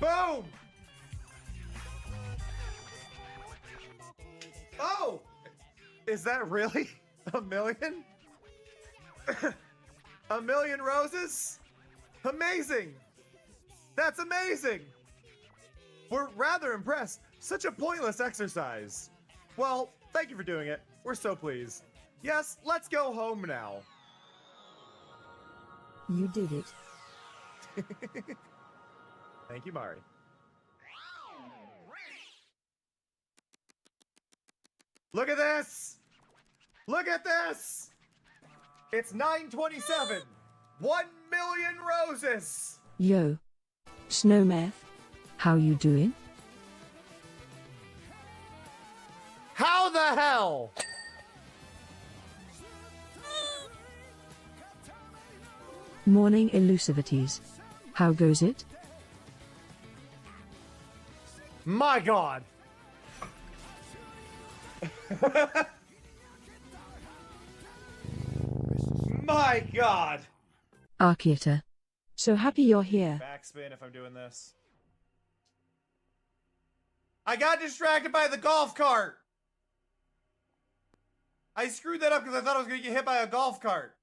Boom! Oh! Is that really a million? A million roses? Amazing! That's amazing! We're rather impressed. Such a pointless exercise. Well, thank you for doing it. We're so pleased. Yes, let's go home now. You did it. Thank you, Mari. Look at this! Look at this! It's 9:27. 1 million roses! Yo. Snowmath. How you doing? How the hell? Morning elusivities. How goes it? My God! My God! Archeater. So happy you're here. Backspin if I'm doing this. I got distracted by the golf cart! I screwed that up because I thought I was going to get hit by a golf cart.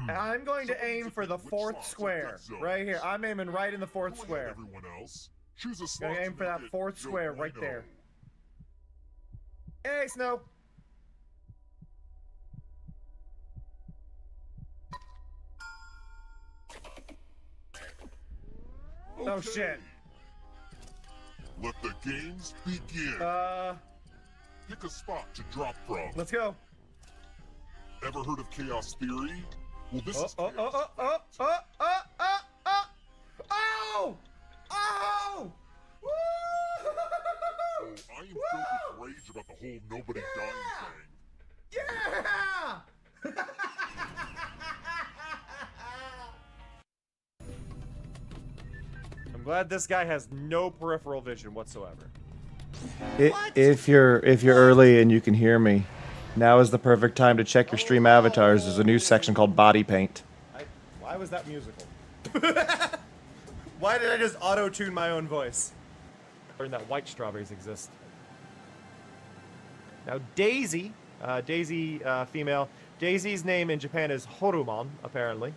I'm going to aim for the fourth square. Right here. I'm aiming right in the fourth square. Everyone else. Choose a Gonna aim for that fourth square right there. Hey, Snow. Oh shit. Let the games begin. Pick a spot to drop from. Let's go. Ever heard of chaos theory? Well, this is Oh! Woo! Oh, I am filled with rage about the whole nobody dying thing. Yeah! I'm glad this guy has no peripheral vision whatsoever. If you're early and you can hear me, now is the perfect time to check your stream avatars. There's a new section called Body Paint. Why was that musical? Why did I just auto-tune my own voice? Learn that white strawberries exist. Now Daisy, female. Daisy's name in Japan is Horumon, apparently.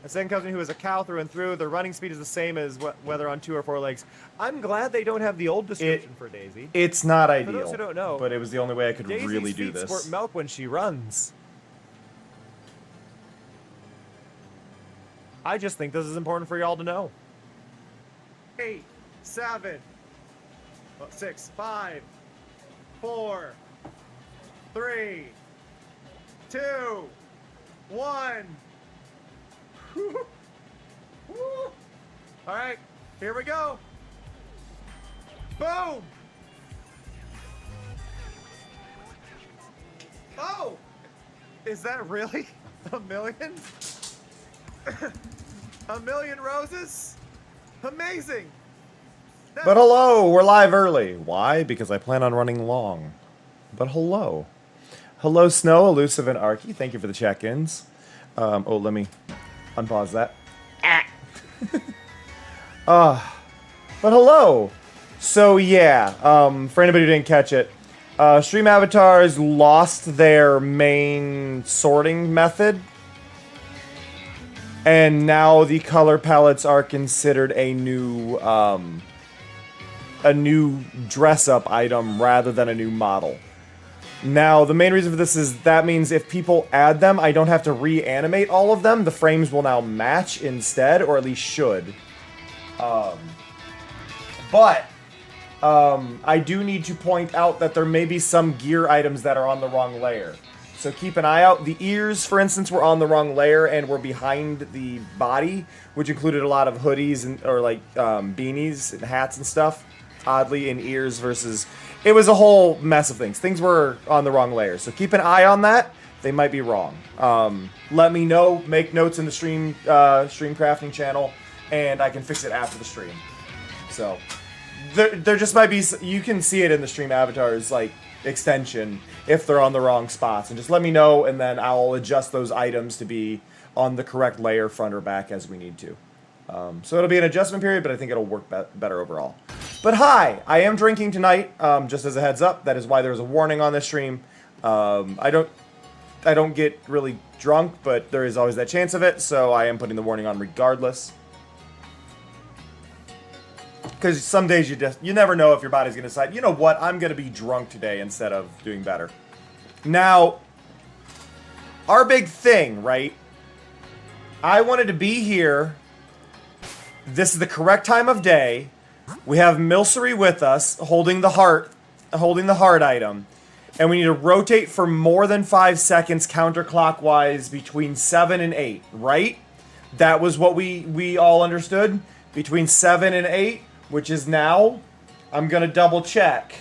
A second cousin who is a cow through and through. Their running speed is the same as whether on 2 or 4 legs. I'm glad they don't have the old description for Daisy. It's not For ideal, those who don't know, but it was the only way I could Daisy's really do feet this. squirt milk when she runs. I just think this is important for y'all to know. 8, 7, 6, 5, 4, 3, 2, 1. All right, here we go. Boom! Oh! Is that really a million? A million roses? Amazing! But hello, we're live early. Why? Because I plan on running long. But hello. Hello, Snow, Elusive, and Arky. Thank you for the check-ins. Oh, let me unpause that. But hello. So yeah, for anybody who didn't catch it, Stream Avatars lost their main sorting method. And now the color palettes are considered a new dress-up item rather than a new model. Now, the main reason for this is that means if people add them, I don't have to reanimate all of them. The frames will now match instead, or at least should. But I do need to point out that there may be some gear items that are on the wrong layer. So keep an eye out. The ears, for instance, were on the wrong layer and were behind the body, which included a lot of hoodies and beanies and hats and stuff. Oddly, in ears versus... It was a whole mess of things. Things were on the wrong layer. So keep an eye on that. They might be wrong. Let me know. Make notes in the stream crafting channel, and I can fix it after the stream. So there just might be... You can see it in the stream avatars, like... extension if they're on the wrong spots. And just let me know, and then I'll adjust those items to be on the correct layer, front or back, as we need to. So it'll be an adjustment period, but I think it'll work better overall. But hi, I am drinking tonight, just as a heads up. That is why there's a warning on this stream. I don't get really drunk, but there is always that chance of it, so I am putting the warning on regardless. Because some days you never know if your body's going to decide, you know what, I'm going to be drunk today instead of doing better. Now, our big thing, right? I wanted to be here. This is the correct time of day. We have Milcery with us, holding the heart item. And we need to rotate for more than 5 seconds counterclockwise between 7 and 8, right? That was what we all understood. Between 7 and 8, which is now. I'm going to double check.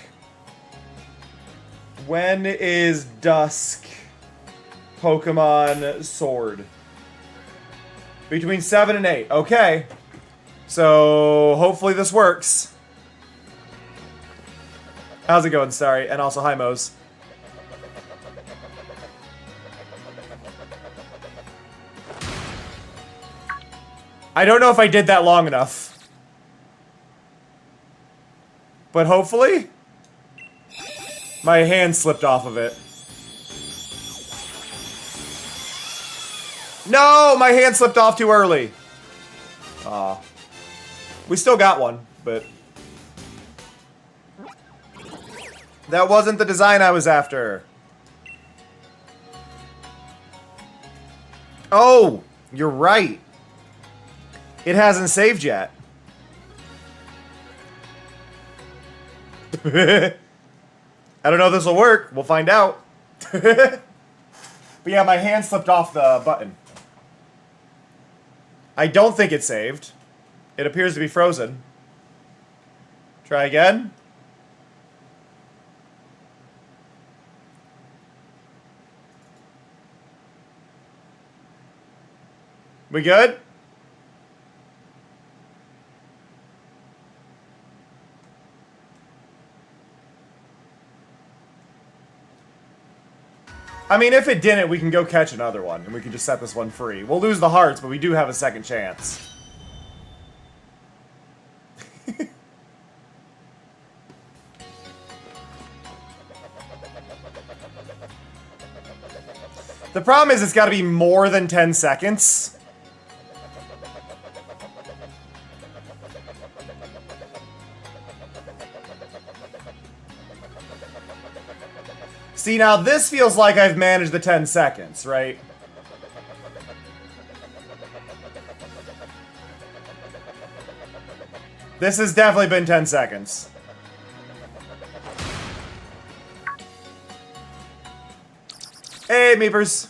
When is dusk Pokemon Sword? Between 7 and 8. Okay. So, hopefully this works. How's it going, Starry? And also, hi, Mose. I don't know if I did that long enough. But hopefully... my hand slipped off of it. No! My hand slipped off too early. Aw. We still got one, but... that wasn't the design I was after. Oh! You're right. It hasn't saved yet. I don't know if this will work. We'll find out. But yeah, my hand slipped off the button. I don't think it saved. It appears to be frozen. Try again. We good? I mean, if it didn't, we can go catch another one, and we can just set this one free. We'll lose the hearts, but we do have a second chance. The problem is it's got to be more than 10 seconds. See, now this feels like I've managed the 10 seconds, right? This has definitely been 10 seconds. Hey, Meepers.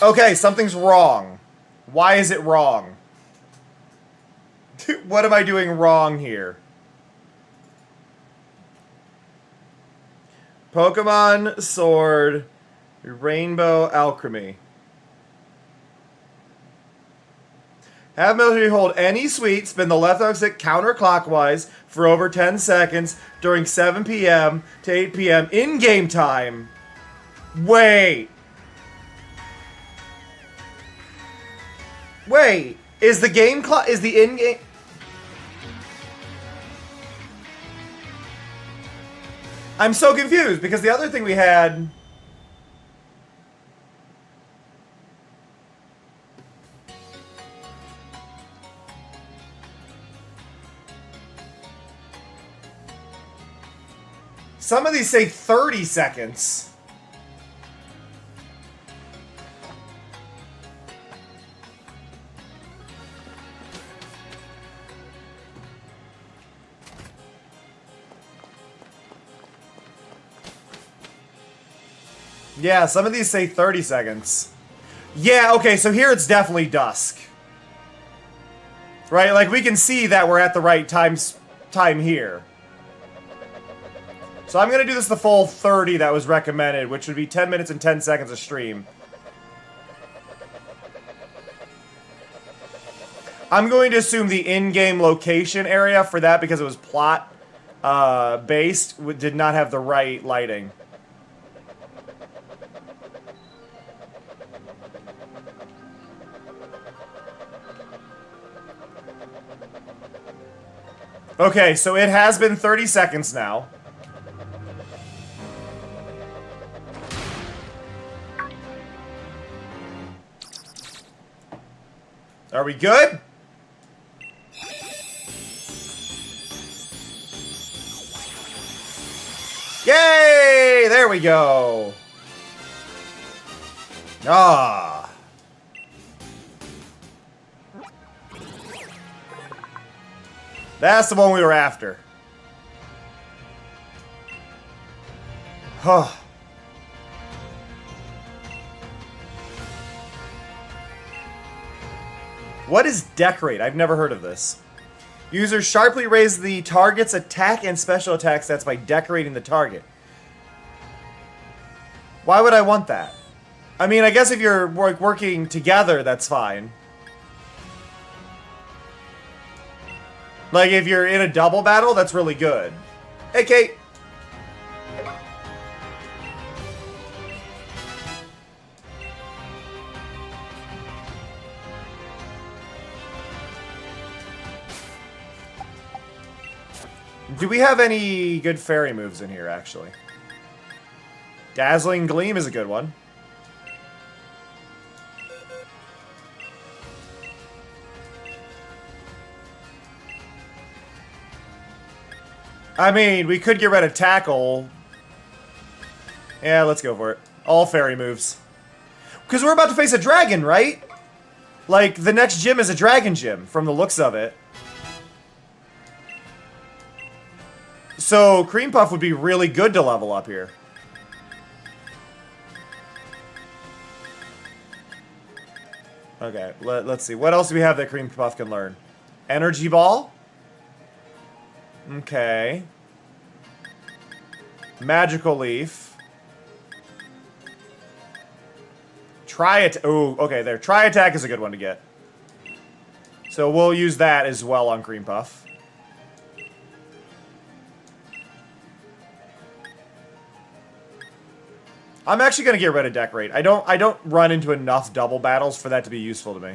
Okay, something's wrong. Why is it wrong? What am I doing wrong here? Pokemon Sword Rainbow Alchemy. Have Milcery hold any sweet, spin the left analog stick counterclockwise for over 10 seconds during 7 p.m. to 8 p.m. in-game time. Wait. Wait. Is the game clock... is the in-game... I'm so confused, because the other thing we had... some of these say 30 seconds. Yeah, some of these say 30 seconds. Yeah, okay, so here it's definitely dusk. Right? Like, we can see that we're at the right time here. So I'm going to do this the full 30 that was recommended, which would be 10 minutes and 10 seconds of stream. I'm going to assume the in-game location area for that, because it was plot based, did not have the right lighting. Okay, so it has been 30 seconds now. Are we good? Yay! There we go. Ah. That's the one we were after. Huh. What is decorate? I've never heard of this. Users sharply raise the target's attack and special attack stats by decorating the target. Why would I want that? I mean, I guess if you're working together, that's fine. Like, if you're in a double battle, that's really good. Hey, Kate. Do we have any good fairy moves in here, actually? Dazzling Gleam is a good one. I mean, we could get rid of Tackle. Yeah, let's go for it. All fairy moves. Because we're about to face a dragon, right? Like, the next gym is a dragon gym, from the looks of it. So, Cream Puff would be really good to level up here. Okay, let's see. What else do we have that Cream Puff can learn? Energy Ball? Okay. Magical Leaf. Oh, okay, there. Tri Attack is a good one to get. So we'll use that as well on Cream Puff. I'm actually gonna get rid of Decorate. I don't run into enough double battles for that to be useful to me.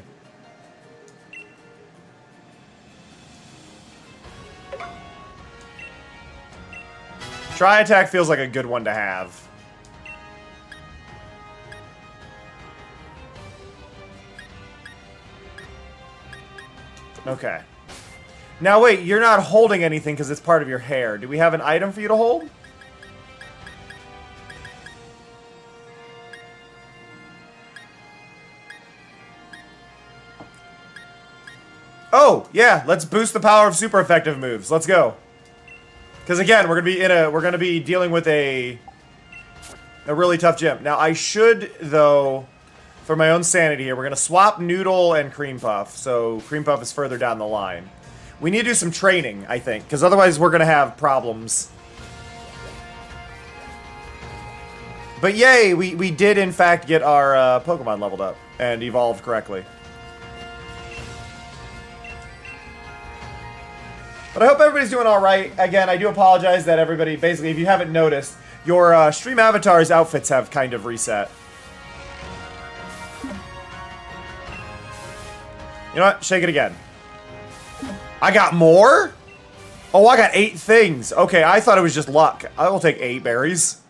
Tri Attack feels like a good one to have. Okay. Now wait, you're not holding anything because it's part of your hair. Do we have an item for you to hold? Oh, yeah, let's boost the power of super effective moves. Let's go. Because again, we're gonna be dealing with a really tough gym. Now I should, though, for my own sanity here, we're gonna swap Noodle and Cream Puff. So Cream Puff is further down the line. We need to do some training, I think, because otherwise we're gonna have problems. But yay, we did in fact get our Pokemon leveled up and evolved correctly. But I hope everybody's doing alright. Again, I do apologize that everybody, basically, if you haven't noticed, your stream avatars' outfits have kind of reset. You know what? Shake it again. I got more? Oh, I got 8 things. Okay, I thought it was just luck. I will take 8 berries.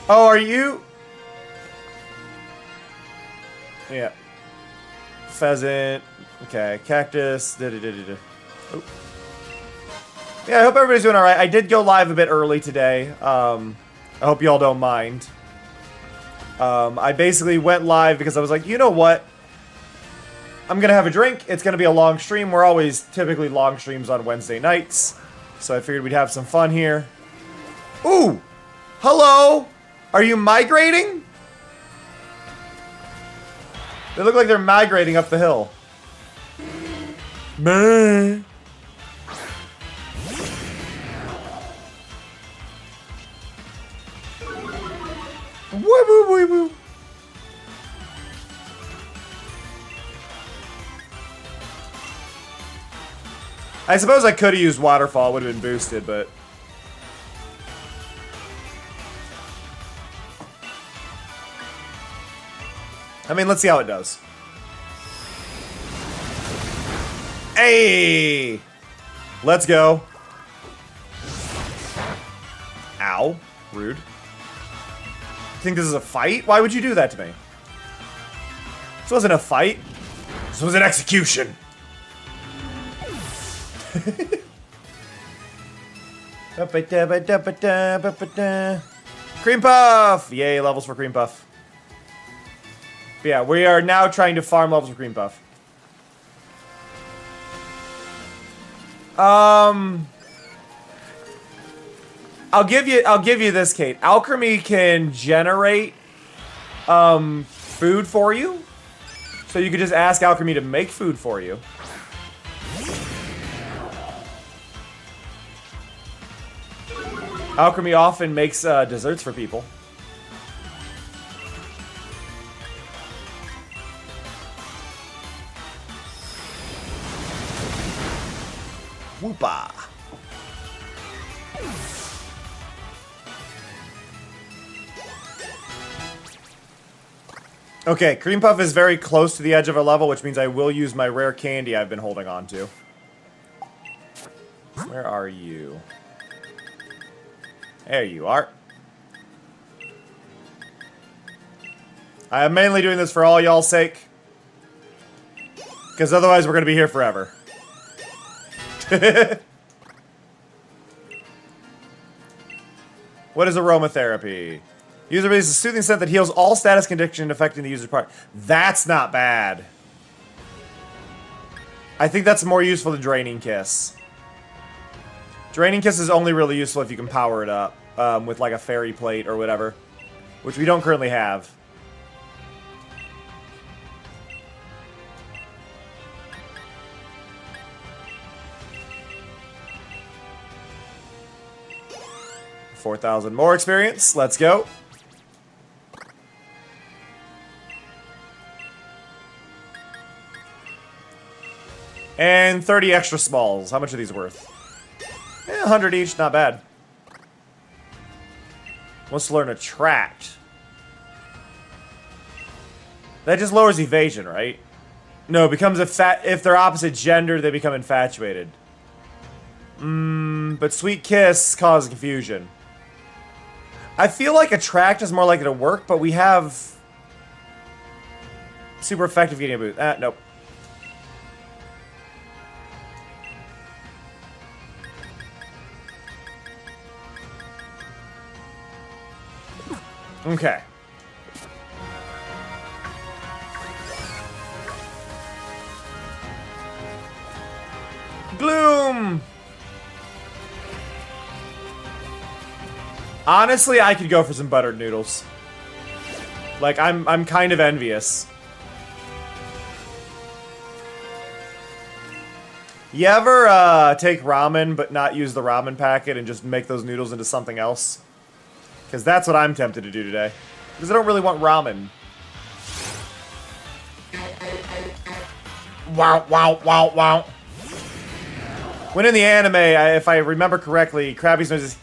Oh, are you... Yeah. Pheasant. Okay. Cactus. Oh. Yeah, I hope everybody's doing alright. I did go live a bit early today. I hope y'all don't mind. I basically went live because I was like, you know what? I'm going to have a drink. It's going to be a long stream. We're always typically long streams on Wednesday nights. So I figured we'd have some fun here. Ooh! Hello! Are you migrating? They look like they're migrating up the hill. Meh. Woo woo woo woo. I suppose I could have used Waterfall, would have been boosted, but... I mean, let's see how it does. Hey! Let's go. Ow. Rude. Think this is a fight? Why would you do that to me? This wasn't a fight. This was an execution. Cream Puff! Yay, levels for Cream Puff. But yeah, we are now trying to farm levels for Cream Puff. I'll give you this, Kate. Alchemy can generate food for you. So you could just ask Alchemy to make food for you. Alchemy often makes desserts for people. Whoopa. Okay, Cream Puff is very close to the edge of a level, which means I will use my rare candy I've been holding on to. Where are you? There you are. I am mainly doing this for all y'all's sake. Because otherwise we're going to be here forever. What is aromatherapy? User releases a soothing scent that heals all status condition affecting the user's part. That's not bad. I think that's more useful than Draining Kiss. Draining Kiss is only really useful if you can power it up with like a fairy plate or whatever, which we don't currently have. $4,000 more experience. Let's go. And 30 extra smalls. How much are these worth? 100 each, not bad. Wants to learn Attract. That just lowers evasion, right? No, it becomes if they're opposite gender, they become infatuated. But Sweet Kiss causes confusion. I feel like Attract is more likely to work, but we have super effective getting a boost. Nope. Okay. Gloom! Honestly, I could go for some buttered noodles. Like, I'm kind of envious. You ever take ramen but not use the ramen packet and just make those noodles into something else? Because that's what I'm tempted to do today. Because I don't really want ramen. Wow, wow, wow, wow. When in the anime, if I remember correctly, Krabby's noise is...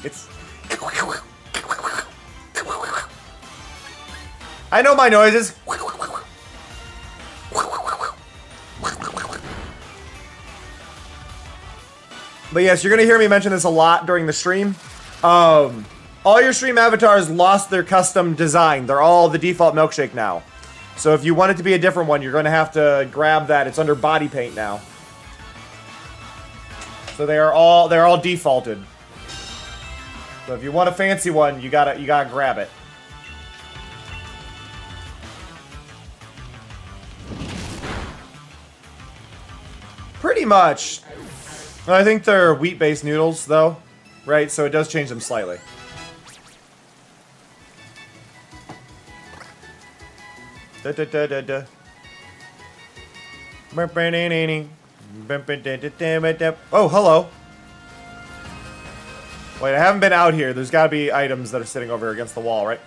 It's... I know my noises. But yes, you're going to hear me mention this a lot during the stream. All your stream avatars lost their custom design. They're all the default milkshake now. So if you want it to be a different one, you're going to have to grab that. It's under body paint now. So they're all defaulted. So if you want a fancy one, you gotta grab it. Pretty much. I think they're wheat-based noodles, though, right? So it does change them slightly. Da, da, da, da, da. Oh, hello. Wait, I haven't been out here. There's got to be items that are sitting over against the wall, right?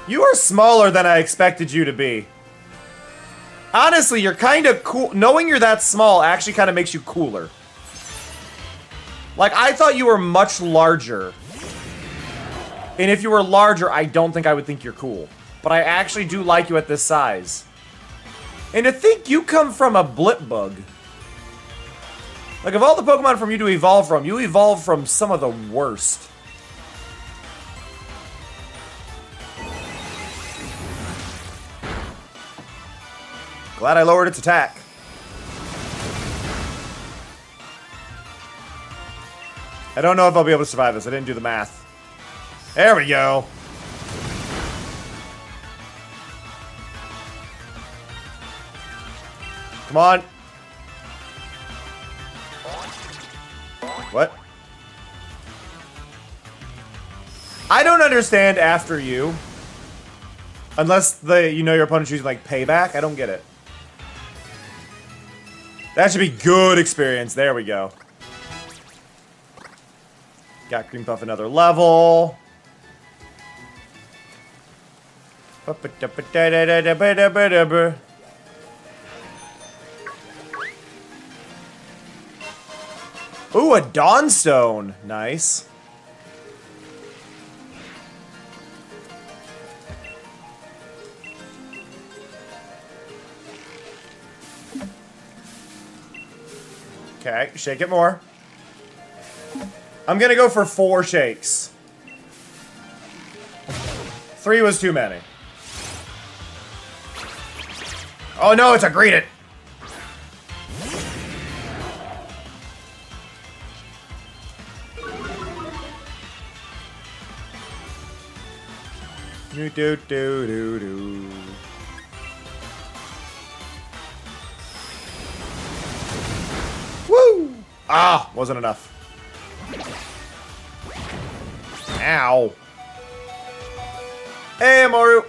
You are smaller than I expected you to be. Honestly, you're kind of cool. Knowing you're that small actually kind of makes you cooler. Like, I thought you were much larger. And if you were larger, I don't think I would think you're cool. But I actually do like you at this size. And to think you come from a blip bug. Like, of all the Pokemon from you evolve from some of the worst. Glad I lowered its attack. I don't know if I'll be able to survive this. I didn't do the math. There we go. Come on. What? I don't understand after you. Unless your opponent's using like payback. I don't get it. That should be good experience. There we go. Got Cream Puff another level. Ooh, a Dawnstone. Nice. Okay, shake it more. I'm gonna go for 4 shakes. 3 was too many. Oh no, it's a greet it. Do do do do do. Woo! Ah, wasn't enough. Ow. Hey, Amaru.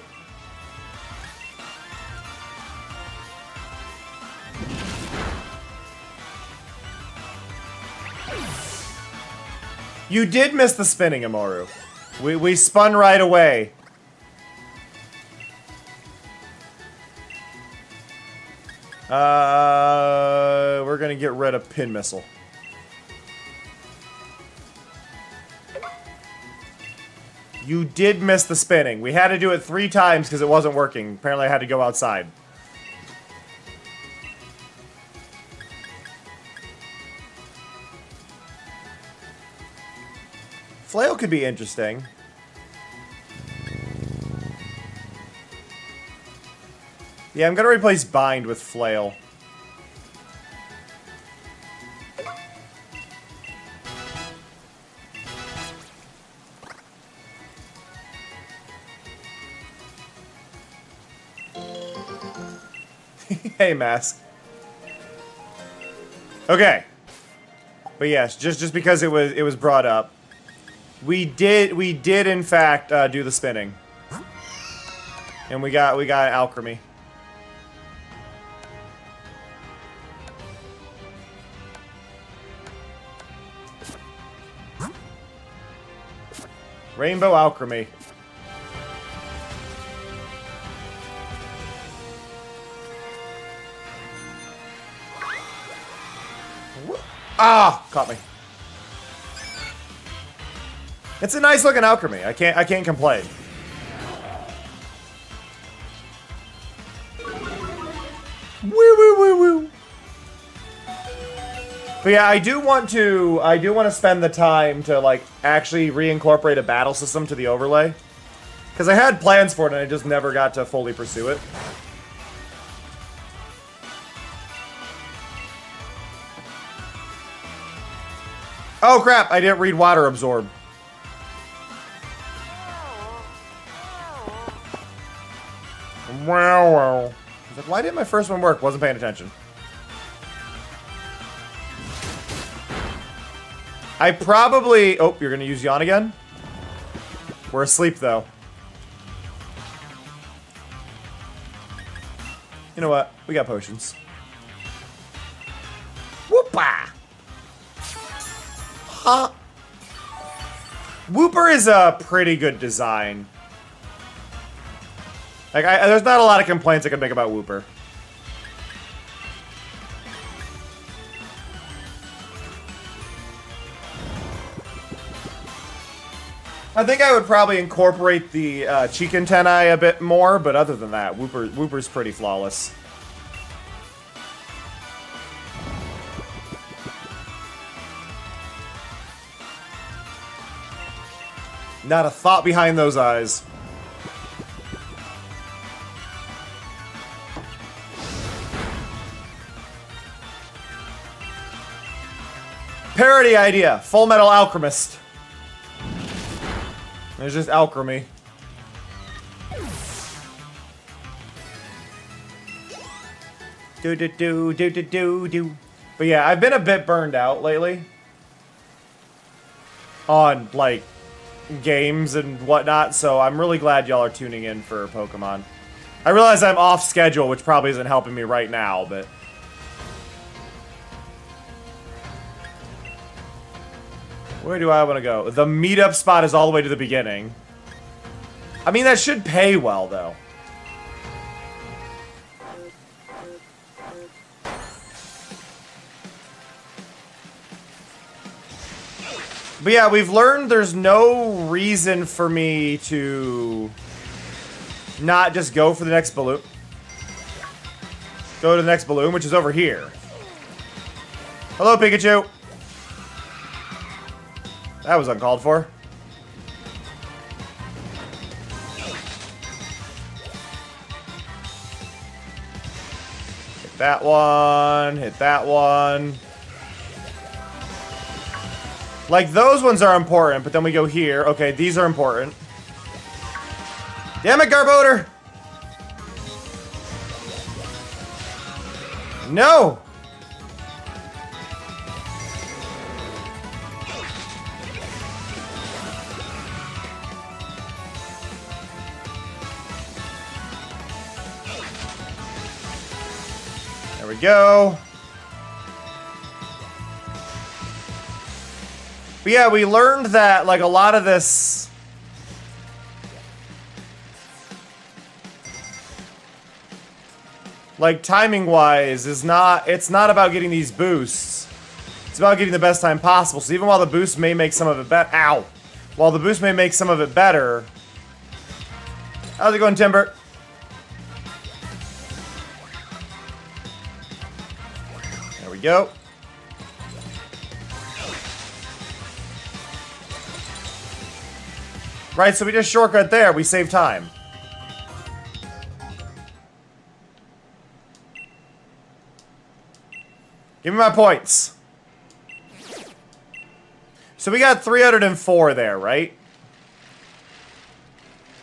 You did miss the spinning, Amaru. We spun right away. We're gonna get rid of Pin Missile. You did miss the spinning. We had to do it 3 times because it wasn't working. Apparently I had to go outside. Flail could be interesting. Yeah, I'm gonna replace Bind with Flail. Hey, Mask. Okay. But yes, just because it was brought up, we did in fact do the spinning, and we got Alchemy. Rainbow Alchemy. Ah, caught me. It's a nice looking Alchemy. I can't complain. Woo woo woo woo. But yeah, I do want to spend the time to like actually reincorporate a battle system to the overlay. Because I had plans for it and I just never got to fully pursue it. Oh crap, I didn't read Water Absorb. Wow, wow. I was like, why didn't my first one work? Wasn't paying attention. I probably... Oh, you're gonna use Yawn again? We're asleep, though. You know what? We got potions. Whoopa! Huh? Whooper is a pretty good design. Like, there's not a lot of complaints I can make about Whooper. I think I would probably incorporate the cheek antennae a bit more, but other than that, Whooper's pretty flawless. Not a thought behind those eyes. Parody idea, Full Metal Alchemist. There's just alchemy. Do. But yeah, I've been a bit burned out lately. On, like, games and whatnot, so I'm really glad y'all are tuning in for Pokemon. I realize I'm off schedule, which probably isn't helping me right now, but... Where do I want to go? The meetup spot is all the way to the beginning. I mean, that should pay well, though. But yeah, we've learned there's no reason for me to not just go for the next balloon. Go to the next balloon, which is over here. Hello, Pikachu. That was uncalled for. Hit that one. Hit that one. Like, those ones are important, but then we go here. Okay, these are important. Damn it, Garbodor! No! There we go. But yeah, we learned that, like, a lot of this... Like, timing-wise, is not... It's not about getting these boosts. It's about getting the best time possible. So even while the boost may make some of it better... Ow! While the boost may make some of it better... How's it going, Timber? There we go. Right, so we just shortcut there. We save time. Give me my points. So we got 304 there, right?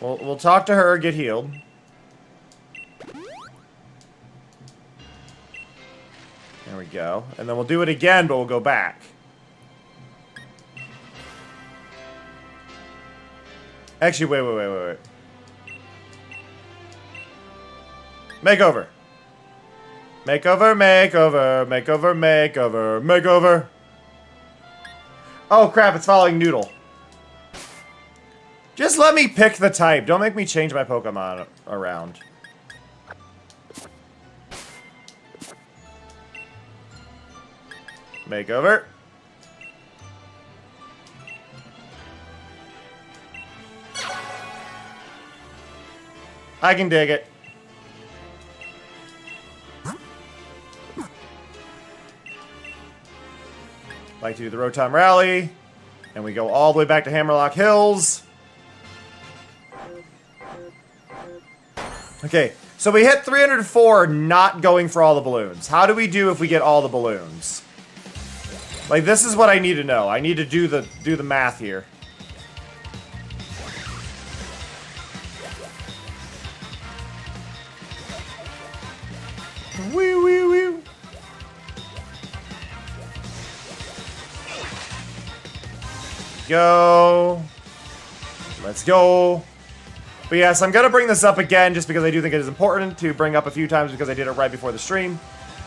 We'll talk to her, get healed. There we go. And then we'll do it again, but we'll go back. Actually, wait. Makeover. Makeover. Oh, crap, it's following Noodle. Just let me pick the type. Don't make me change my Pokemon around. Makeover. I can dig it. Like to do the Rotom Rally. And we go all the way back to Hammerlock Hills. Okay, so we hit 304 not going for all the balloons. How do we do if we get all the balloons? Like, this is what I need to know. I need to do the math here. Wee. Go. Let's go. But yes, I'm going to bring this up again just because I do think it is important to bring up a few times because I did it right before the stream.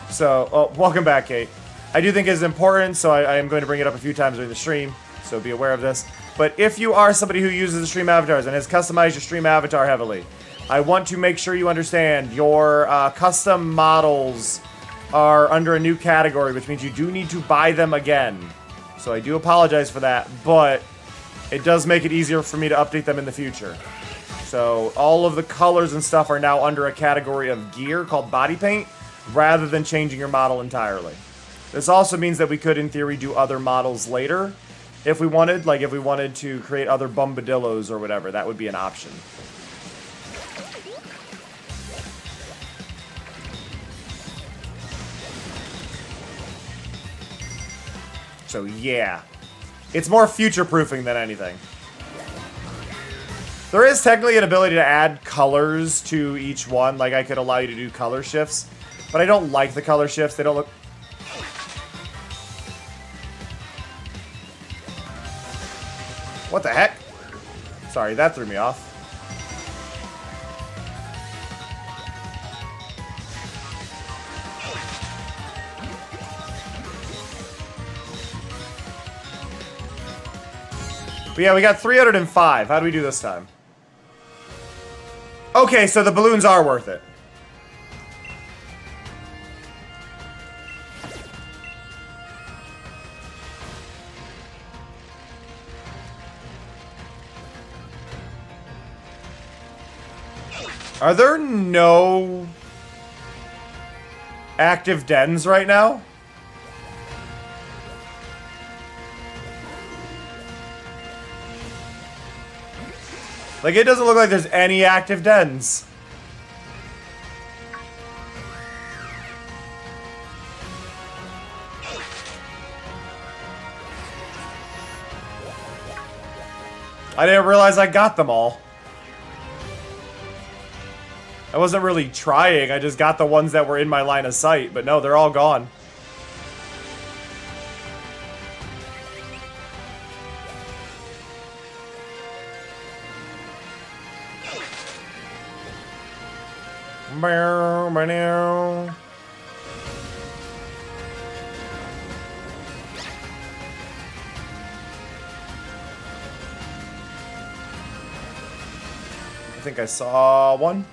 So, oh, welcome back, Kate. I do think is important, so I am going to bring it up a few times during the stream, so be aware of this. But if you are somebody who uses the stream avatars and has customized your stream avatar heavily, I want to make sure you understand your custom models are under a new category, which means you do need to buy them again. So I do apologize for that, but it does make it easier for me to update them in the future. So all of the colors and stuff are now under a category of gear called body paint, rather than changing your model entirely. This also means that we could, in theory, do other models later if we wanted. Like, if we wanted to create other Bombadillos or whatever, that would be an option. So, yeah. It's more future-proofing than anything. There is technically an ability to add colors to each one. Like, I could allow you to do color shifts. But I don't like the color shifts. They don't look... What the heck? Sorry, that threw me off. But yeah, we got 305. How do we do this time? Okay, so the balloons are worth it. Are there no active dens right now? Like, it doesn't look like there's any active dens. I didn't realize I got them all. I wasn't really trying, I just got the ones that were in my line of sight, but no, they're all gone. I think I saw one.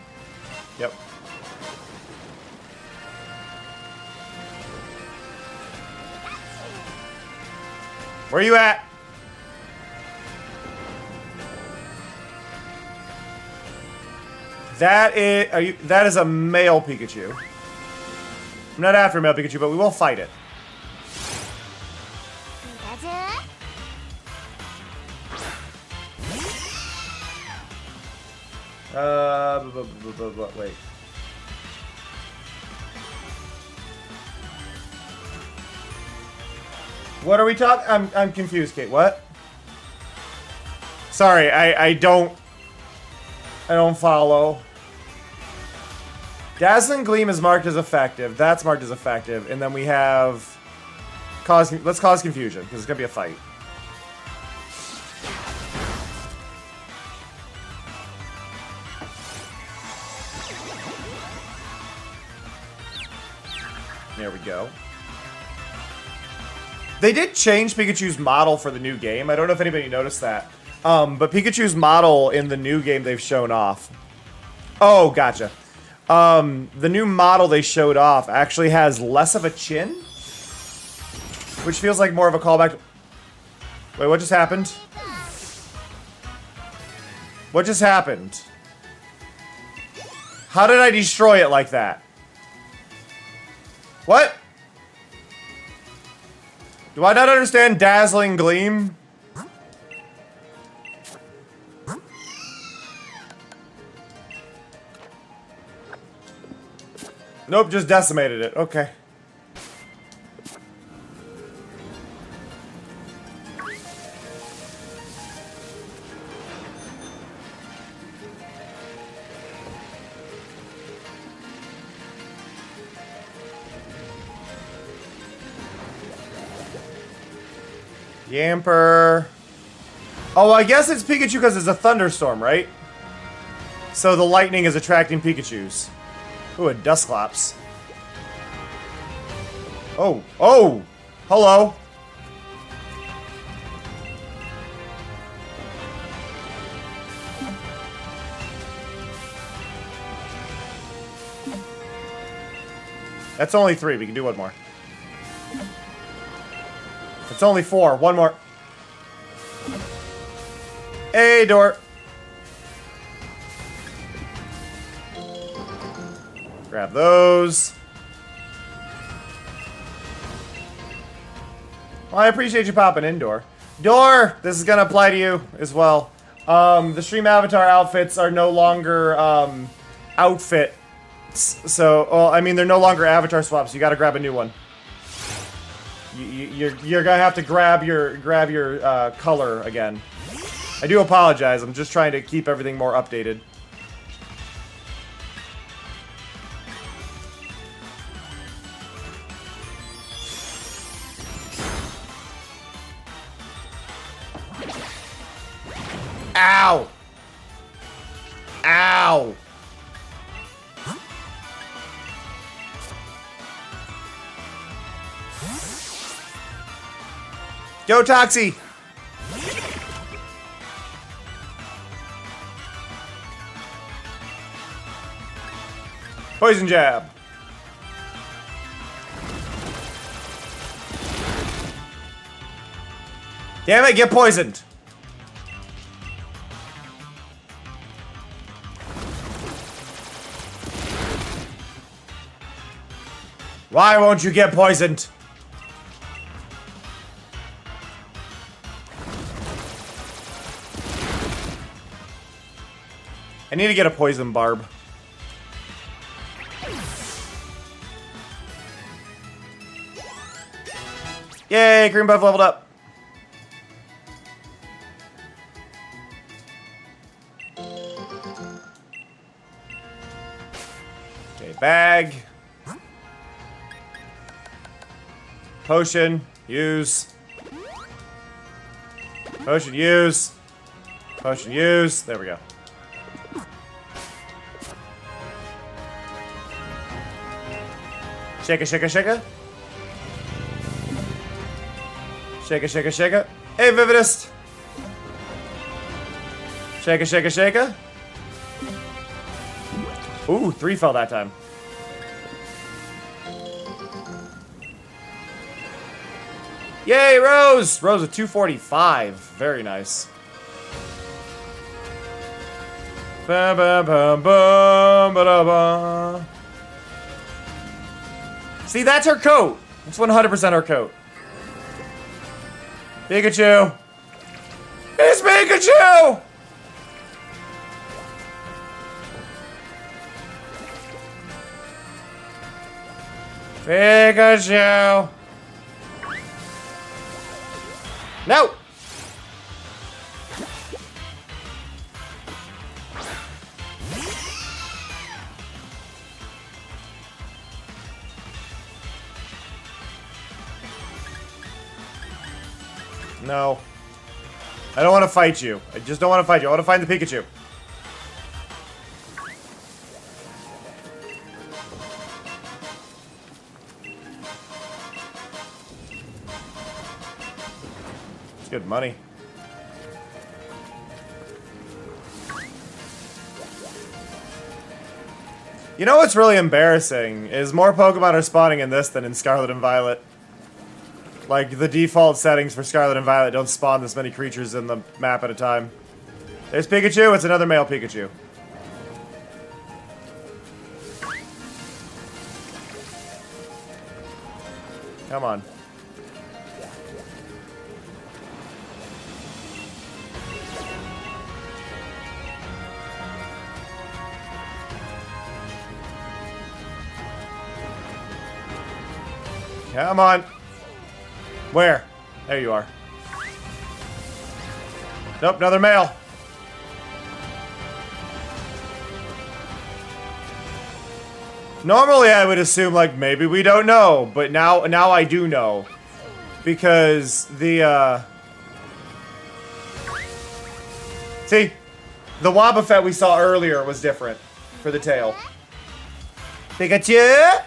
Yep. Where are you at? That is a male Pikachu. I'm not after a male Pikachu, but we will fight it. Wait. What are we talking? I'm confused, Kate. What? Sorry, I don't follow. Dazzling Gleam is marked as effective. That's marked as effective, and then we have let's cause confusion because it's gonna be a fight. There we go. They did change Pikachu's model for the new game. I don't know if anybody noticed that. But Pikachu's model in the new game they've shown off. Oh, gotcha. The new model they showed off actually has less of a chin. Which feels like more of a callback to... Wait, what just happened? What just happened? How did I destroy it like that? What? Do I not understand Dazzling Gleam? Nope, just decimated it. Okay. Yamper. Oh, I guess it's Pikachu because it's a thunderstorm, right? So the lightning is attracting Pikachus. Ooh, a Dusclops. Oh, oh! Hello. That's only 3. We can do one more. It's only 4. One more. Hey, door. Grab those. Well, I appreciate you popping in, Door. Door! This is gonna apply to you as well. The stream avatar outfits are no longer, outfits. So, well, I mean, they're no longer avatar swaps. You gotta grab a new one. You're gonna have to grab your color again. I do apologize. I'm just trying to keep everything more updated. Ow! Ow! Go, Toxie! Poison jab. Damn it, get poisoned. Why won't you get poisoned? I need to get a poison barb. Yay, green buff leveled up. Okay, bag. Potion, use. Potion, use. Potion, use. There we go. Shake it, shake it, shake it. Shake it, shake it, shake it. Hey, Vividist. Shake it, shake it, shake it. Ooh, 3 fell that time. Yay, Rose! Rose with 245. Very nice. Ba ba ba ba ba da ba. See, that's her coat. It's 100% her coat. Pikachu. It's Pikachu! Pikachu. No! No. I don't want to fight you. I just don't want to fight you. I want to find the Pikachu. It's good money. You know what's really embarrassing is more Pokemon are spawning in this than in Scarlet and Violet. Like, the default settings for Scarlet and Violet don't spawn this many creatures in the map at a time. There's Pikachu. It's another male Pikachu. Come on. Come on. Where? There you are. Nope, another male. Normally I would assume, like, maybe we don't know, but now I do know. Because the, See? The Wobbuffet we saw earlier was different for the tail. Pikachu!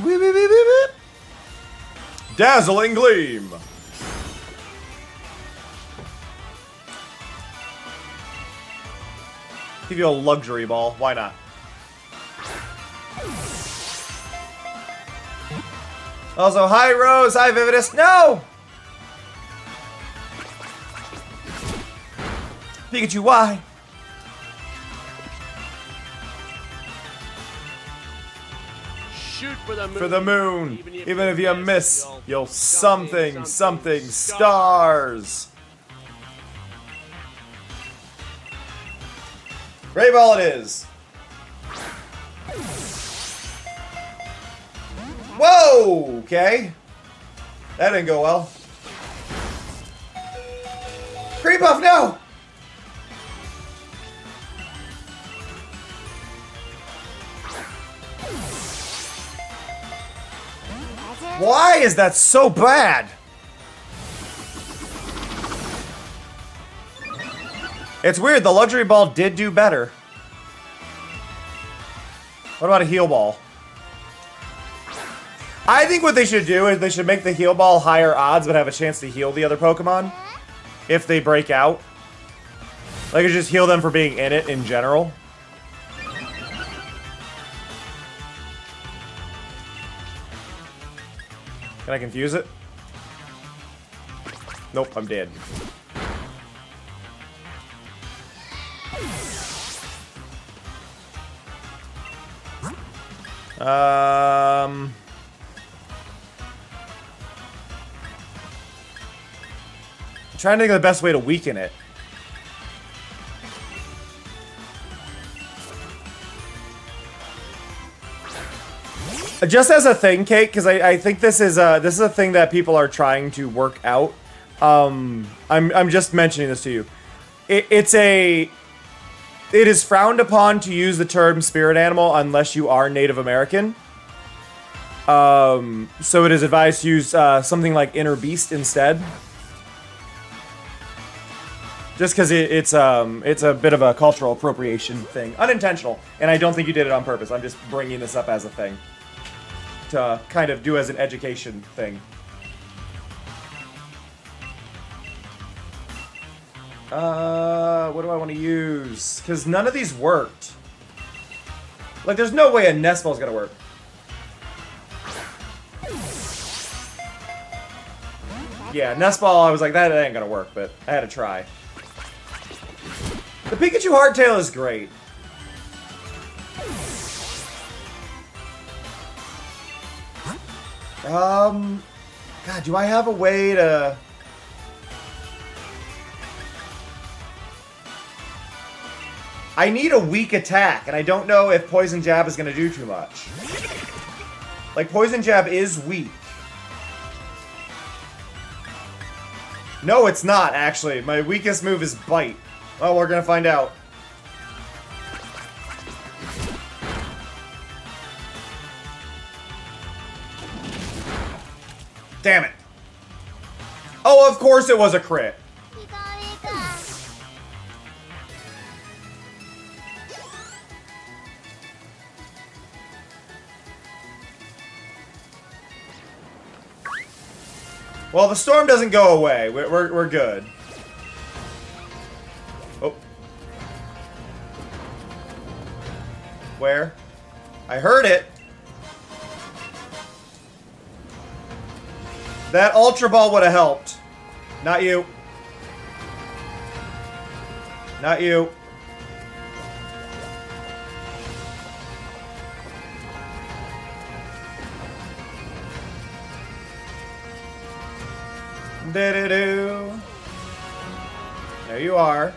Weep, weep, weep, weep, weep. Dazzling Gleam. Give you a luxury ball. Why not? Also, hi Rose, hi Vividus. No! Pikachu, why? Shoot for the moon. For the moon. Even if you miss, you'll something stars. Ray Ball it is. Whoa! Okay. That didn't go well. Creep Puff, no! Why is that so bad? It's weird, the luxury ball did do better. What about a heal ball? I think what they should do is they should make the heal ball higher odds but have a chance to heal the other Pokemon if they break out. Like, just heal them for being in it in general. Can I confuse it? Nope, I'm dead. I'm trying to think of the best way to weaken it. Just as a thing, Kate, because I think this is a thing that people are trying to work out. I'm just mentioning this to you. It is frowned upon to use the term spirit animal unless you are Native American. So it is advised to use something like inner beast instead. Just because it's a bit of a cultural appropriation thing, unintentional, and I don't think you did it on purpose. I'm just bringing this up as a thing to kind of do as an education thing. What do I want to use? Because none of these worked. Like, there's no way a Nest Ball's gonna work. Yeah, Nest Ball, I was like, that ain't gonna work, but I had to try. The Pikachu Hardtail is great. God, do I have a way to... I need a weak attack, and I don't know if Poison Jab is going to do too much. Like, Poison Jab is weak. No, it's not, actually. My weakest move is Bite. Oh, we're going to find out. Damn it. Oh, of course it was a crit. Well, the storm doesn't go away. We're good. Oh. Where? I heard it. That Ultra Ball would have helped. Not you. Not you. Do-do-do. There you are.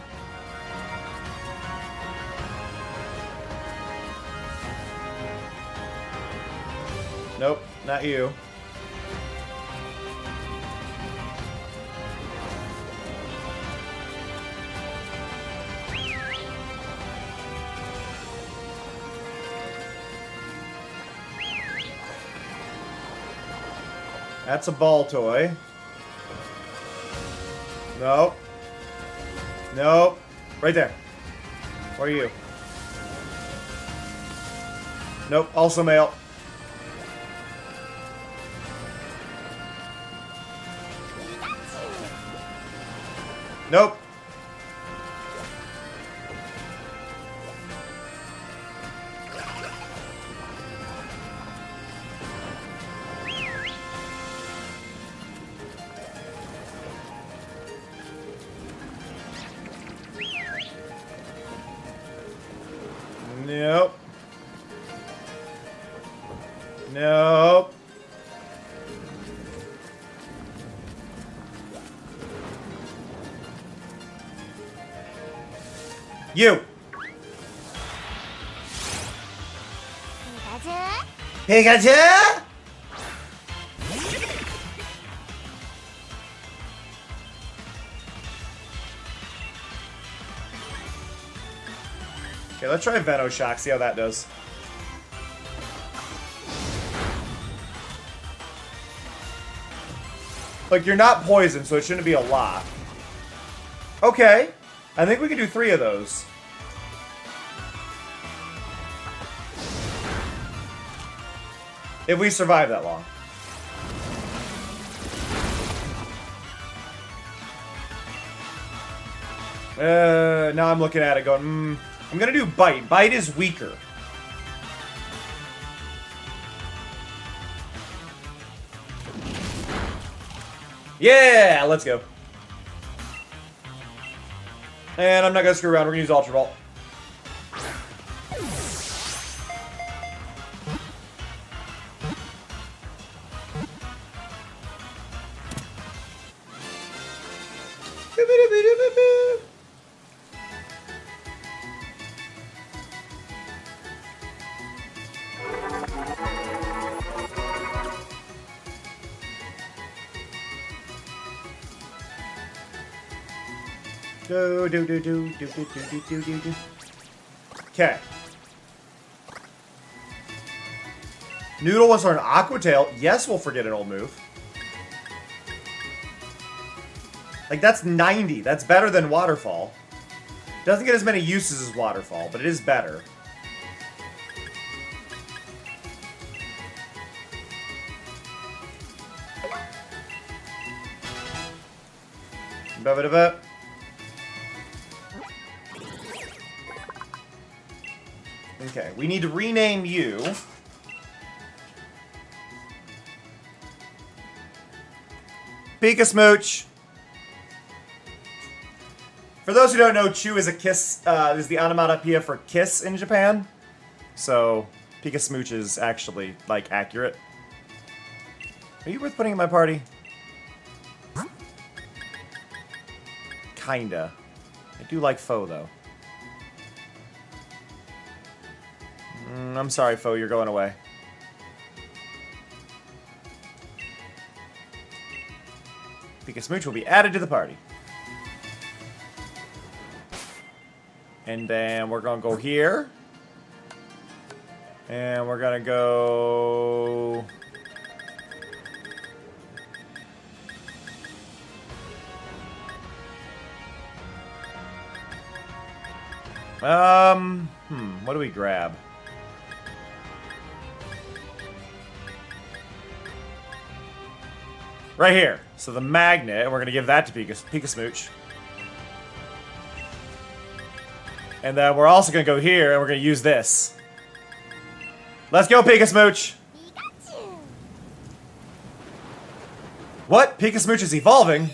Nope, not you. That's a ball toy. Nope. Nope. Right there. Where are you? Nope. Also male. Nope. Nope. Nope. You. Pikachu? Okay, let's try Venoshock, see how that does. Like, you're not poisoned, so it shouldn't be a lot. Okay. I think we can do 3 of those. If we survive that long. Now I'm looking at it going, I'm gonna do Bite. Bite is weaker. Yeah, let's go. And I'm not gonna screw around, we're gonna use Ultra Ball. Okay. Noodle wants an Aqua Tail. Yes, we'll forget an old move. Like, that's 90. That's better than Waterfall. Doesn't get as many uses as Waterfall, but it is better. Ba-ba-da-ba. Okay, we need to rename you. Pika Smooch. For those who don't know, Chew is a kiss, is the onomatopoeia for kiss in Japan. So, Pika Smooch is actually, like, accurate. Are you worth putting in my party? Kinda. I do like Foe, though. I'm sorry, Foe, you're going away. Pika Smooch will be added to the party. And then we're gonna go here. And we're gonna go... What do we grab? Right here. So the magnet, and we're gonna give that to Pika Smooch. And then we're also gonna go here, and we're gonna use this. Let's go, Pika Smooch! What? Pika Smooch is evolving?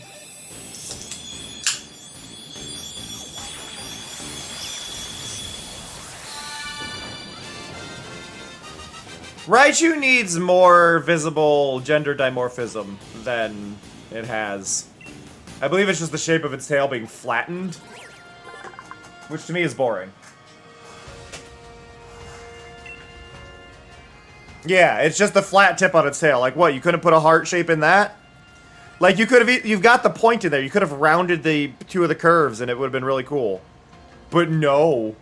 Raichu needs more visible gender dimorphism than it has. I believe it's just the shape of its tail being flattened, which to me is boring. Yeah, it's just the flat tip on its tail. Like what, you couldn't put a heart shape in that? Like you could have, you've got the point in there. You could have rounded the 2 of the curves and it would have been really cool. But no.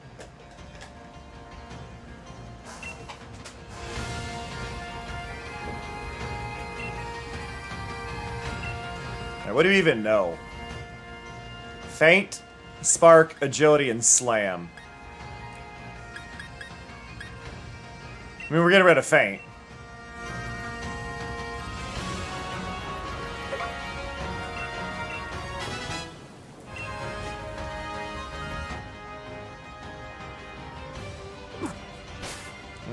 What do you even know? Feint, Spark, Agility, and Slam. I mean, we're getting rid of Feint.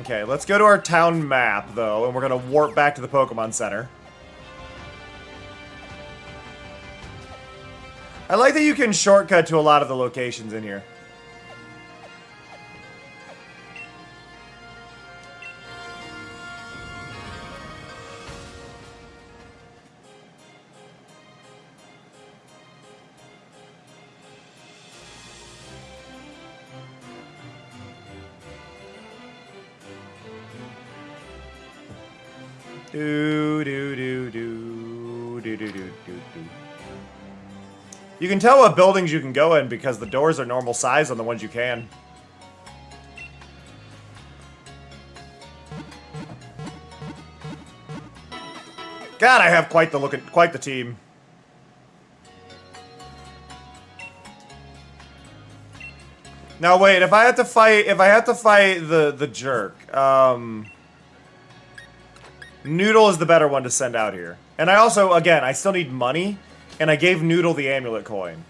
Okay, let's go to our town map, though, and we're gonna warp back to the Pokemon Center. I like that you can shortcut to a lot of the locations in here. You can tell what buildings you can go in because the doors are normal size on the ones you can. God, I have quite the team. Now wait, if I have to fight the jerk, Noodle is the better one to send out here. And I also, again, I still need money, and I gave Noodle the amulet coin.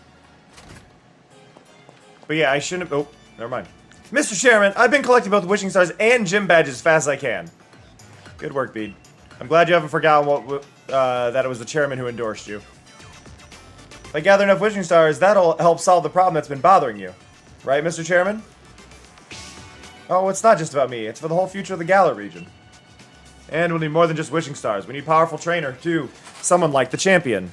But yeah, I shouldn't have... Oh, never mind. Mr. Chairman, I've been collecting both Wishing Stars and Gym Badges as fast as I can. Good work, Bede. I'm glad you haven't forgotten that it was the chairman who endorsed you. If I gather enough Wishing Stars, that'll help solve the problem that's been bothering you. Right, Mr. Chairman? Oh, it's not just about me. It's for the whole future of the Galar region. And we'll need more than just Wishing Stars. We need powerful trainer, too. Someone like the champion.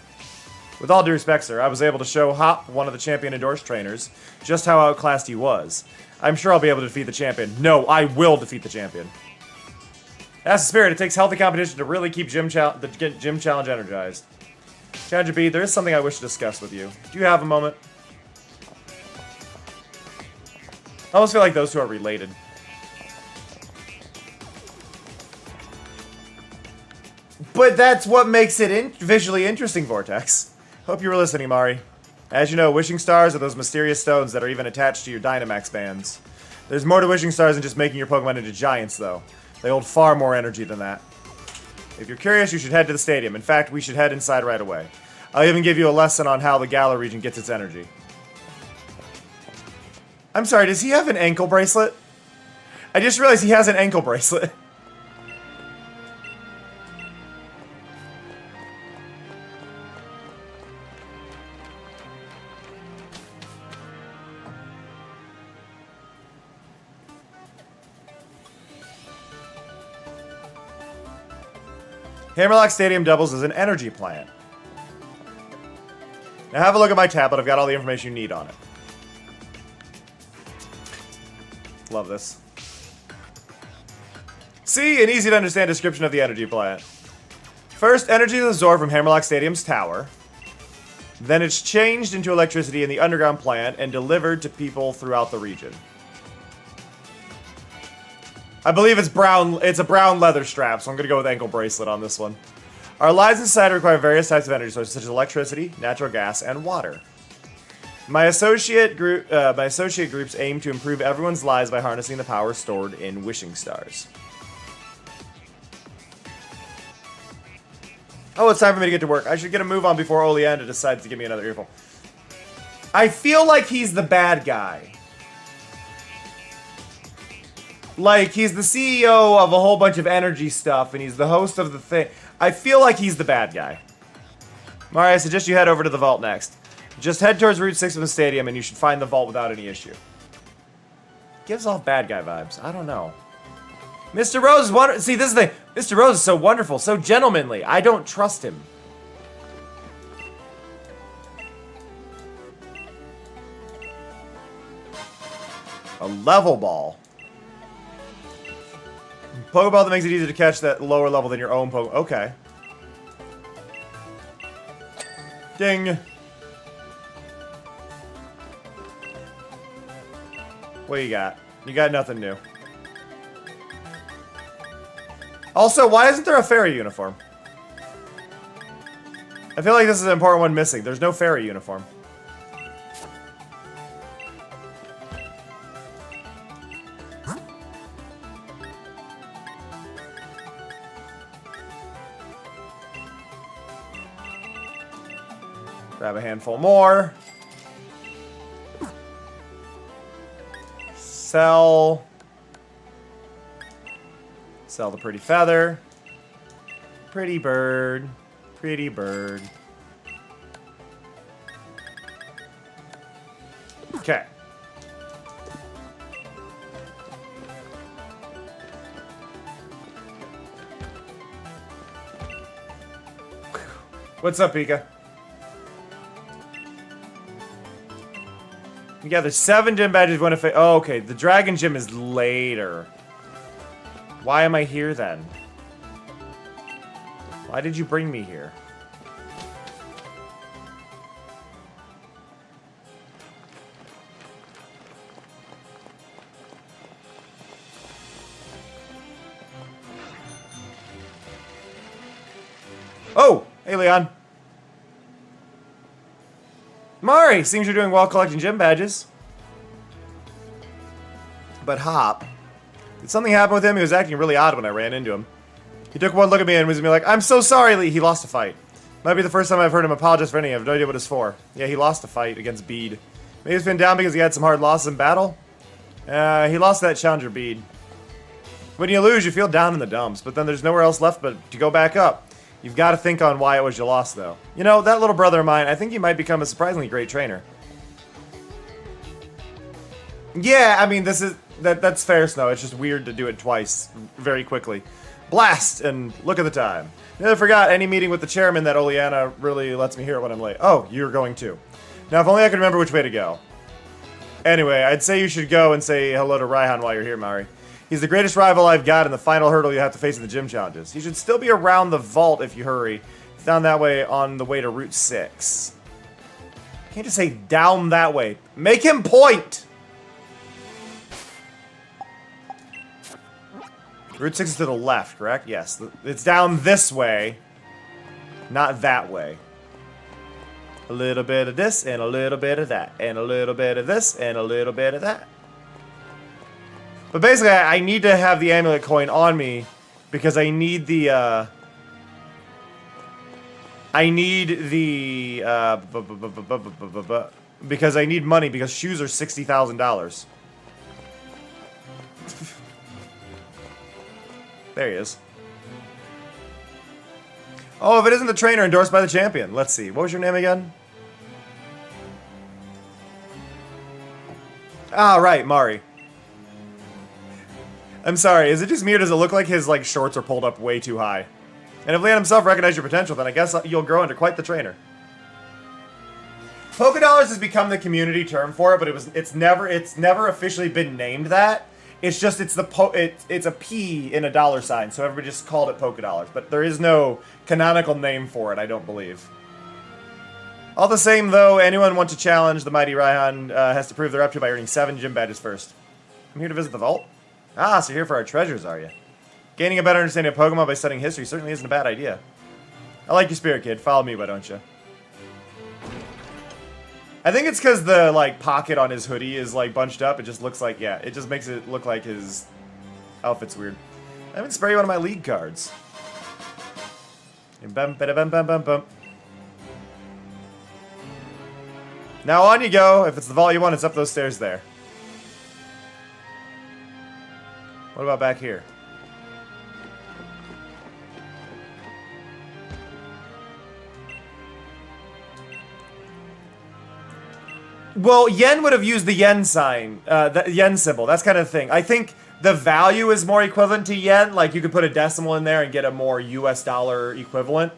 With all due respect, sir, I was able to show Hop, one of the champion-endorsed trainers, just how outclassed he was. I'm sure I'll be able to defeat the champion. No, I will defeat the champion. That's the spirit. It takes healthy competition to really keep the gym challenge energized. Challenger B, there is something I wish to discuss with you. Do you have a moment? I almost feel like those two are related. But that's what makes it visually interesting, Vortex. Hope you were listening, Mari. As you know, Wishing Stars are those mysterious stones that are even attached to your Dynamax bands. There's more to Wishing Stars than just making your Pokemon into giants, though. They hold far more energy than that. If you're curious, you should head to the stadium. In fact, we should head inside right away. I'll even give you a lesson on how the Galar region gets its energy. I'm sorry, does he have an ankle bracelet? I just realized he has an ankle bracelet. Hammerlock Stadium doubles as an energy plant. Now have a look at my tablet. I've got all the information you need on it. Love this. See, an easy to understand description of the energy plant. First, energy is absorbed from Hammerlock Stadium's tower. Then it's changed into electricity in the underground plant and delivered to people throughout the region. I believe it's brown. It's a brown leather strap, so I'm going to go with ankle bracelet on this one. Our lives inside require various types of energy sources, such as electricity, natural gas, and water. My associate groups aim to improve everyone's lives by harnessing the power stored in Wishing Stars. Oh, it's time for me to get to work. I should get a move on before Oleander decides to give me another earful. I feel like he's the bad guy. Like, he's the CEO of a whole bunch of energy stuff, and he's the host of the thing. I feel like he's the bad guy. Mari, I suggest you head over to the vault next. Just head towards Route 6 of the stadium, and you should find the vault without any issue. Gives off bad guy vibes. I don't know. Mr. Rose is wonderful. See, this is the thing. Mr. Rose is so wonderful, so gentlemanly. I don't trust him. A level ball. Pokeball that makes it easier to catch that lower level than your own Pokemon. Okay. Ding. What you got? You got nothing new. Also, why isn't there a fairy uniform? I feel like this is an important one missing. There's no fairy uniform. Grab a handful more. Sell. Sell the pretty feather. Pretty bird. Pretty bird. Okay. What's up, Pika? Yeah, there's 7 gym badges. One if oh, okay. The dragon gym is later. Why am I here then? Why did you bring me here? Oh! Hey, Leon. Mari, seems you're doing well collecting gym badges. But Hop, did something happen with him? He was acting really odd when I ran into him. He took one look at me and was like, "I'm so sorry, Lee." He lost a fight. Might be the first time I've heard him apologize for anything. I have no idea what it's for. Yeah, he lost a fight against Bede. Maybe he's been down because he had some hard losses in battle. He lost that challenger Bede. When you lose, you feel down in the dumps, but then there's nowhere else left but to go back up. You've got to think on why it was you lost, though. You know, that little brother of mine, I think he might become a surprisingly great trainer. Yeah, I mean, that's fair, Snow. It's just weird to do it twice very quickly. Blast, and look at the time. Never forgot any meeting with the chairman that Oleana really lets me hear it when I'm late. Oh, you're going too. Now, if only I could remember which way to go. Anyway, I'd say you should go and say hello to Raihan while you're here, Mari. He's the greatest rival I've got and the final hurdle you have to face in the gym challenges. He should still be around the vault if you hurry. It's down that way on the way to Route 6. You can't just say down that way. Make him point! Route 6 is to the left, correct? Yes. It's down this way, not that way. A little bit of this, and a little bit of that, and a little bit of this, and a little bit of that. But basically, I need to have the amulet coin on me because I need the, because I need money because shoes are $60,000. There he is. Oh, if it isn't the trainer endorsed by the champion. Let's see. What was your name again? Ah, right, Mari. I'm sorry, is it just me or does it look like his shorts are pulled up way too high? And if Leon himself recognized your potential, then I guess you'll grow into quite the trainer. Polka Dollars has become the community term for it, but it's never officially been named that. It's just it's a P in a dollar sign, so everybody just called it Polka Dollars. But there is no canonical name for it, I don't believe. All the same, though, anyone want to challenge the mighty Raihan has to prove they're up to by earning 7 gym badges first. I'm here to visit the vault. Ah, so you're here for our treasures, are you? Gaining a better understanding of Pokemon by studying history certainly isn't a bad idea. I like your spirit, kid. Follow me, why don't you? I think it's because the, pocket on his hoodie is, bunched up. It just looks like, yeah, it just makes it look like his outfit's weird. I haven't sprayed one of my league cards. Now on you go. If it's the vault you want, it's up those stairs there. What about back here? Well, Yen would have used the Yen sign, the Yen symbol. That's kind of the thing. I think the value is more equivalent to Yen. Like, you could put a decimal in there and get a more US dollar equivalent.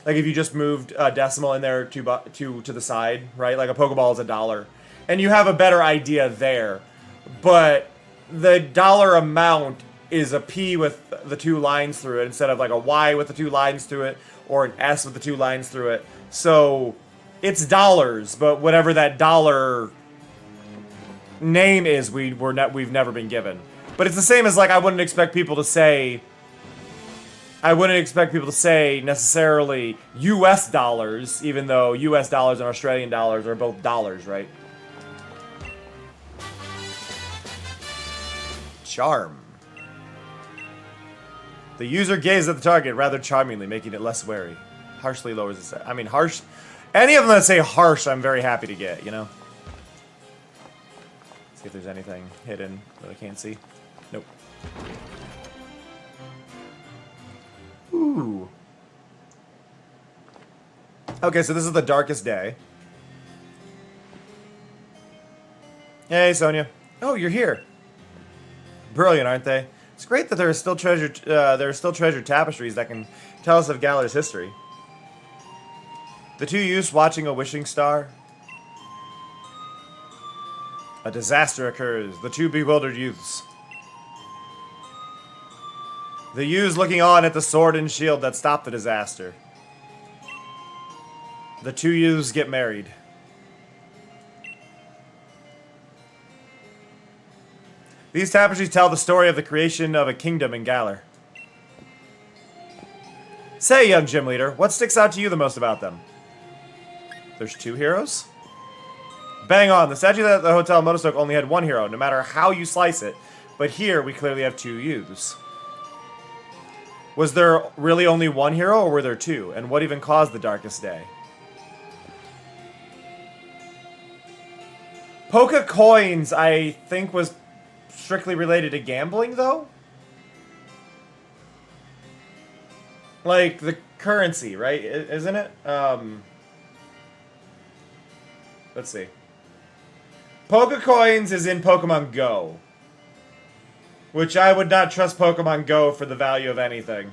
Like, if you just moved a decimal in there to the side, right? Like, a Pokeball is $1. And you have a better idea there. But the dollar amount is a P with the 2 lines through it instead of, a Y with the 2 lines through it or an S with the 2 lines through it. So it's dollars, but whatever that dollar name is, we've never been given. But it's the same as I wouldn't expect people to say necessarily US dollars, even though US dollars and Australian dollars are both dollars, right? Charm. The user gazes at the target rather charmingly, making it less wary. Harshly lowers its... I mean, harsh... Any of them that say harsh, I'm very happy to get, you know? See if there's anything hidden that I can't see. Nope. Okay, so this is the darkest day. Hey, Sonia. Oh, you're here. Brilliant, aren't they? It's great that there are still treasured tapestries that can tell us of Galar's history. The two youths watching a wishing star. A disaster occurs. The two bewildered youths. The youths looking on at the sword and shield that stopped the disaster. The two youths get married. These tapestries tell the story of the creation of a kingdom in Galar. Say, young gym leader, what sticks out to you the most about them? There's two heroes? Bang on, the statue at the Hotel Motostoke only had one hero, no matter how you slice it. But here, we clearly have two youths. Was there really only one hero, or were there two? And what even caused the darkest day? Poke coins, I think, was strictly related to gambling, though? Like, the currency, right? Isn't it? Let's see. Poke coins is in Pokemon Go. Which I would not trust Pokemon Go for the value of anything.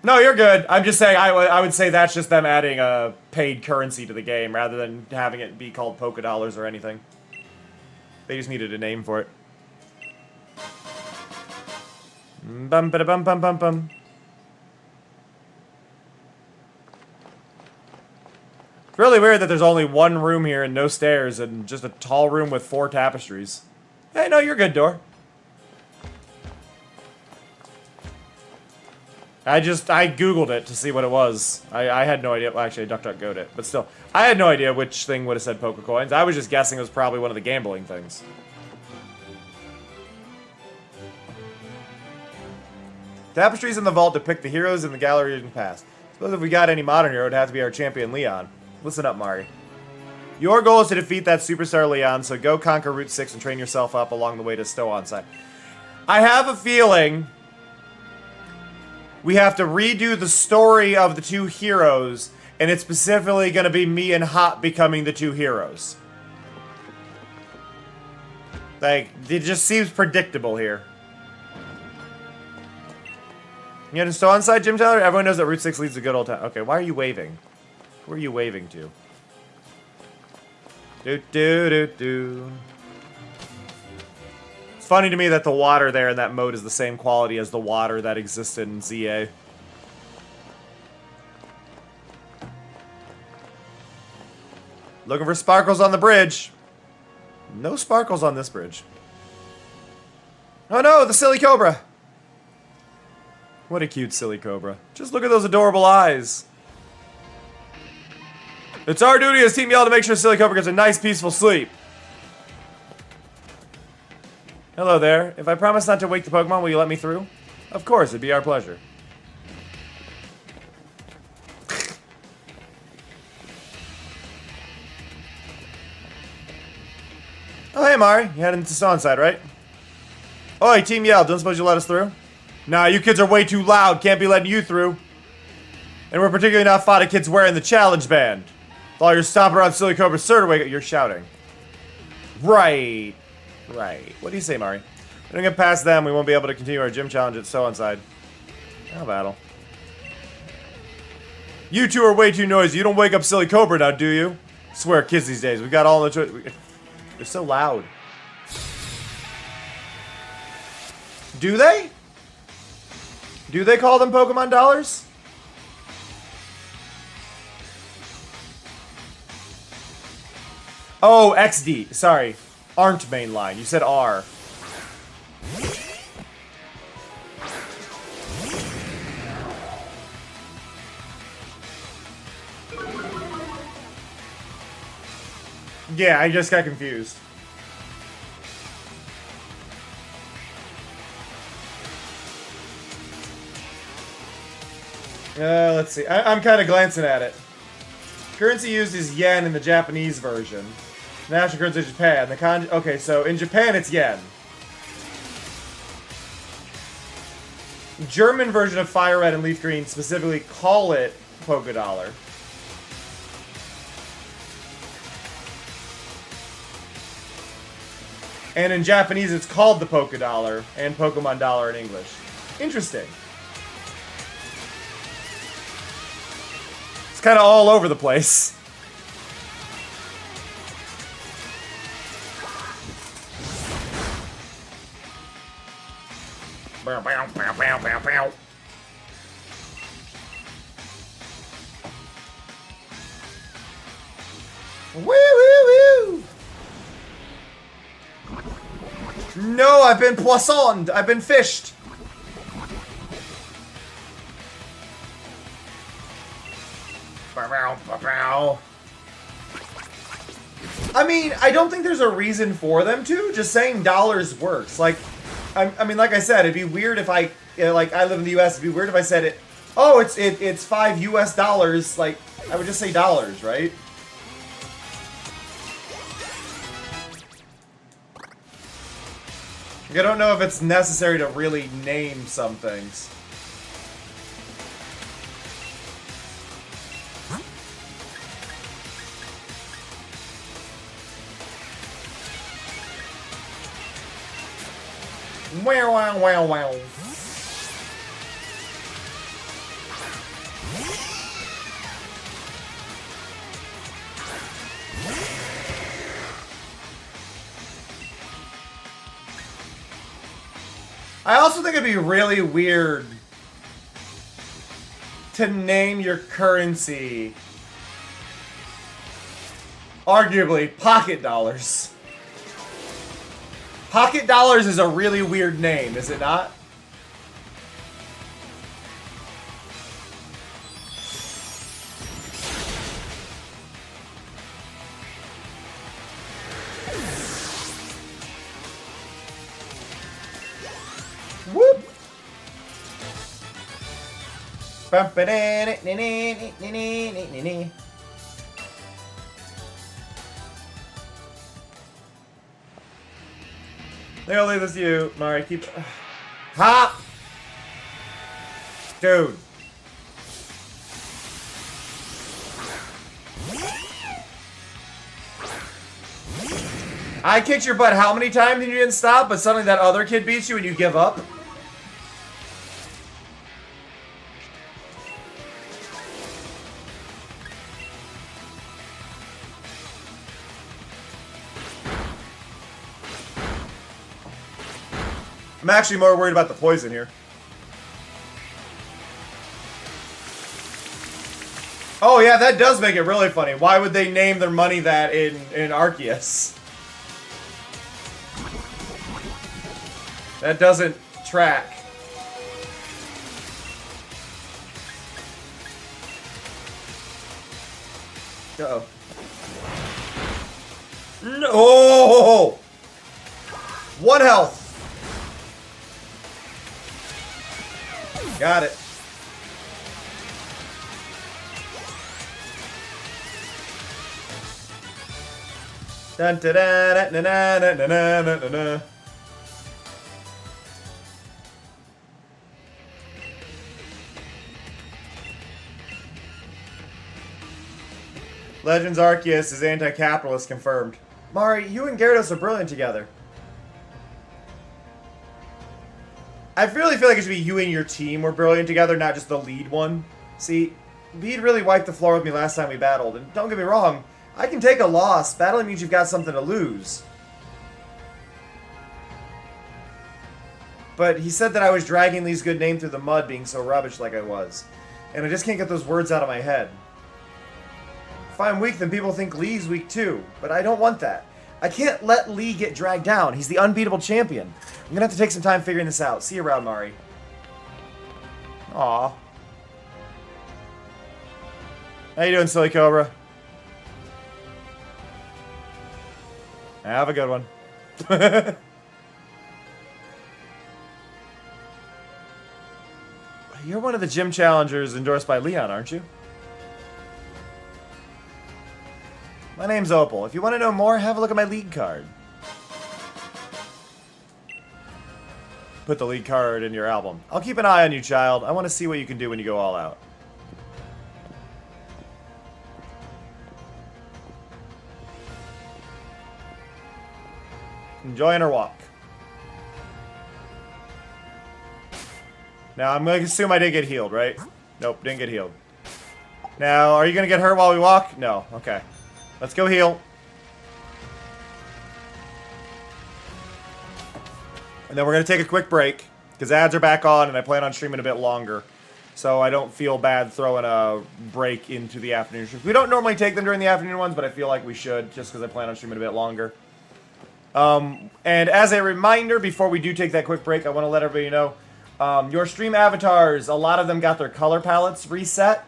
No, you're good. I'm just saying, I would say that's just them adding a paid currency to the game rather than having it be called Poké Dollars or anything. They just needed a name for it. Bum ba da bum bum bum bum. It's really weird that there's only one room here and no stairs and just a tall room with 4 tapestries. Hey, no, you're good, Door. I googled it to see what it was. I had no idea. Well, actually, I DuckDuckGo'd it, but still, I had no idea which thing would have said Poke Coins. I was just guessing it was probably one of the gambling things. Tapestries in the vault depict the heroes in the gallery in the past. Suppose if we got any modern hero, it'd have to be our champion Leon. Listen up, Mari. Your goal is to defeat that superstar Leon, so go conquer Route 6 and train yourself up along the way to Stow-on-Side. I have a feeling we have to redo the story of the two heroes, and it's specifically going to be me and Hop becoming the two heroes. Like, it just seems predictable here. You know, still on-site, Jim Tyler? Everyone knows that Route 6 leads to good old town. Okay, why are you waving? Who are you waving to? Do. It's funny to me that the water there in that mode is the same quality as the water that existed in ZA. Looking for sparkles on the bridge. No sparkles on this bridge. Oh no, the silly cobra. What a cute silly cobra. Just look at those adorable eyes. It's our duty as Team Yell to make sure silly cobra gets a nice peaceful sleep. Hello there. If I promise not to wake the Pokemon, will you let me through? Of course, it'd be our pleasure. Oh, hey, Mari. You heading to Stow-on-Side, right? Oi, Team Yell. Don't suppose you'll let us through? Nah, you kids are way too loud. Can't be letting you through. And we're particularly not fond of kids wearing the challenge band. While you're stomping around Silly Cobra Surtaway, you're shouting. Right. Right. What do you say, Mari? If we don't get past them, we won't be able to continue our gym challenge at Stow-on-Side. How battle. You two are way too noisy. You don't wake up Silly Cobra now, do you? I swear, kids these days, we got all the choice. They're so loud. Do they? Do they call them Pokemon dollars? Oh, XD. Sorry. Aren't mainline. You said R. Yeah, I just got confused. Let's see. I'm kind of glancing at it. Currency used is yen in the Japanese version. National currency of Japan. Okay, so in Japan it's yen. German version of Fire Red and Leaf Green specifically call it Poké Dollar. And in Japanese it's called the Poké Dollar and Pokemon Dollar in English. Interesting. It's kind of all over the place. Bow, bow, bow, bow, bow, bow. Woo, woo, woo! No, I've been poissoned. I've been fished. Bow, bow, bow, bow. I mean, I don't think there's a reason for them to. Just saying dollars works. Like, I mean, like I said, it'd be weird if I live in the U.S. It'd be weird if I said it. Oh, it's $5 US. Like, I would just say dollars, right? Like, I don't know if it's necessary to really name some things. Wow, wow, wow, wow. I also think it'd be really weird to name your currency, arguably, pocket dollars. Pocket dollars is a really weird name, is it not? Whoop! I'll leave this to you, Mari. Keep. Ha! Dude. I kicked your butt how many times and you didn't stop, but suddenly that other kid beats you and you give up? I'm actually more worried about the poison here. Oh yeah, that does make it really funny. Why would they name their money that in Arceus? That doesn't track. Uh-oh. No! Oh! 1 health. Got it. Dun da da da da da da da da da. Legends Arceus is anti-capitalist confirmed. Mari, you and Gyarados are brilliant together. I really feel like it should be you and your team were brilliant together, not just the lead one. See, Bede really wiped the floor with me last time we battled, and don't get me wrong, I can take a loss. Battling means you've got something to lose. But he said that I was dragging Lee's good name through the mud being so rubbish like I was. And I just can't get those words out of my head. If I'm weak, then people think Lee's weak too. But I don't want that. I can't let Lee get dragged down. He's the unbeatable champion. I'm gonna have to take some time figuring this out. See you around, Mari. Aw. How you doing, Silly Cobra? Have a good one. You're one of the gym challengers endorsed by Leon, aren't you? My name's Opal. If you want to know more, have a look at my league card. Put the league card in your album. I'll keep an eye on you, child. I want to see what you can do when you go all out. Enjoying her walk. Now, I'm going to assume I did get healed, right? Nope, didn't get healed. Now, are you going to get hurt while we walk? No. Okay. Let's go heal. And then we're going to take a quick break, because ads are back on, and I plan on streaming a bit longer. So I don't feel bad throwing a break into the afternoon streams. We don't normally take them during the afternoon ones, but I feel like we should, just because I plan on streaming a bit longer. And as a reminder, before we do take that quick break, I want to let everybody know, your stream avatars, a lot of them got their color palettes reset.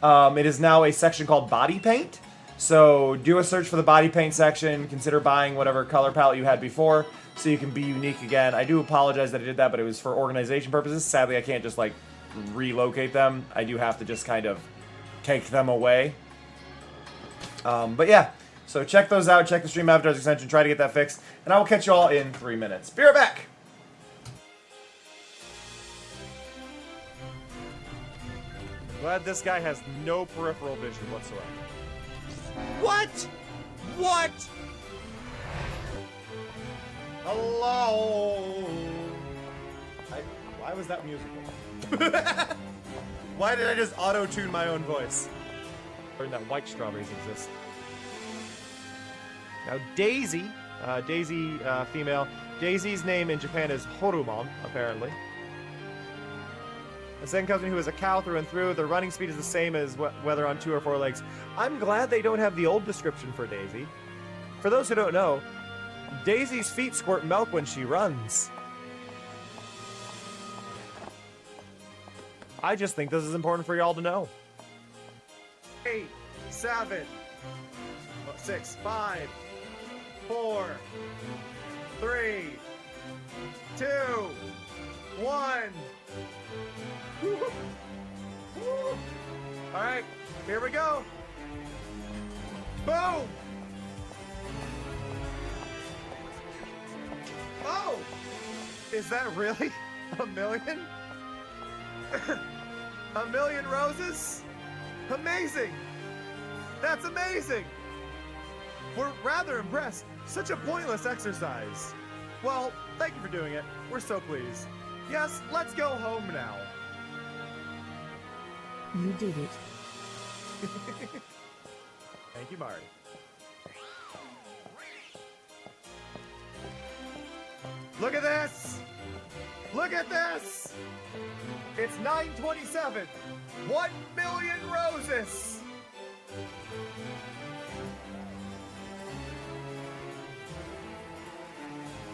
It is now a section called body paint. So do a search for the body paint section. Consider buying whatever color palette you had before so you can be unique again. I do apologize that I did that, but it was for organization purposes. Sadly, I can't just, like, relocate them. I do have to just kind of take them away. But yeah, so check those out. Check the stream avatars extension. Try to get that fixed. And I will catch you all in 3 minutes. Be right back. Glad this guy has no peripheral vision whatsoever. What? What? Hello? Why was that musical? Why did I just auto-tune my own voice? Learned that white strawberries exist. Now Daisy, female. Daisy's name in Japan is Horumon, apparently. A second cousin who is a cow through and through. The running speed is the same as whether on 2 or 4 legs. I'm glad they don't have the old description for Daisy. For those who don't know, Daisy's feet squirt milk when she runs. I just think this is important for y'all to know. 8, 7, 6, 5, 4, 3, 2, 1. Alright, here we go. Boom! Oh! Is that really a million? A million roses? Amazing! That's amazing! We're rather impressed. Such a pointless exercise. Well, thank you for doing it. We're so pleased. Yes, let's go home now. You did it. Thank you, Marty. Look at this! Look at this! It's 9:27. 1 million roses!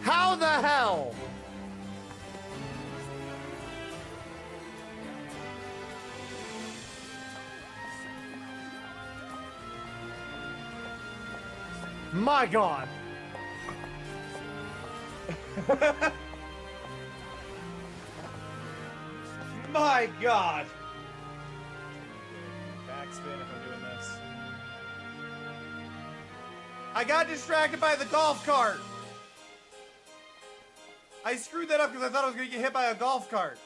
How the hell? My God. My God. Backspin if I'm doing this. I got distracted by the golf cart. I screwed that up because I thought I was going to get hit by a golf cart.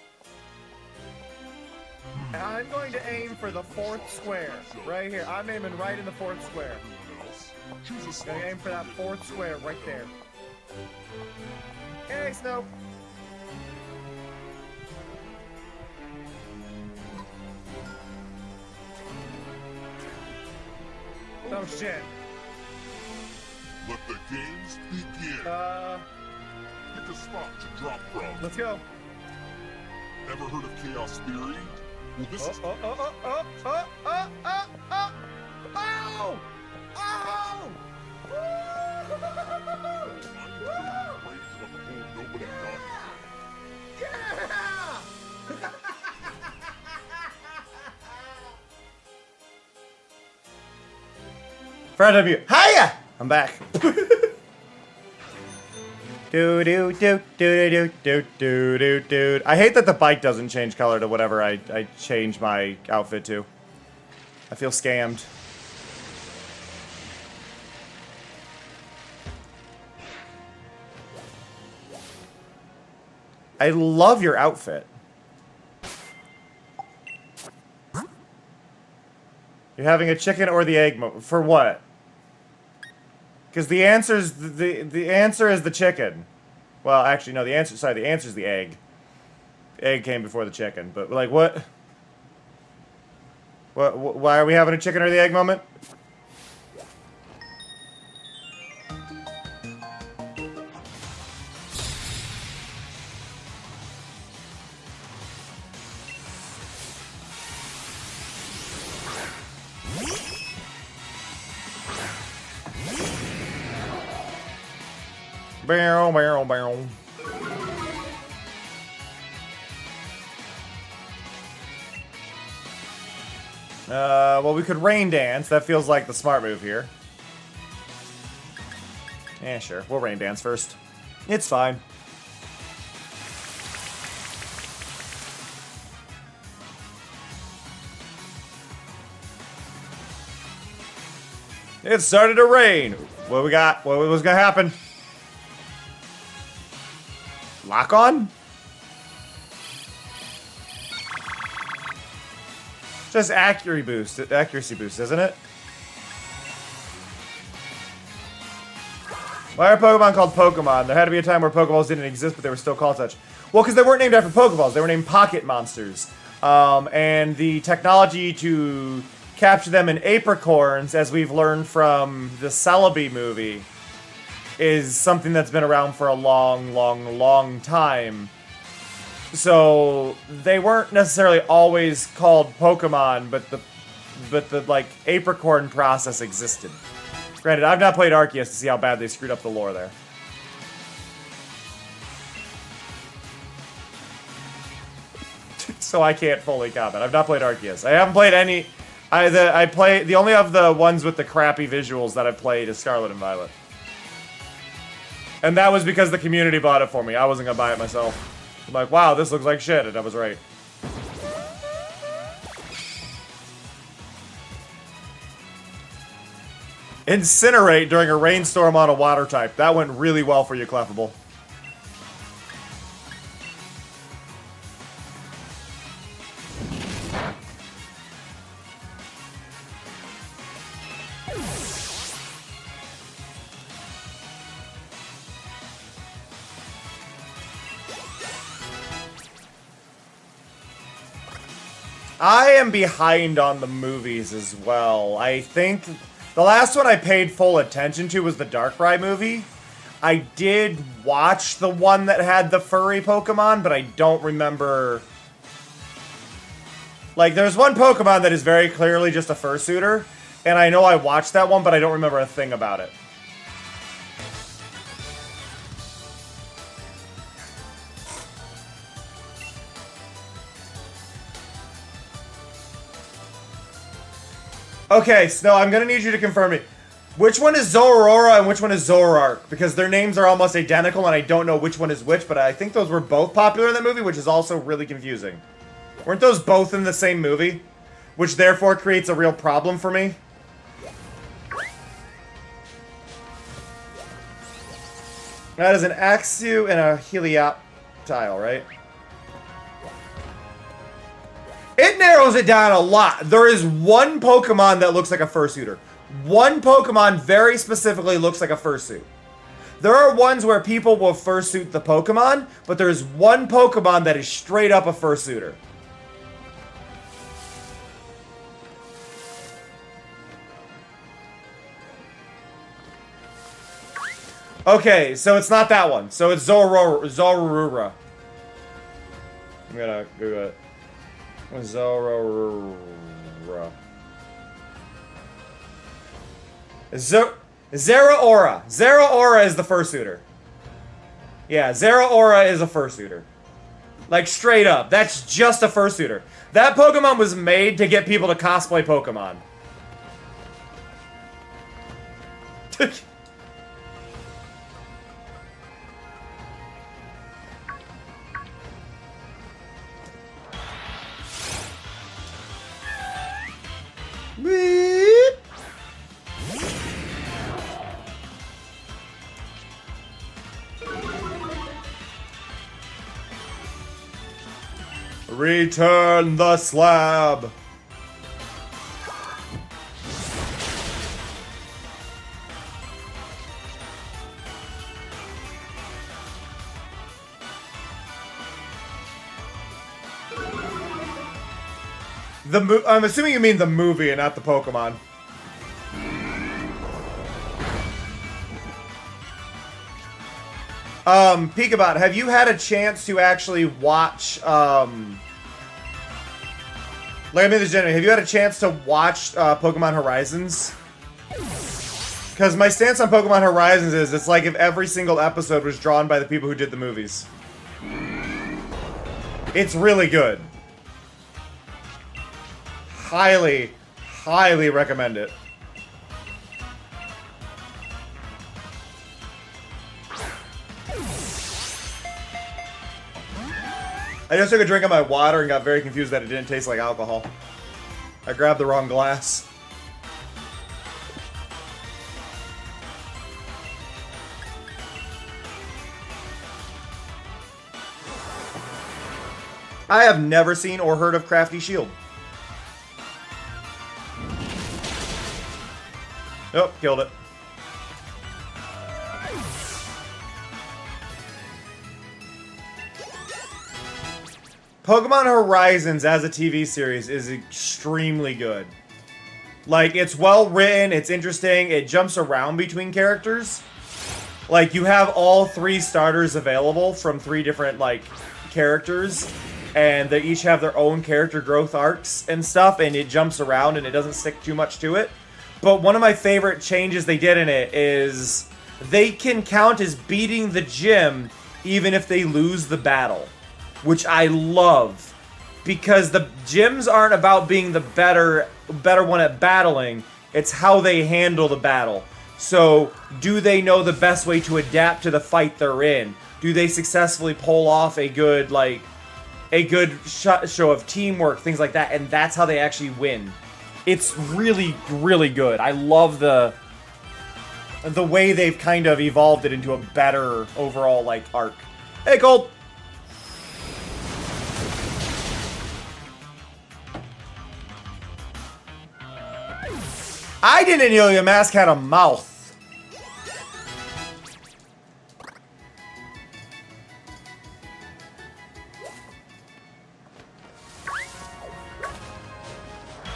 And I'm going to aim for the 4th square. Right here. I'm aiming right in the 4th square. Gonna aim for that 4th square right there. Hey, Snow. Oh shit. Let the games begin. Pick a spot to drop from. Let's go. Ever heard of Chaos Theory? Well, this is... Oh! Oh! Yeah! Front of you. Hiya! I'm back. Do do do do do do do do do. I hate that the bike doesn't change color to whatever I change my outfit to. I feel scammed. I love your outfit. You're having a chicken or the egg for what? Because the answer's the answer is the chicken. Well, actually, no. The answer's the egg. The egg came before the chicken. But like, what? Why are we having a chicken or the egg moment? Bow, bow, bow. Well, we could rain dance. That feels like the smart move here. Yeah, sure. We'll rain dance first. It's fine. It started to rain. What we got? What was gonna happen? Lock on? Just accuracy boost, isn't it? Why are Pokemon called Pokemon? There had to be a time where Pokeballs didn't exist, but they were still called such. Well, because they weren't named after Pokeballs. They were named Pocket Monsters. And the technology to capture them in apricorns, as we've learned from the Celebi movie, is something that's been around for a long, long, long time. So they weren't necessarily always called Pokemon, but the like apricorn process existed. Granted, I've not played Arceus to see how bad they screwed up the lore there. So I can't fully comment. I've not played Arceus. I haven't played any. I play the only of the ones with the crappy visuals that I've played is Scarlet and Violet. And that was because the community bought it for me. I wasn't gonna buy it myself. I'm like, wow, this looks like shit, and I was right. Incinerate during a rainstorm on a water type. That went really well for you, Clefable. I am behind on the movies as well. I think the last one I paid full attention to was the Darkrai movie. I did watch the one that had the furry Pokemon, but I don't remember. Like, there's one Pokemon that is very clearly just a fursuiter, and I know I watched that one, but I don't remember a thing about it. Okay, Snow, I'm gonna need you to confirm me. Which one is Zoroark and which one is Zoroark? Because their names are almost identical and I don't know which one is which, but I think those were both popular in that movie, which is also really confusing. Weren't those both in the same movie? Which therefore creates a real problem for me. That is an Axew and a Helioptile, right? It narrows it down a lot. There is one Pokemon that looks like a fursuiter. One Pokemon very specifically looks like a fursuit. There are ones where people will fursuit the Pokemon, but there is one Pokemon that is straight up a fursuiter. Okay, so it's not that one. So it's Zorora. I'm gonna Google it. Zorora. Zeraora. Zeraora is the fursuiter. Yeah, Zeraora is a fursuiter. Like, straight up. That's just a fursuiter. That Pokemon was made to get people to cosplay Pokemon. Return the slab. I'm assuming you mean the movie and not the Pokemon. Peekabot, have you had a chance to actually watch, like, I mean this generally, have you had a chance to watch, Pokemon Horizons? Because my stance on Pokemon Horizons is, it's like if every single episode was drawn by the people who did the movies. It's really good. Highly, highly recommend it. I just took a drink of my water and got very confused that it didn't taste like alcohol. I grabbed the wrong glass. I have never seen or heard of Crafty Shield. Nope, killed it. Pokemon Horizons as a TV series is extremely good. Like, it's well written, it's interesting, it jumps around between characters. Like, you have all 3 starters available from 3 different, like, characters. And they each have their own character growth arcs and stuff, and it jumps around and it doesn't stick too much to it. But one of my favorite changes they did in it is they can count as beating the gym even if they lose the battle. Which I love. Because the gyms aren't about being the better one at battling. It's how they handle the battle. So, do they know the best way to adapt to the fight they're in? Do they successfully pull off a good, like, show of teamwork, things like that, and that's how they actually win. It's really, really good. I love the way they've kind of evolved it into a better overall, like, arc. Hey, Colt! I didn't know your mask had a mouth.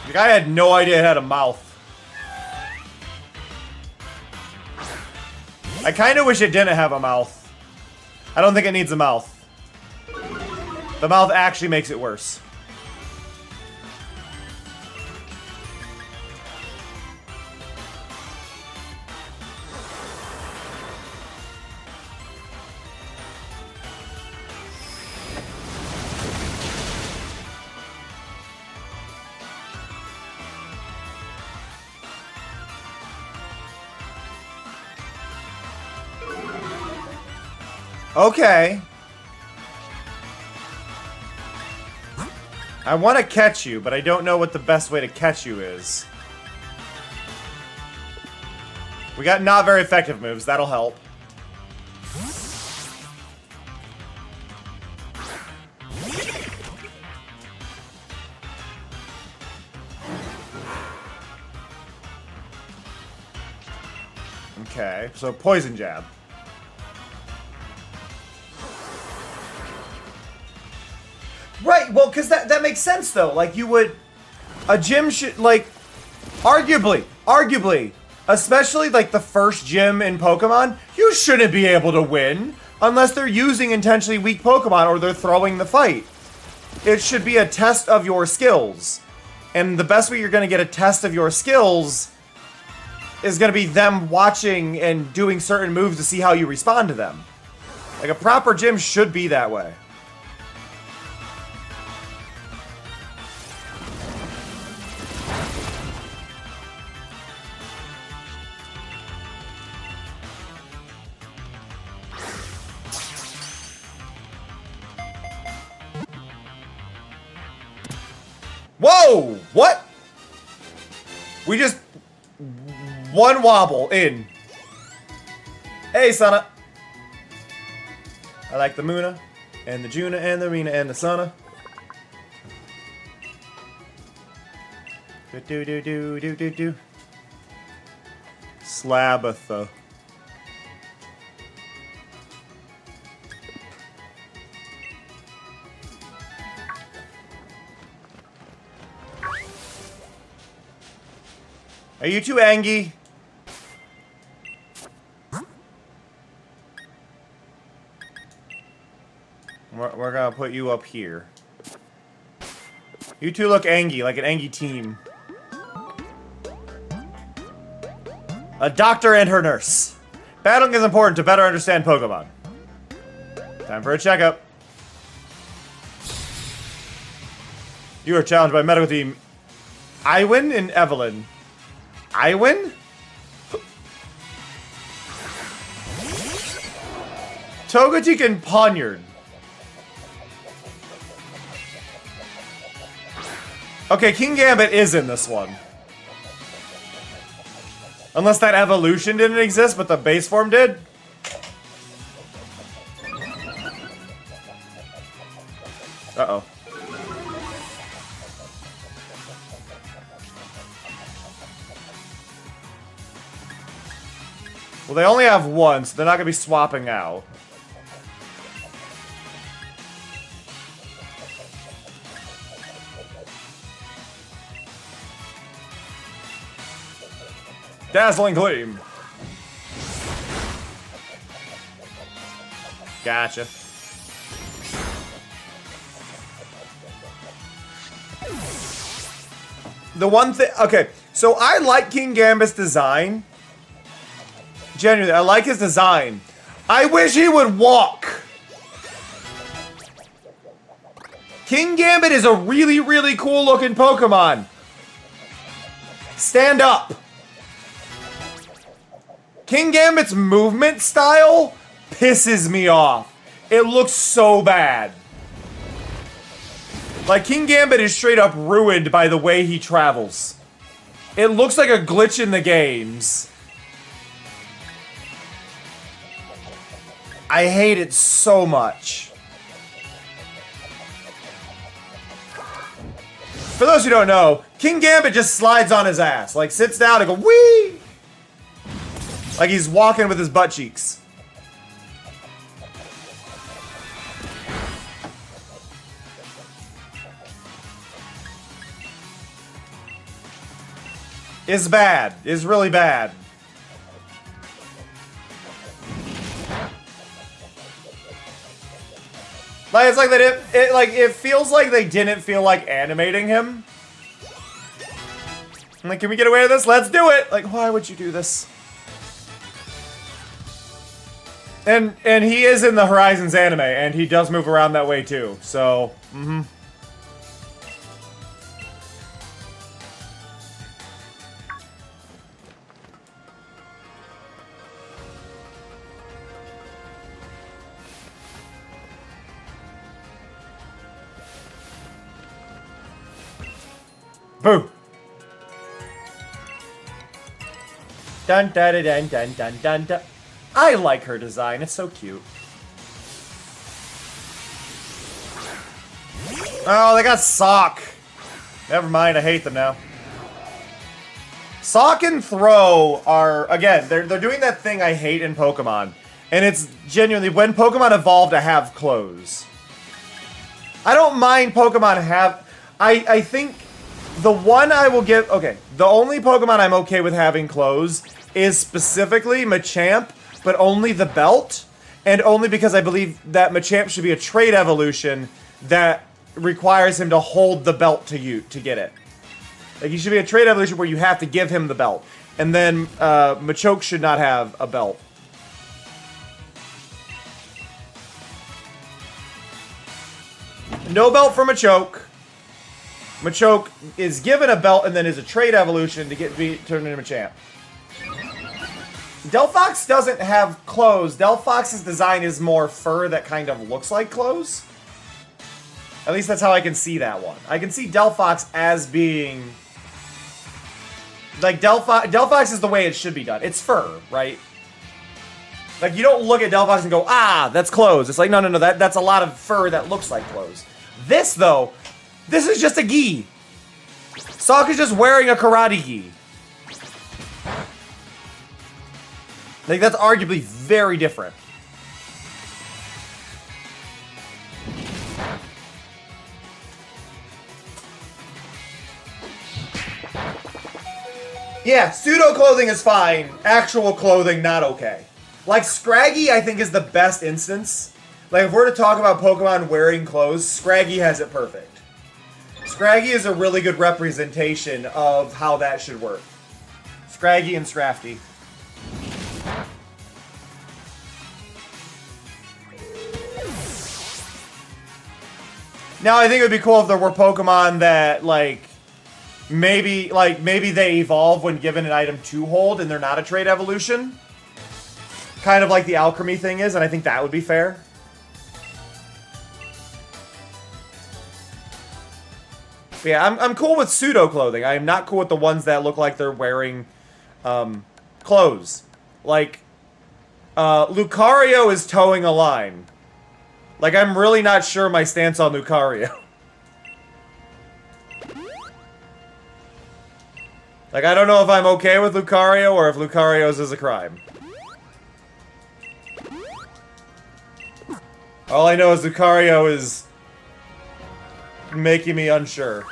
Like, I had no idea it had a mouth. I kind of wish it didn't have a mouth. I don't think it needs a mouth. The mouth actually makes it worse. Okay. I want to catch you, but I don't know what the best way to catch you is. We got not very effective moves. That'll help. Okay, so poison jab. Right, well, because that makes sense, though. Like, you would... A gym should, like... Arguably, especially, like, the first gym in Pokemon, you shouldn't be able to win unless they're using intentionally weak Pokemon or they're throwing the fight. It should be a test of your skills. And the best way you're going to get a test of your skills is going to be them watching and doing certain moves to see how you respond to them. Like, a proper gym should be that way. Whoa! What? We just... One wobble in. Hey, Sana. I like the Muna, and the Juna, and the Rena, and the Sana. Do. Slabatha. Are you too angry? We're gonna put you up here. You two look angry, like an angry team. A doctor and her nurse. Battling is important to better understand Pokemon. Time for a checkup. You are challenged by medical team Iwin and Evelyn. Iwin? Togetic and Poniard. Okay, King Gambit is in this one. Unless that evolution didn't exist, but the base form did. Uh-oh. Well, they only have one, so they're not going to be swapping out. Dazzling Gleam. Gotcha. The one thing... Okay, so I like King Gambit's design. Genuinely, I like his design. I wish he would walk. King Gambit is a really, really cool looking Pokemon. Stand up. King Gambit's movement style pisses me off. It looks so bad. Like, King Gambit is straight up ruined by the way he travels. It looks like a glitch in the games. I hate it so much. For those who don't know, King Gambit just slides on his ass. Like, sits down and go, whee! Like he's walking with his butt cheeks. Is bad. Is really bad. Like, it's like that it feels like they didn't feel like animating him. I'm like, can we get away with this? Let's do it! Like, why would you do this? And he is in the Horizons anime, and he does move around that way too, so, Boo! Dun dun dun dun dun dun dun. I like her design, it's so cute. Oh, they got Sock. Never mind, I hate them now. Sock and Throw are, again, they're doing that thing I hate in Pokemon. And it's genuinely, when Pokemon evolve to have clothes. I don't mind Pokemon have... I think the one I will give... Okay, the only Pokemon I'm okay with having clothes is specifically Machamp, but only the belt, and only because I believe that Machamp should be a trait evolution that requires him to hold the belt to get it. Like, he should be a trait evolution where you have to give him the belt. And then, Machoke should not have a belt. No belt for Machoke. Machoke is given a belt and then is a trait evolution to be turned into Machamp. Delphox doesn't have clothes. Delphox's design is more fur that kind of looks like clothes. At least that's how I can see that one. I can see Delphox as being... Like, Delphox is the way it should be done. It's fur, right? Like, you don't look at Delphox and go, ah, that's clothes. It's like, no, that's a lot of fur that looks like clothes. This, though, this is just a gi. Sokka's just wearing a karate gi. Like, that's arguably very different. Yeah, pseudo clothing is fine. Actual clothing, not okay. Like, Scraggy, I think, is the best instance. Like, if we're to talk about Pokemon wearing clothes, Scraggy has it perfect. Scraggy is a really good representation of how that should work. Scraggy and Scrafty. Now, I think it would be cool if there were Pokemon that, maybe they evolve when given an item to hold and they're not a trait evolution. Kind of like the alchemy thing is, and I think that would be fair. But yeah, I'm cool with pseudo clothing. I am not cool with the ones that look like they're wearing clothes. Like, Lucario is towing a line. Like, I'm really not sure my stance on Lucario. Like, I don't know if I'm okay with Lucario or if Lucario's is a crime. All I know is Lucario is making me unsure.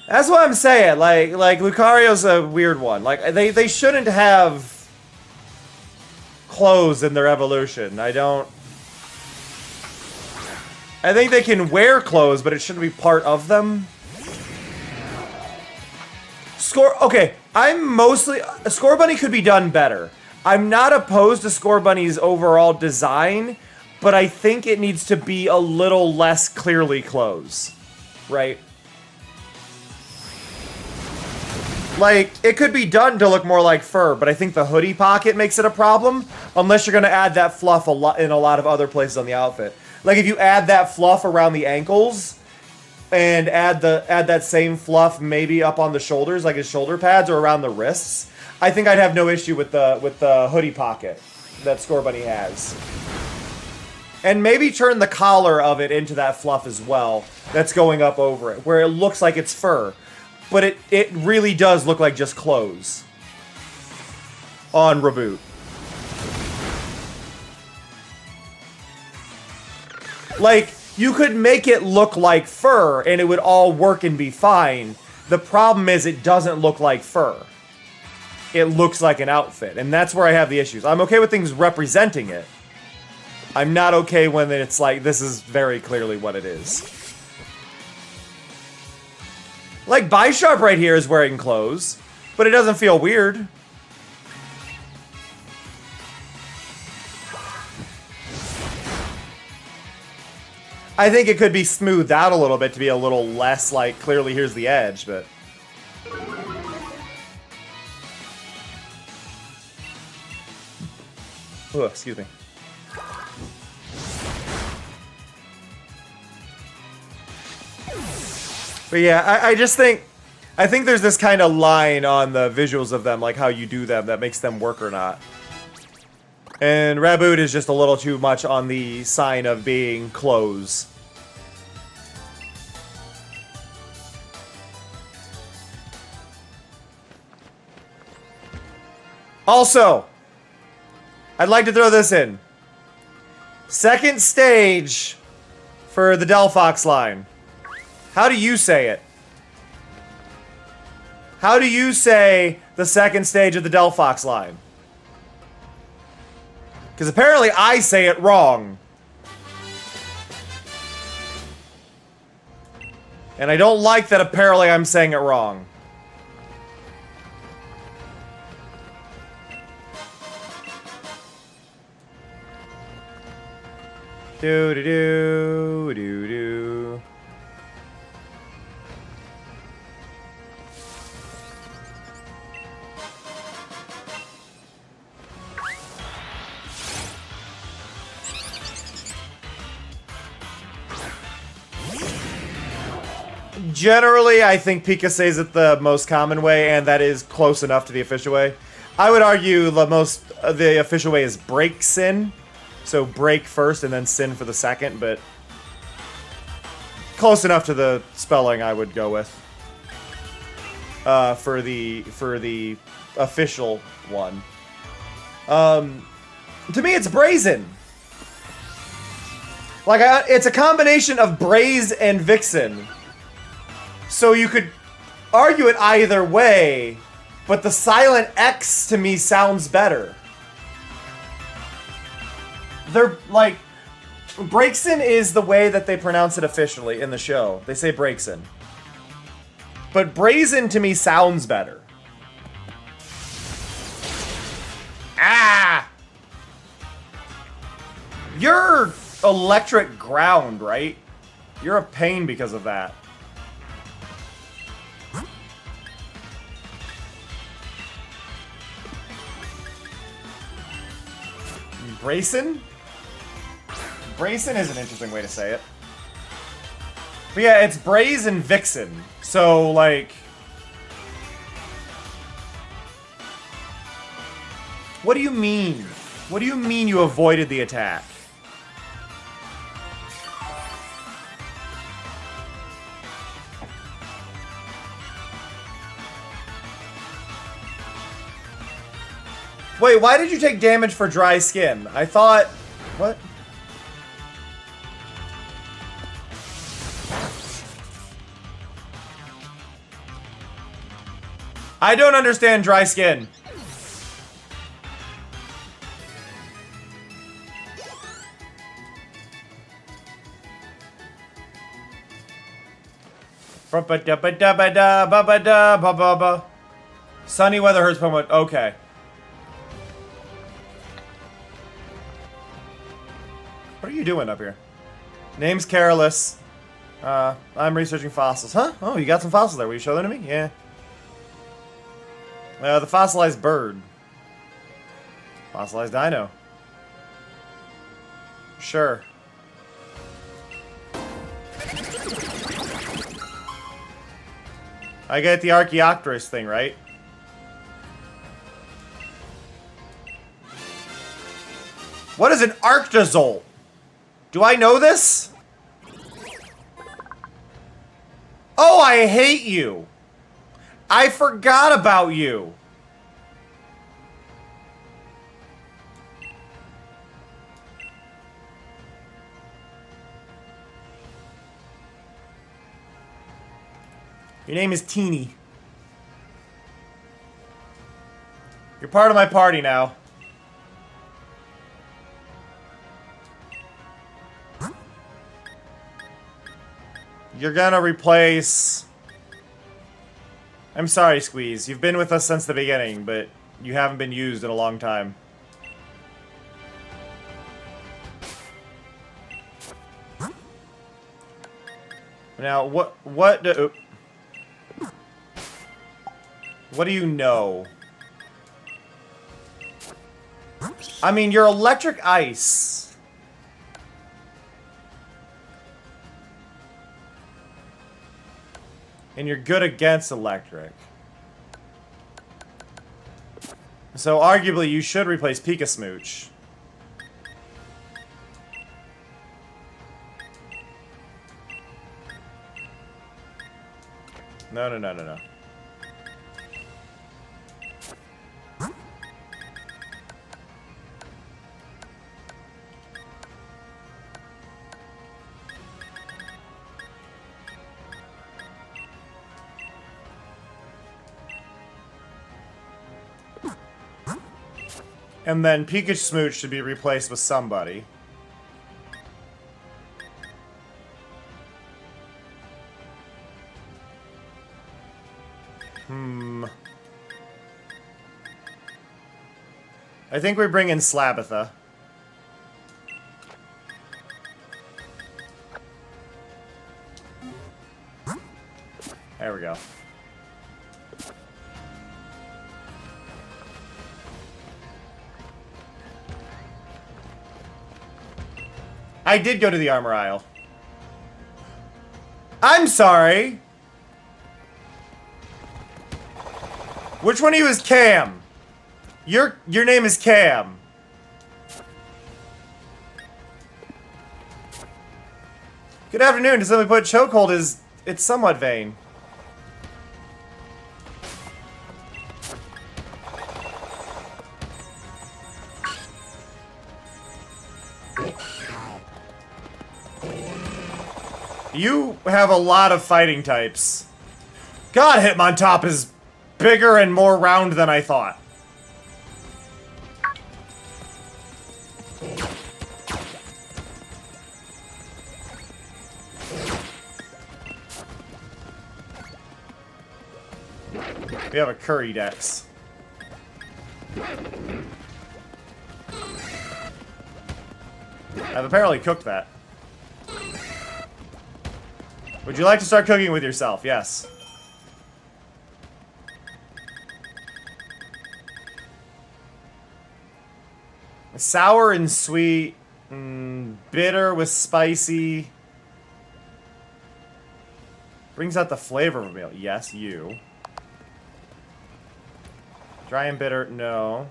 That's what I'm saying. Like Lucario's a weird one. Like, they shouldn't have clothes in their evolution. I think they can wear clothes, but it shouldn't be part of them. Okay, Scorbunny could be done better. I'm not opposed to Scorbunny's overall design, but I think it needs to be a little less clearly clothes. Right? Like, it could be done to look more like fur, but I think the hoodie pocket makes it a problem, unless you're going to add that fluff in a lot of other places on the outfit. Like, if you add that fluff around the ankles, and add that same fluff maybe up on the shoulders, like his shoulder pads, or around the wrists, I think I'd have no issue with the hoodie pocket that Scorbunny has. And maybe turn the collar of it into that fluff as well, that's going up over it, where it looks like it's fur. But it really does look like just clothes on Reboot. Like, you could make it look like fur and it would all work and be fine. The problem is it doesn't look like fur. It looks like an outfit, and that's where I have the issues. I'm okay with things representing it. I'm not okay when it's like, this is very clearly what it is. Like, Bisharp right here is wearing clothes, but it doesn't feel weird. I think it could be smoothed out a little bit to be a little less, like, clearly here's the edge, but... Ugh, excuse me. But yeah, I just think... I think there's this kind of line on the visuals of them, like how you do them, that makes them work or not. And Raboot is just a little too much on the sign of being clothes. Also, I'd like to throw this in. Second stage for the Delphox line. How do you say it? How do you say the second stage of the Delphox line? Because apparently I say it wrong. And I don't like that apparently I'm saying it wrong. Do-do-do-do-do. Generally, I think Pika says it the most common way, and that is close enough to the official way. I would argue the official way is break sin. So break first and then sin for the second, but close enough to the spelling I would go with. For the official one. To me, it's brazen. Like, it's a combination of Braze and Vixen. So you could argue it either way, but the silent X to me sounds better. They're, like, Brakeson is the way that they pronounce it officially in the show. They say Brakeson. But Brazen to me sounds better. Ah! You're electric ground, right? You're a pain because of that. Brayson? Brayson is an interesting way to say it. But yeah, it's Braze and Vixen. So, like... What do you mean? What do you mean you avoided the attack? Wait, why did you take damage for dry skin? I thought... What? I don't understand dry skin. Sunny weather hurts Pokemon. Okay. What are you doing up here? Name's Careless. I'm researching fossils. Huh? Oh, you got some fossils there. Will you show them to me? Yeah. The fossilized bird. Fossilized dino. Sure. I get the Archaeopteryx thing, right? What is an Arctozolt? Do I know this? Oh, I hate you. I forgot about you. Your name is Teeny. You're part of my party now. You're gonna replace... I'm sorry, Squeeze. You've been with us since the beginning, but you haven't been used in a long time. Now, what do you know? I mean, you're electric ice. And you're good against electric. So arguably you should replace Pika Smooch. No. And then Pikachu Smooch should be replaced with somebody. I think we bring in Slabatha. There we go. I did go to the armor aisle. I'm sorry. Which one of you is Cam? Your name is Cam. Good afternoon. To simply put, chokehold is it's somewhat vain. You have a lot of fighting types. God, Hitmontop is bigger and more round than I thought. We have a curry dex. I've apparently cooked that. Would you like to start cooking with yourself? Yes. Sour and sweet. Bitter with spicy. Brings out the flavor of a meal. Yes, you. Dry and bitter. No.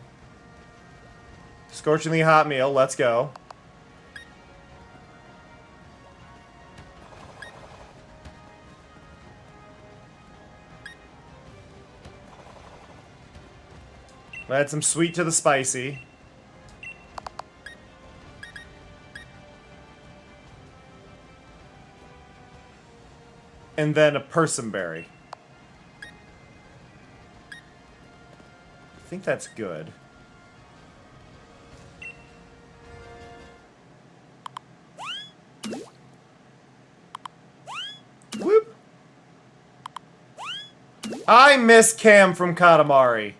Scorchingly hot meal. Let's go. Add some sweet to the spicy. And then a persimberry. I think that's good. Whoop. I miss Cam from Katamari.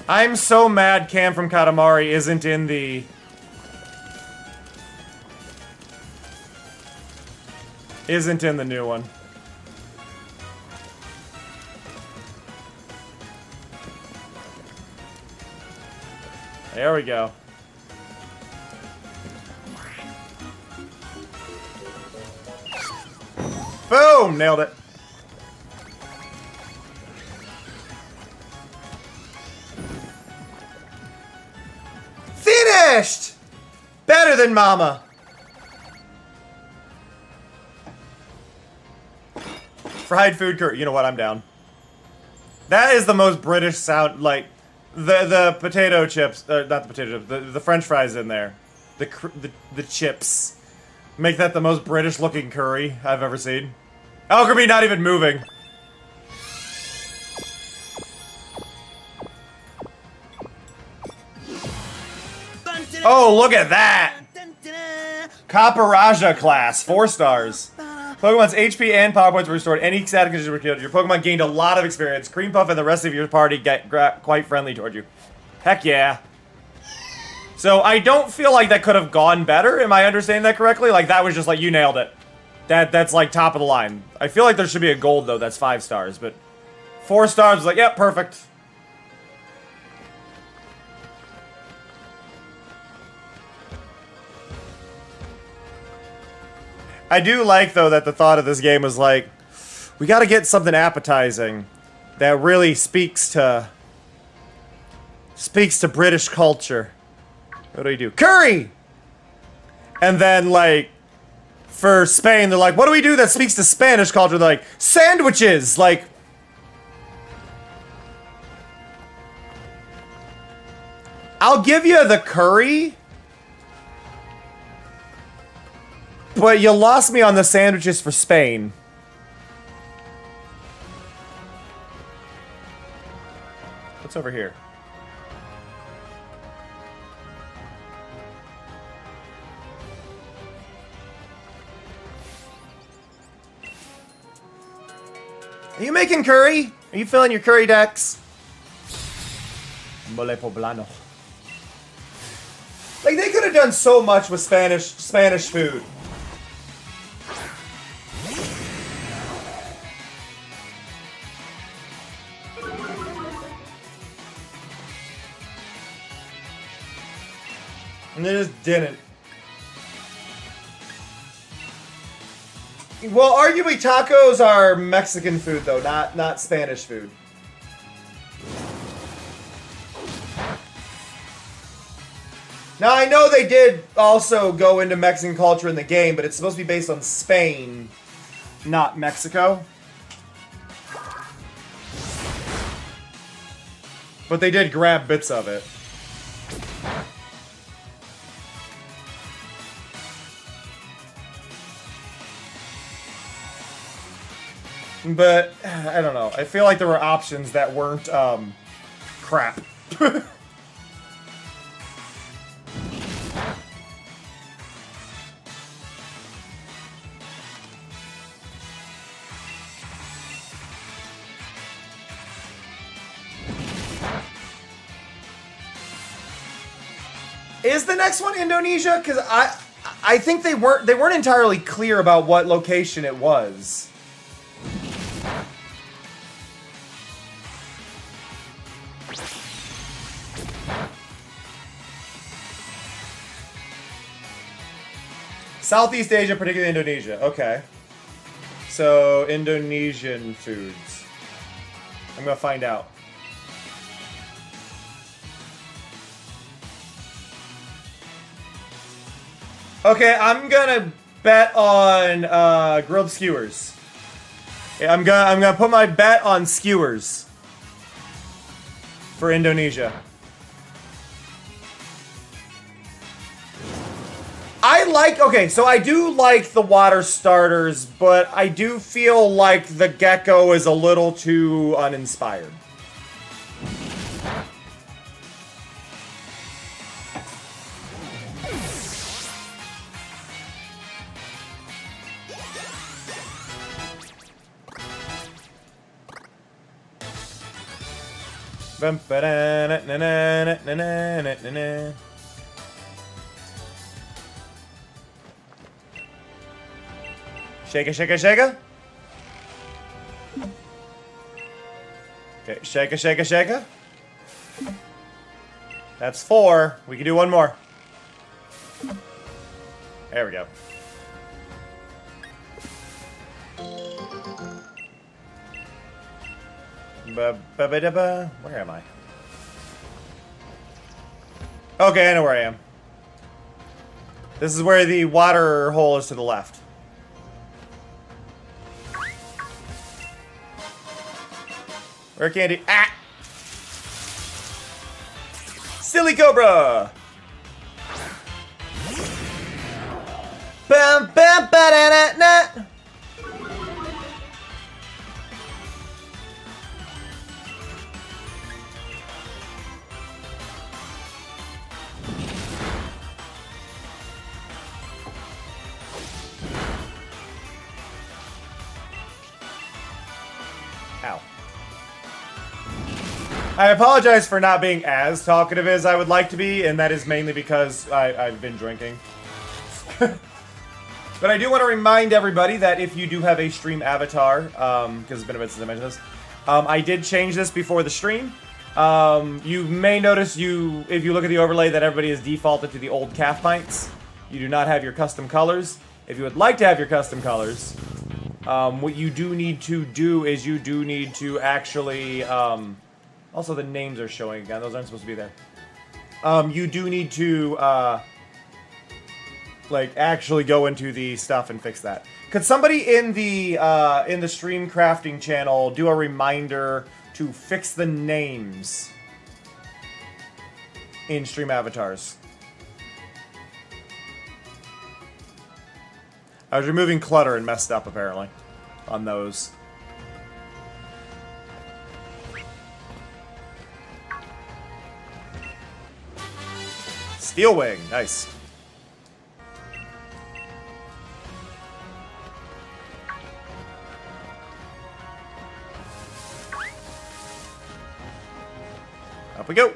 I'm so mad Cam from Katamari isn't in the... Isn't in the new one. There we go. Boom! Nailed it. Finished! Better than Mama. Fried food curry. You know what? I'm down. That is the most British sound. Like the potato chips, not the potato chips. The French fries in there. The chips make that the most British looking curry I've ever seen. Alchemy not even moving. Oh, look at that! Kaparaja class, 4 stars. Pokemon's HP and power points were restored. Any static conditions were killed. Your Pokemon gained a lot of experience. Cream Puff and the rest of your party get quite friendly toward you. Heck yeah. So I don't feel like that could have gone better. Am I understanding that correctly? Like that was just like, you nailed it. That's like top of the line. I feel like there should be a gold though, that's 5 stars, but 4 stars was like, yep, perfect. I do like, though, that the thought of this game was like, we gotta get something appetizing that really speaks to British culture. What do? Curry! And then, like, for Spain, they're like, what do we do that speaks to Spanish culture? They're like, sandwiches! Like, I'll give you the curry, but you lost me on the sandwiches for Spain. What's over here? Are you making curry? Are you filling your curry decks? Mole poblano. Like, they could have done so much with Spanish food. And they just didn't. Well, arguably tacos are Mexican food, though, not Spanish food. Now, I know they did also go into Mexican culture in the game, but it's supposed to be based on Spain, not Mexico. But they did grab bits of it. But, I don't know. I feel like there were options that weren't, crap. Is the next one Indonesia? Because I think they weren't entirely clear about what location it was. Southeast Asia, particularly Indonesia. Okay. So, Indonesian foods. I'm gonna find out. Okay, I'm gonna bet on grilled skewers. Yeah, I'm gonna put my bet on skewers for Indonesia. Okay, so I do like the water starters, but I do feel like the gecko is a little too uninspired. Shake it, shake it, shake it. Okay, shake it, shake it, shake it. That's 4. We can do one more. There we go. Where am I? Okay, I know where I am. This is where the water hole is to the left. Where candy? Ah! Silly Cobra! Bam bam ba da da da. Ow. I apologize for not being as talkative as I would like to be, and that is mainly because I've been drinking. But I do want to remind everybody that if you do have a stream avatar, because it's been a bit since I mentioned this, I did change this before the stream. You may notice if you look at the overlay that everybody is defaulted to the old calf pints. You do not have your custom colors. If you would like to have your custom colors, what you do need to do is you do need to actually... also, the names are showing again. Those aren't supposed to be there. You do need to, like, actually go into the stuff and fix that. Could somebody in the stream crafting channel do a reminder to fix the names in stream avatars? I was removing clutter and messed up, apparently, on those. Steel Wing, nice. Up we go.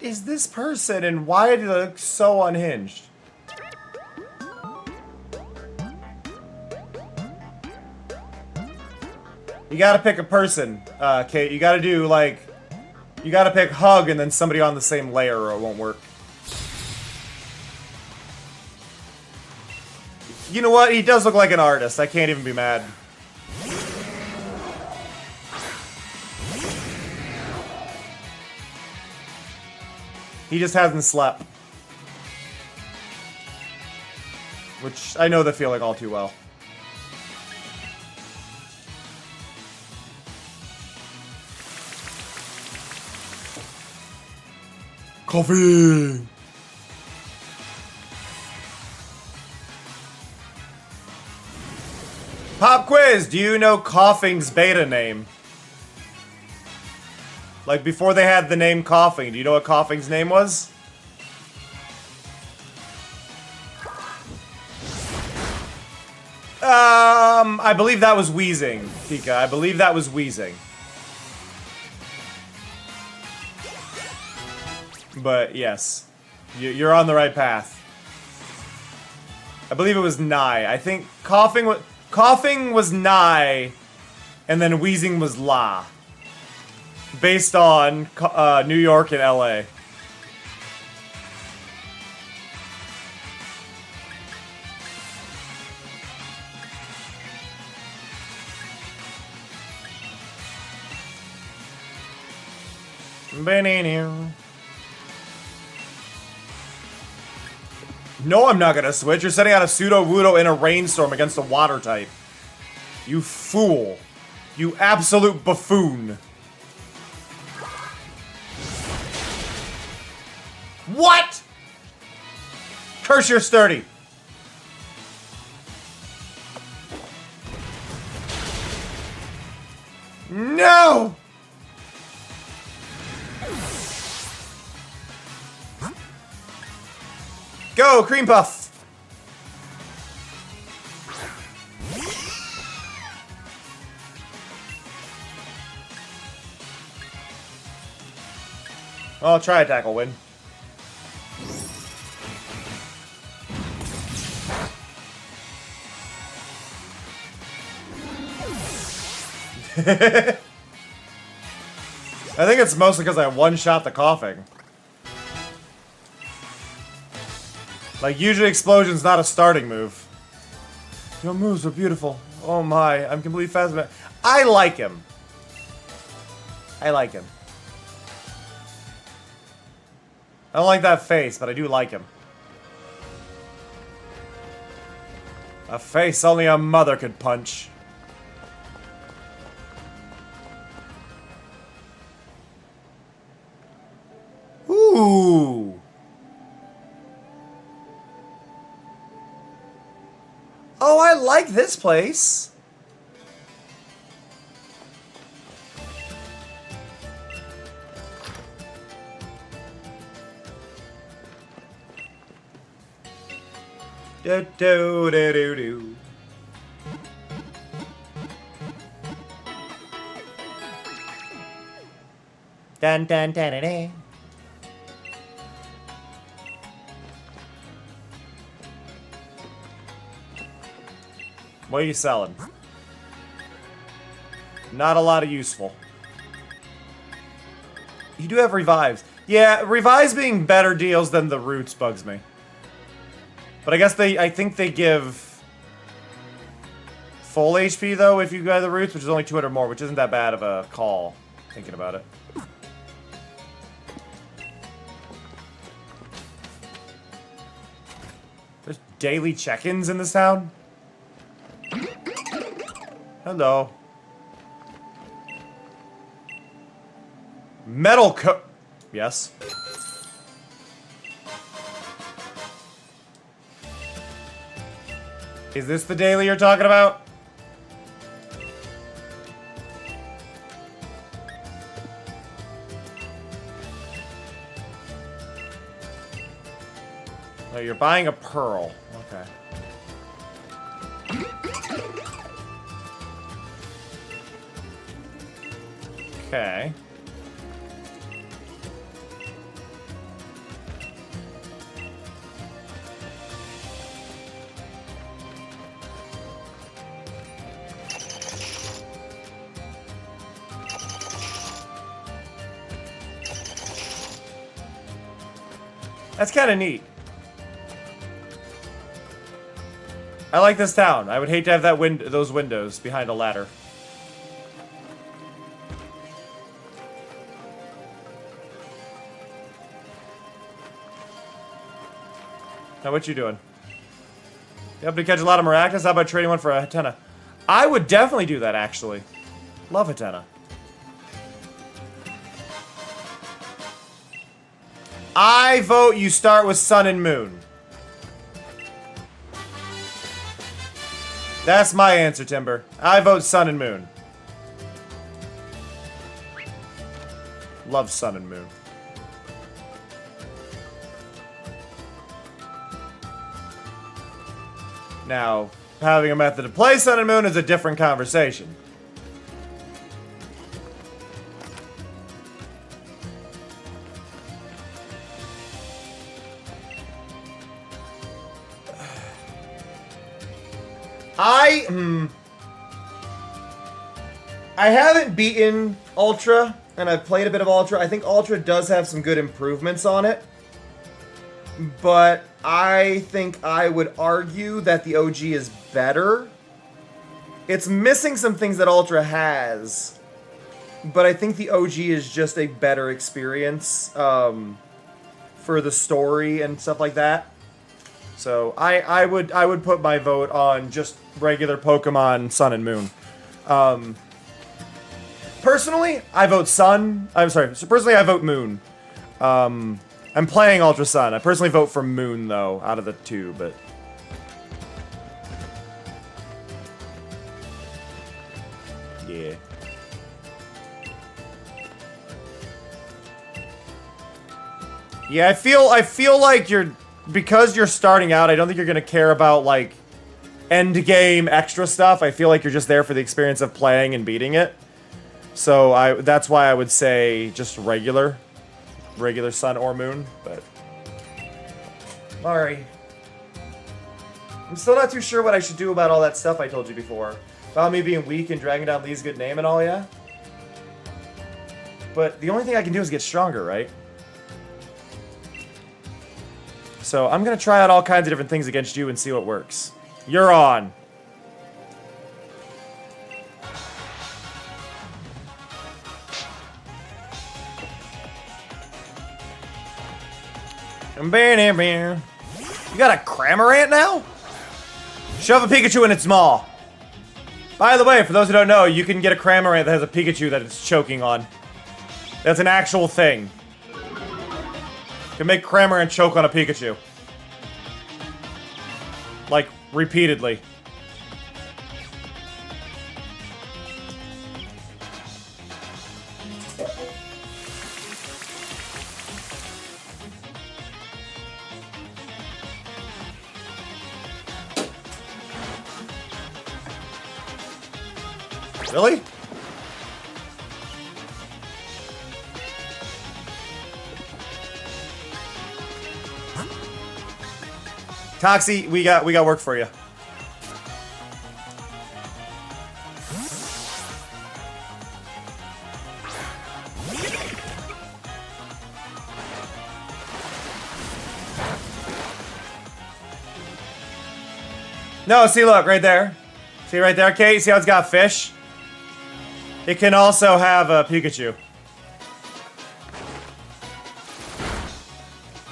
is this person and why do they look so unhinged? You gotta pick a person, Kate. You gotta do, like... You gotta pick hug and then somebody on the same layer or it won't work. You know what? He does look like an artist. I can't even be mad. He just hasn't slept. Which I know the feeling all too well. Coffee! Pop quiz! Do you know Coughing's beta name? Like, before they had the name Coughing, do you know what Coughing's name was? I believe that was Wheezing, Pika. I believe that was Wheezing. But, yes. You're on the right path. I believe it was Nye. I think Coughing was Nye, and then Wheezing was La. Based on New York and LA. No, I'm not gonna switch. You're sending out a Pseudo-Wudo in a rainstorm against a water type. You fool. You absolute buffoon. What? Curse your sturdy. No! Go, Cream Puff! I'll try a tackle win. I think it's mostly because I one-shot the Coughing. Like, usually Explosion's not a starting move. Your moves are beautiful. Oh my, I'm completely fascinated. I like him. I like him. I don't like that face, but I do like him. A face only a mother could punch. Ooh. Oh, I like this place. Do do do do do. Dun dun dun dun dun. What are you selling? Not a lot of useful. You do have revives. Yeah, revives being better deals than the roots bugs me. But I guess I think they give full HP though if you buy the roots, which is only 200 more, which isn't that bad of a call, thinking about it. There's daily check-ins in this town? Hello. Metal Yes. Is this the daily you're talking about? Oh, you're buying a pearl. Okay. Okay. That's kind of neat. I like this town. I would hate to have that those windows behind a ladder. Now, what you doing? You happen to catch a lot of Maracas? How about trading one for a Hatena? I would definitely do that, actually. Love Hatena. I vote you start with Sun and Moon. That's my answer, Timber. I vote Sun and Moon. Love Sun and Moon. Now, having a method to play Sun and Moon is a different conversation. I haven't beaten Ultra, and I've played a bit of Ultra. I think Ultra does have some good improvements on it. But I think I would argue that the OG is better. It's missing some things that Ultra has. But I think the OG is just a better experience for the story and stuff like that. So I would put my vote on just regular Pokemon Sun and Moon. Personally, I vote Sun. I'm sorry. So personally, I vote Moon. I'm playing Ultra Sun. I personally vote for Moon, though, out of the two, but... Yeah. Yeah, I feel like you're... Because you're starting out, I don't think you're gonna care about, like, end game extra stuff. I feel like you're just there for the experience of playing and beating it. So that's why I would say just regular Sun or Moon, but... Sorry. I'm still not too sure what I should do about all that stuff I told you before. About me being weak and dragging down Lee's good name and all, yeah? But the only thing I can do is get stronger, right? So I'm gonna try out all kinds of different things against you and see what works. You're on. You got a Cramorant now? Shove a Pikachu in its maw. By the way, for those who don't know, you can get a Cramorant that has a Pikachu that it's choking on. That's an actual thing. You can make Cramorant choke on a Pikachu. Like, repeatedly. Really? Toxie, we got work for you. No, see, look, right there. See right there, Kate? See how it's got fish? It can also have a Pikachu.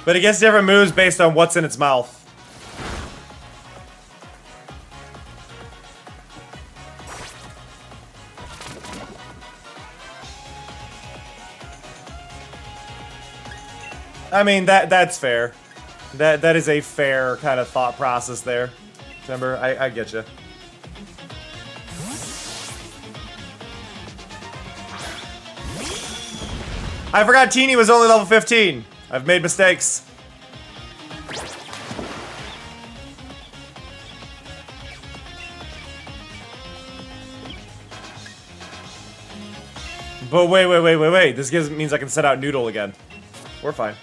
But it gets different moves based on what's in its mouth. I mean, that's fair. That is a fair kind of thought process there. Remember, I get you. I forgot Teeny was only level 15. I've made mistakes. But wait. This means I can set out Noodle again. We're fine.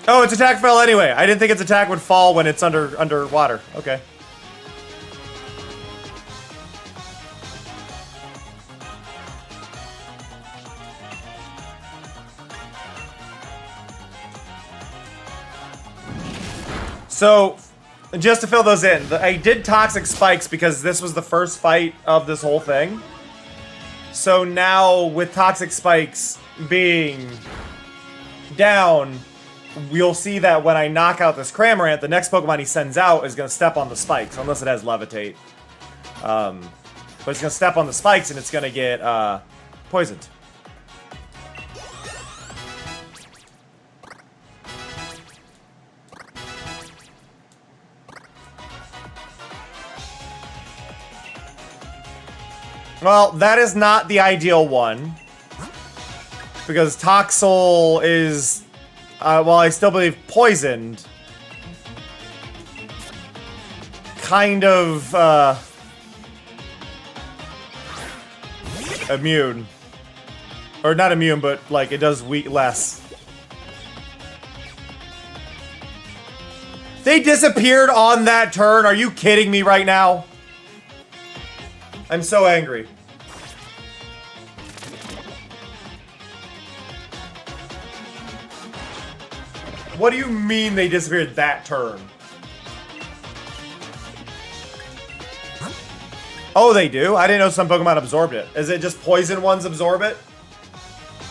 Oh, its attack fell anyway. I didn't think its attack would fall when it's underwater. Okay. So, just to fill those in, I did Toxic Spikes because this was the first fight of this whole thing. So now, with Toxic Spikes being down, we'll see that when I knock out this Cramorant, the next Pokemon he sends out is going to step on the spikes, unless it has Levitate. But it's going to step on the spikes and it's going to get poisoned. Well, that is not the ideal one. Because Toxel is, well, I still believe poisoned. Kind of, immune. Or not immune, but, like, it does less. They disappeared on that turn? Are you kidding me right now? I'm so angry. What do you mean they disappeared that turn? Oh, they do? I didn't know some Pokemon absorbed it. Is it just poison ones absorb it?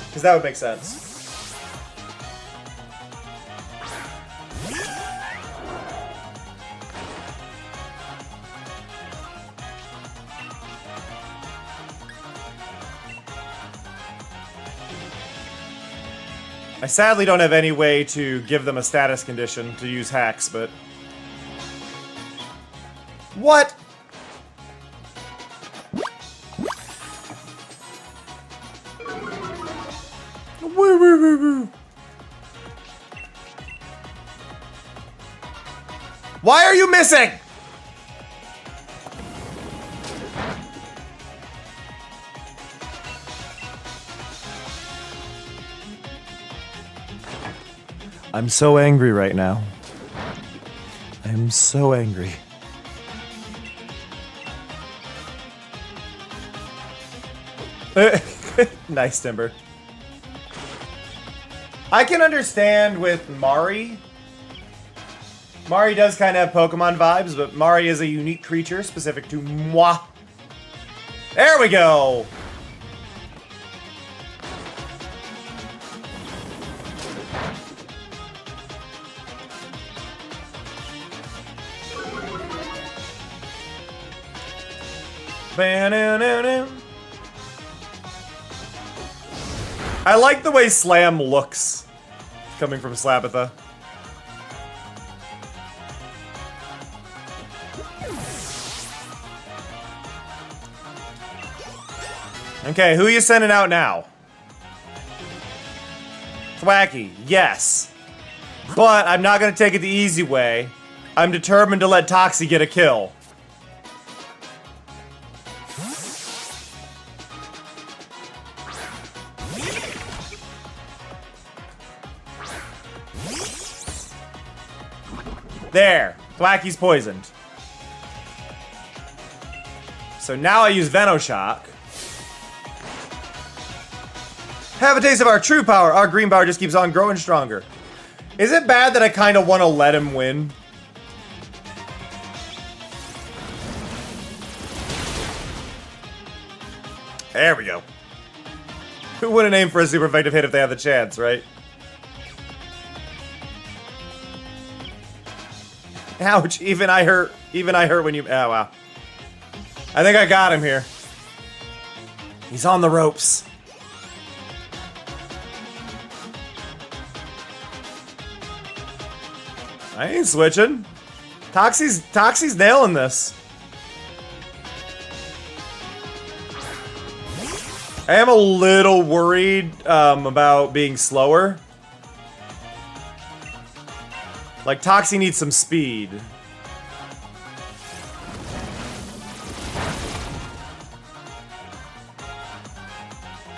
Because that would make sense. I sadly don't have any way to give them a status condition to use hacks, but... What? Woo, woo, woo, woo. Why are you missing? I'm so angry right now. I'm so angry. Nice, Timber. I can understand with Mari. Mari does kind of have Pokemon vibes, but Mari is a unique creature specific to moi. There we go! I like the way Slam looks coming from Slapatha. Okay, who are you sending out now? Thwacky, yes. But I'm not gonna take it the easy way. I'm determined to let Toxie get a kill. There, Thwacky's poisoned. So now I use Venoshock. Have a taste of our true power. Our green power just keeps on growing stronger. Is it bad that I kind of want to let him win? There we go. Who wouldn't aim for a super effective hit if they had the chance, right? Ouch, even I hurt when you, oh wow. I think I got him here. He's on the ropes. I ain't switching. Toxie's nailing this. I am a little worried about being slower. Like, Toxie needs some speed.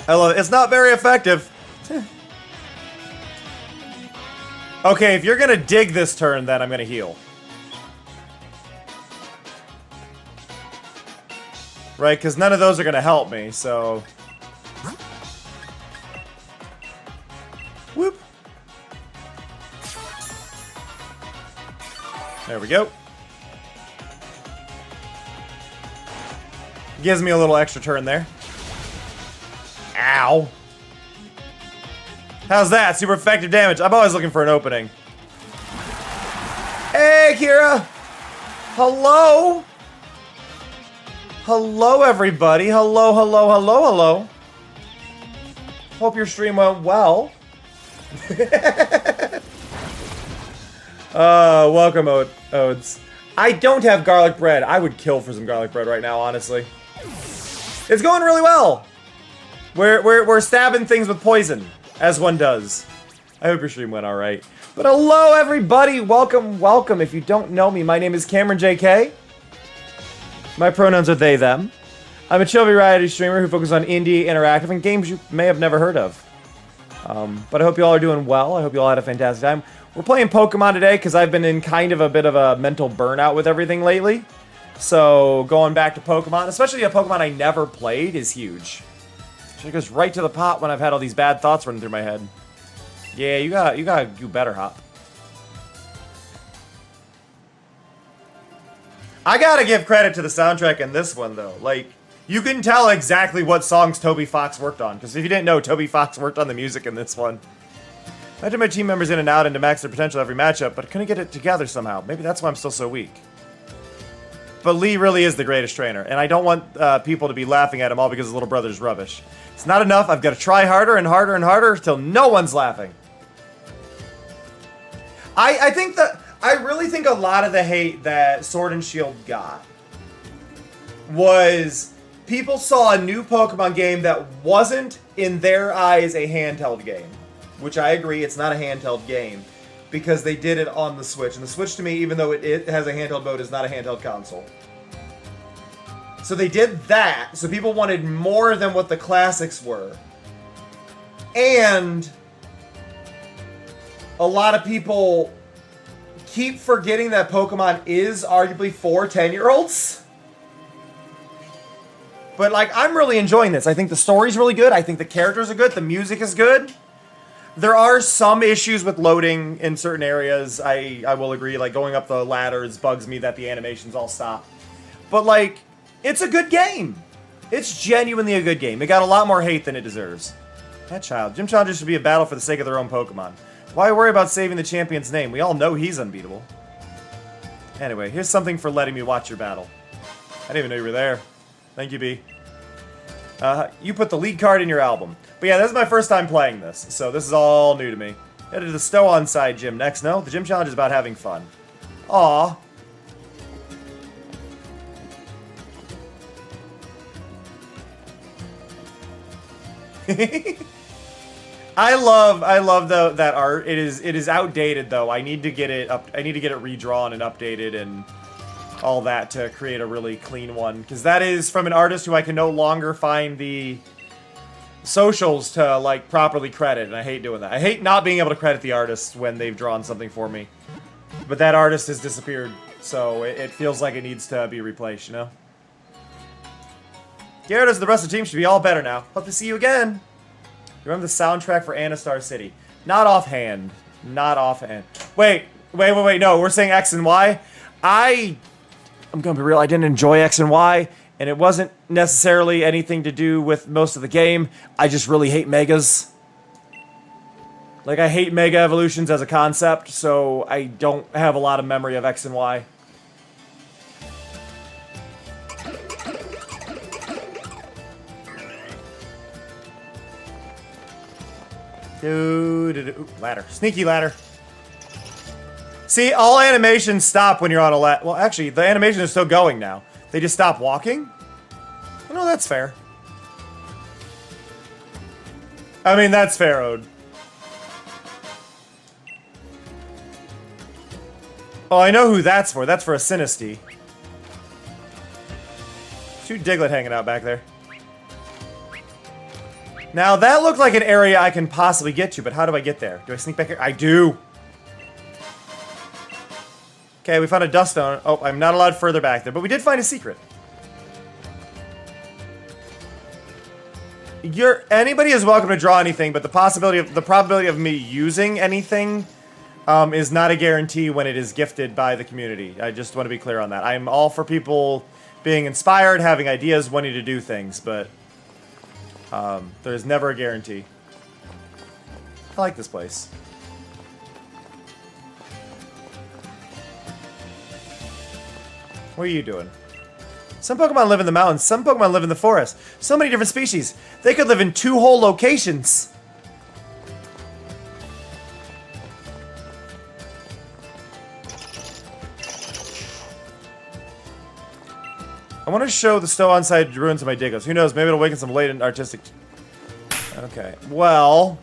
I love it. It's not very effective. Okay, if you're gonna dig this turn, then I'm gonna heal. Right, because none of those are gonna help me, so... Whoop. There we go. Gives me a little extra turn there. Ow. How's that? Super effective damage. I'm always looking for an opening. Hey, Kira. Hello. Hello, everybody. Hello, hello, hello, hello. Hope your stream went well. Welcome, Odes. I don't have garlic bread. I would kill for some garlic bread right now, honestly. It's going really well. We're stabbing things with poison, as one does. I hope your stream went all right. But hello, everybody. Welcome, welcome. If you don't know me, my name is Cameron JK. My pronouns are they, them. I'm a chill variety streamer who focuses on indie, interactive, and games you may have never heard of. But I hope you all are doing well. I hope you all had a fantastic time. We're playing Pokemon today because I've been in kind of a bit of a mental burnout with everything lately. So going back to Pokemon, especially a Pokemon I never played, is huge. It goes right to the pot when I've had all these bad thoughts running through my head. Yeah, you gotta do better, Hop. I gotta give credit to the soundtrack in this one, though. Like, you can tell exactly what songs Toby Fox worked on. Because if you didn't know, Toby Fox worked on the music in this one. I had my team members in and out and to max their potential every matchup, but I couldn't get it together somehow. Maybe that's why I'm still so weak. But Lee really is the greatest trainer, and I don't want people to be laughing at him all because his little brother's rubbish. It's not enough. I've got to try harder and harder and harder till no one's laughing. I really think a lot of the hate that Sword and Shield got was people saw a new Pokemon game that wasn't, in their eyes, a handheld game. Which I agree, it's not a handheld game. Because they did it on the Switch. And the Switch, to me, even though it has a handheld mode, is not a handheld console. So they did that. So people wanted more than what the classics were. And a lot of people keep forgetting that Pokemon is arguably for 10-year-olds. But, like, I'm really enjoying this. I think the story's really good. I think the characters are good. The music is good. There are some issues with loading in certain areas. I will agree. Like, going up the ladders bugs me that the animations all stop. But, like, it's a good game. It's genuinely a good game. It got a lot more hate than it deserves. That child. Gym challenges should be a battle for the sake of their own Pokemon. Why worry about saving the champion's name? We all know he's unbeatable. Anyway, here's something for letting me watch your battle. I didn't even know you were there. Thank you, B. You put the lead card in your album. But yeah, this is my first time playing this, so this is all new to me. Headed to the Stow-On side gym next. No, the gym challenge is about having fun. Aww. I love that art. It is outdated though. I need to get it up. I need to get it redrawn and updated and all that to create a really clean one, because that is from an artist who I can no longer find the socials to like properly credit, and I hate doing that. I hate not being able to credit the artist when they've drawn something for me. But that artist has disappeared, so it feels like it needs to be replaced, you know? Gyarados and the rest of the team should be all better now. Hope to see you again. Remember the soundtrack for Anastar City? Not offhand. Not offhand. Wait. No, we're saying X and Y. I'm gonna be real, I didn't enjoy X and Y, and it wasn't necessarily anything to do with most of the game. I just really hate Megas. Like, I hate Mega Evolutions as a concept, so I don't have a lot of memory of X and Y. Ooh, ladder. Sneaky ladder. See, all animations stop when you're on a ladder. Well, actually, the animation is still going now. They just stop walking? No, that's fair. I mean, that's fair, Ode. Oh, I know who that's for. That's for a Sinistea. 2 Diglett hanging out back there. Now, that looked like an area I can possibly get to, but how do I get there? Do I sneak back here? I do! Okay, we found a dust stone. Oh, I'm not allowed further back there, but we did find a secret. Anybody is welcome to draw anything, but the probability of me using anything is not a guarantee when it is gifted by the community. I just want to be clear on that. I'm all for people being inspired, having ideas, wanting to do things, but there's never a guarantee. I like this place. What are you doing? Some Pokemon live in the mountains, some Pokemon live in the forest. So many different species. They could live in 2 whole locations. I want to show the still on-site ruins of my Diggos. Who knows, maybe it'll awaken some latent artistic... Okay, well...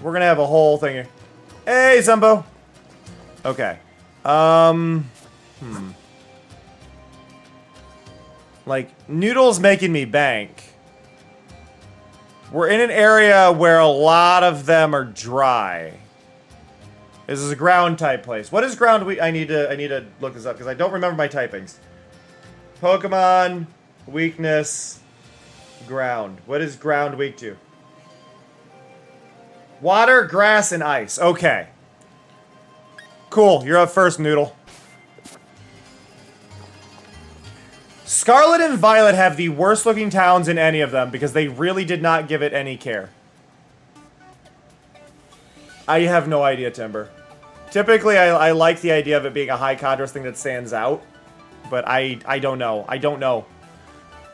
We're gonna have a whole thing here. Hey, Zumbo! Okay. Like, Noodle's making me bank. We're in an area where a lot of them are dry. This is a ground-type place. What is ground I need to look this up, because I don't remember my typings. Pokemon, weakness, ground. What is ground weak to? Water, grass, and ice. Okay. Cool, you're up first, Noodle. Scarlet and Violet have the worst looking towns in any of them because they really did not give it any care. I have no idea, Timber. Typically, I like the idea of it being a high contrast thing that stands out. But I don't know. I don't know.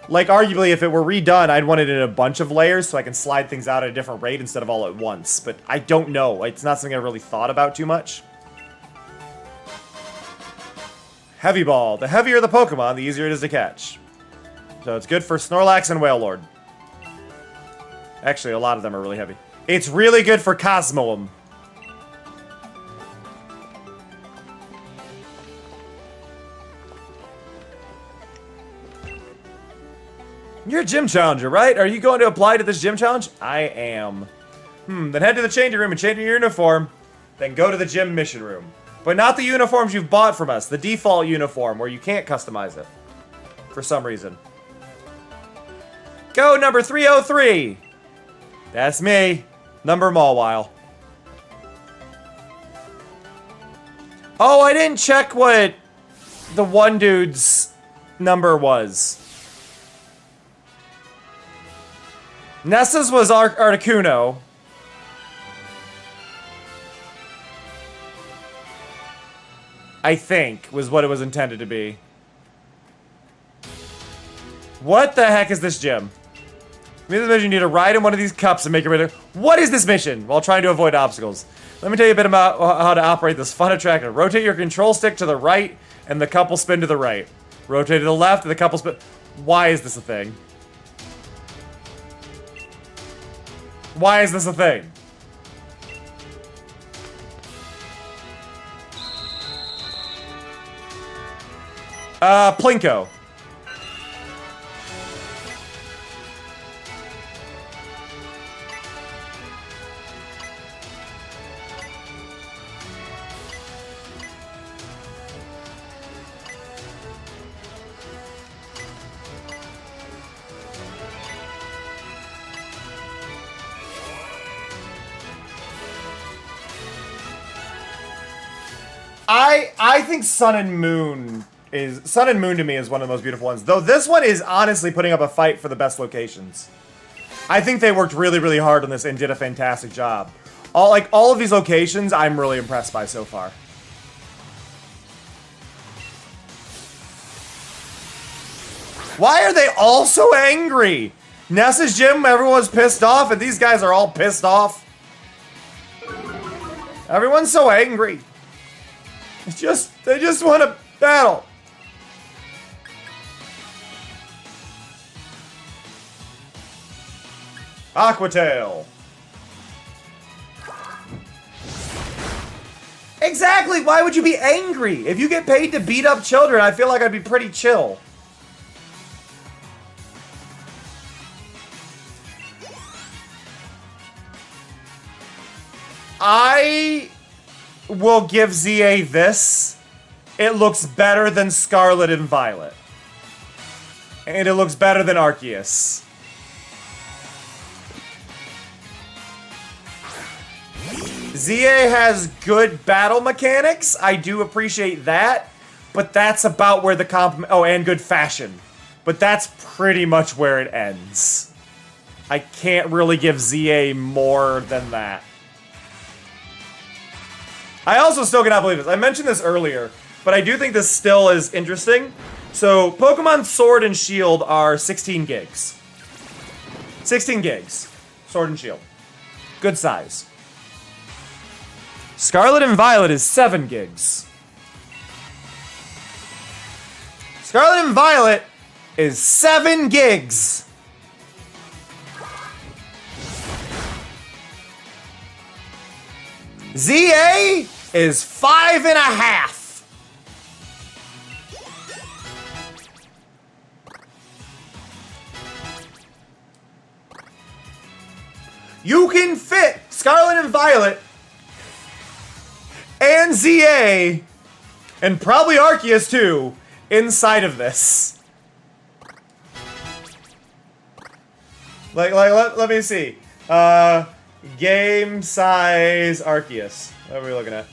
Like, arguably, if it were redone, I'd want it in a bunch of layers so I can slide things out at a different rate instead of all at once. But I don't know. It's not something I really thought about too much. Heavy Ball. The heavier the Pokemon, the easier it is to catch. So it's good for Snorlax and Wailord. Actually, a lot of them are really heavy. It's really good for Cosmoem. You're a gym challenger, right? Are you going to apply to this gym challenge? I am. Then head to the changing room and change your uniform. Then go to the gym mission room. But not the uniforms you've bought from us. The default uniform where you can't customize it. For some reason. Go number 303. That's me. Number Mawile. Oh, I didn't check what the one dude's number was. Nessa's was Articuno. I think, was what it was intended to be. What the heck is this gym? Maybe this mission you need to ride in one of these cups and make it better. What is this mission? While trying to avoid obstacles. Let me tell you a bit about how to operate this fun attractor. Rotate your control stick to the right, and the cup will spin to the right. Rotate to the left, and the cup will spin... Why is this a thing? Why is this a thing? Plinko. I think Sun and Moon to me is one of the most beautiful ones. Though this one is honestly putting up a fight for the best locations. I think they worked really, really hard on this and did a fantastic job. All of these locations, I'm really impressed by so far. Why are they all so angry? Nessa's gym, everyone's pissed off, and these guys are all pissed off. Everyone's so angry. They just want to battle. Aquatail. Exactly, why would you be angry? If you get paid to beat up children, I feel like I'd be pretty chill. I will give ZA this. It looks better than Scarlet and Violet. And it looks better than Arceus. ZA has good battle mechanics. I do appreciate that. But that's about where the comp... Oh, and good fashion. But that's pretty much where it ends. I can't really give ZA more than that. I also still cannot believe this. I mentioned this earlier, but I do think this still is interesting. So, Pokemon Sword and Shield are 16 gigs. 16 gigs. Sword and Shield. Good size. Scarlet and Violet is 7 gigs. Scarlet and Violet is 7 gigs. ZA is 5.5. You can fit Scarlet and Violet and ZA, and probably Arceus too, inside of this. Let me see. Game size Arceus. What are we looking at?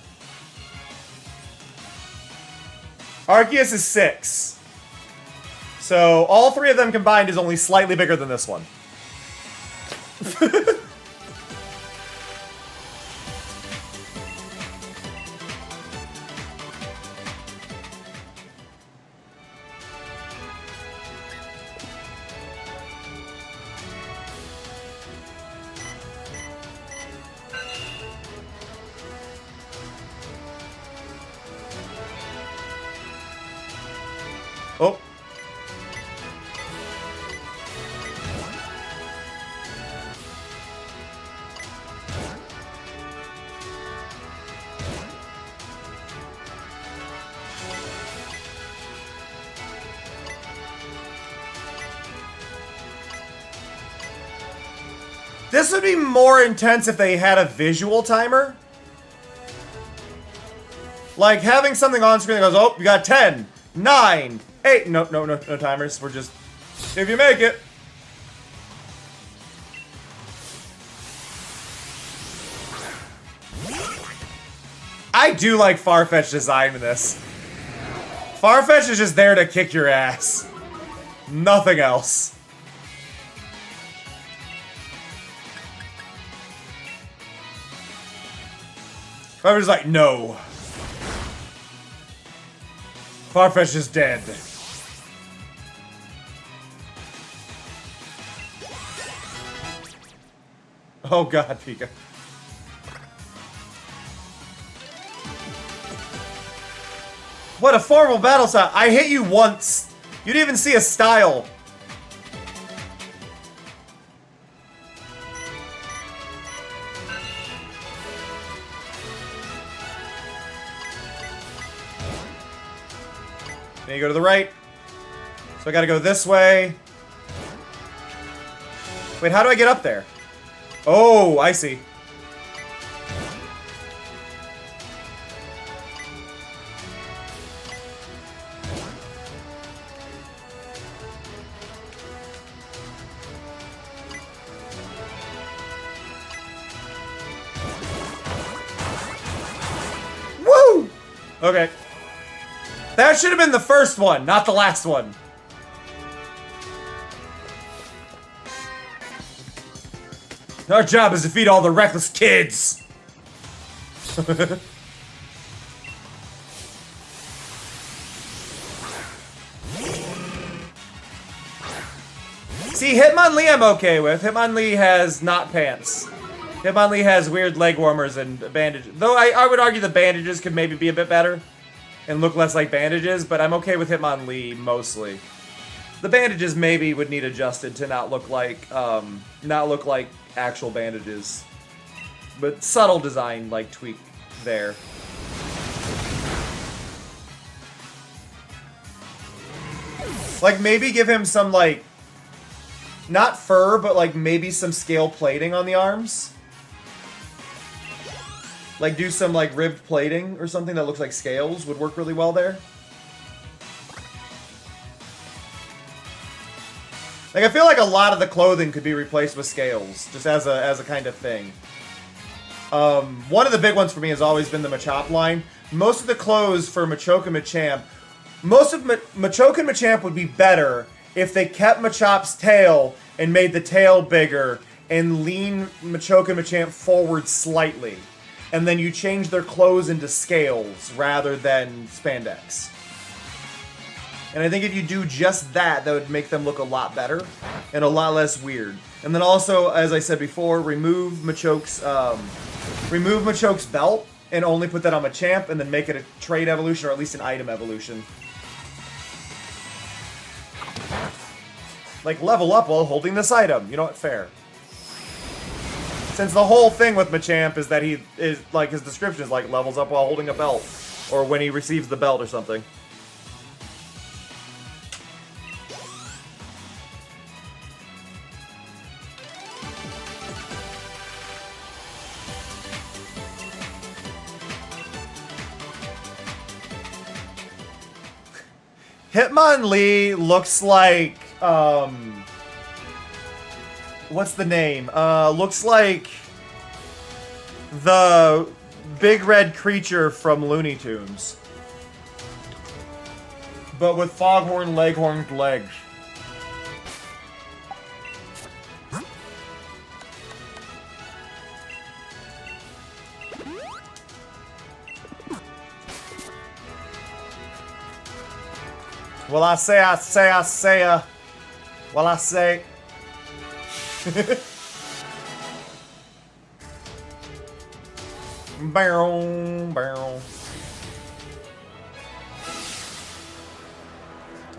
Arceus is 6. So all 3 of them combined is only slightly bigger than this one. Oh. This would be more intense if they had a visual timer. Like having something on screen that goes, oh, you got 10, 9, 8. No timers. We're just, if you make it. I do like Farfetch's design in this. Farfetch is just there to kick your ass. Nothing else. Farfetch is like, no. Farfetch is dead. Oh god, Pika. What a formal battle style. I hit you once. You didn't even see a style. Then you go to the right. So I gotta go this way. Wait, how do I get up there? Oh, I see. Woo! Okay. That should have been the first one, not the last one. Our job is to feed all the reckless kids. See, Hitmonlee I'm okay with. Hitmonlee has not pants. Hitmonlee has weird leg warmers and bandages. Though I would argue the bandages could maybe be a bit better and look less like bandages, but I'm okay with Hitmonlee mostly. The bandages maybe would need adjusted to not look like actual bandages. But subtle design, like, tweak there. Like, maybe give him some, like, not fur, but, like, maybe some scale plating on the arms. Like, do some, like, ribbed plating or something that looks like scales would work really well there. Like, I feel like a lot of the clothing could be replaced with scales, just as a kind of thing. One of the big ones for me has always been the Machop line. Most of the clothes for Machoke and Machamp, Machoke and Machamp would be better if they kept Machop's tail and made the tail bigger and lean Machoke and Machamp forward slightly. And then you change their clothes into scales rather than spandex. And I think if you do just that, that would make them look a lot better and a lot less weird. And then also, as I said before, remove Machoke's belt and only put that on Machamp, and then make it a trait evolution or at least an item evolution. Like, level up while holding this item. You know what? Fair. Since the whole thing with Machamp is that he is, like, his description is like, levels up while holding a belt. Or when he receives the belt or something. Hitmonlee looks like, what's the name? Looks like the big red creature from Looney Tunes. But with foghorn leghorned legs. Well, I say. Well, I say. Bow.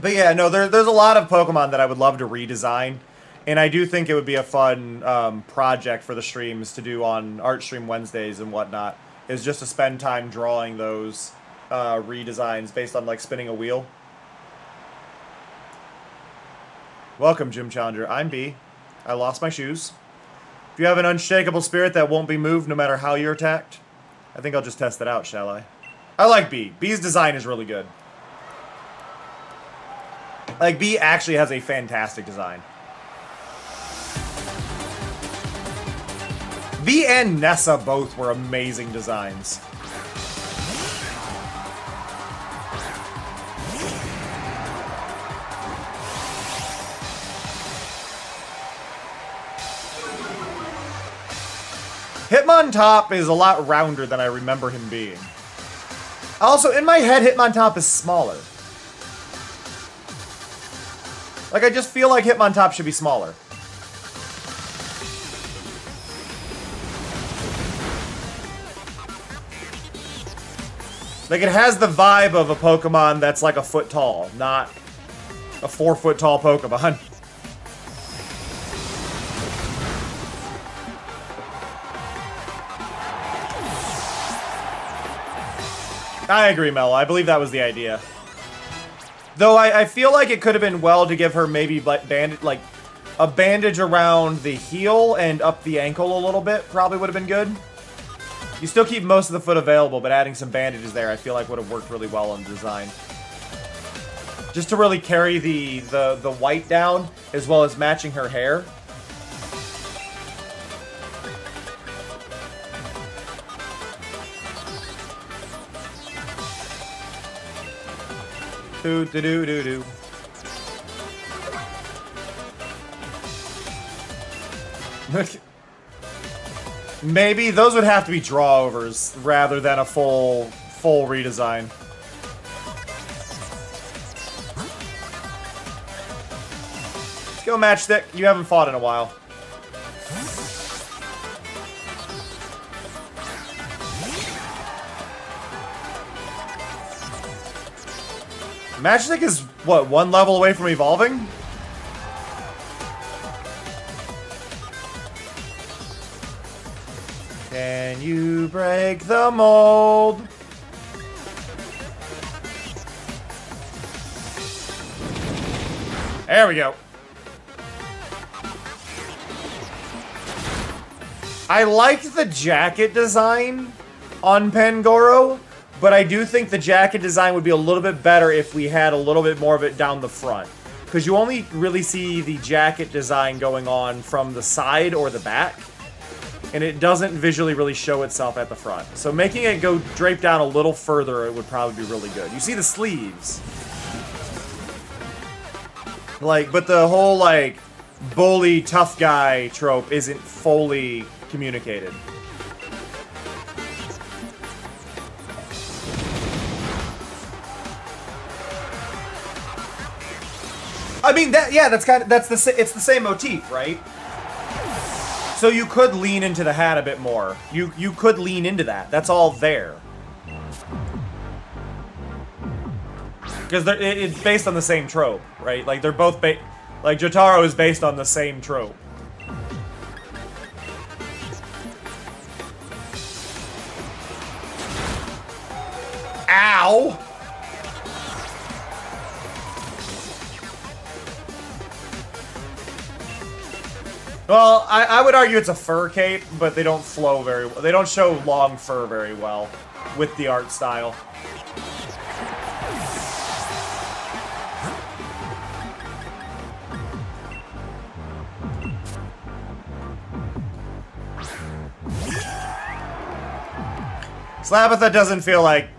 But yeah, no, there's a lot of Pokemon that I would love to redesign. And I do think it would be a fun project for the streams to do on Art Stream Wednesdays and whatnot. Is just to spend time drawing those redesigns based on, like, spinning a wheel. Welcome, Gym Challenger. I'm B. I lost my shoes. If you have an unshakable spirit that won't be moved no matter how you're attacked, I think I'll just test it out, shall I? I like B. B's design is really good. Like, B actually has a fantastic design. B and Nessa both were amazing designs. Hitmontop is a lot rounder than I remember him being. Also, in my head, Hitmontop is smaller. Like, I just feel like Hitmontop should be smaller. Like, it has the vibe of a Pokemon that's like a foot tall, not a 4 foot tall Pokemon. I agree, Mel. I believe that was the idea. Though I feel like it could have been well to give her maybe like a bandage around the heel and up the ankle a little bit. Probably would have been good. You still keep most of the foot available, but adding some bandages there I feel like would have worked really well in the design. Just to really carry the white down as well as matching her hair. Do. Maybe those would have to be draw-overs rather than a full redesign. Let's go, Matchstick. You haven't fought in a while. Matchstick is, what, 1 level away from evolving? Can you break the mold? There we go. I liked the jacket design on Pangoro, but I do think the jacket design would be a little bit better if we had a little bit more of it down the front. Because you only really see the jacket design going on from the side or the back. and it doesn't visually really show itself at the front. So making it go drape down a little further, it would probably be really good. You see the sleeves. Like, but the whole, like, bully, tough guy trope isn't fully communicated. I mean, it's the same motif, right? So you could lean into the hat a bit more. You could lean into that. That's all there. Because it's based on the same trope, right? Like, they're both like, Jotaro is based on the same trope. Ow! Well, I would argue it's a fur cape, but they don't flow very well. They don't show long fur very well with the art style. Slabatha doesn't feel like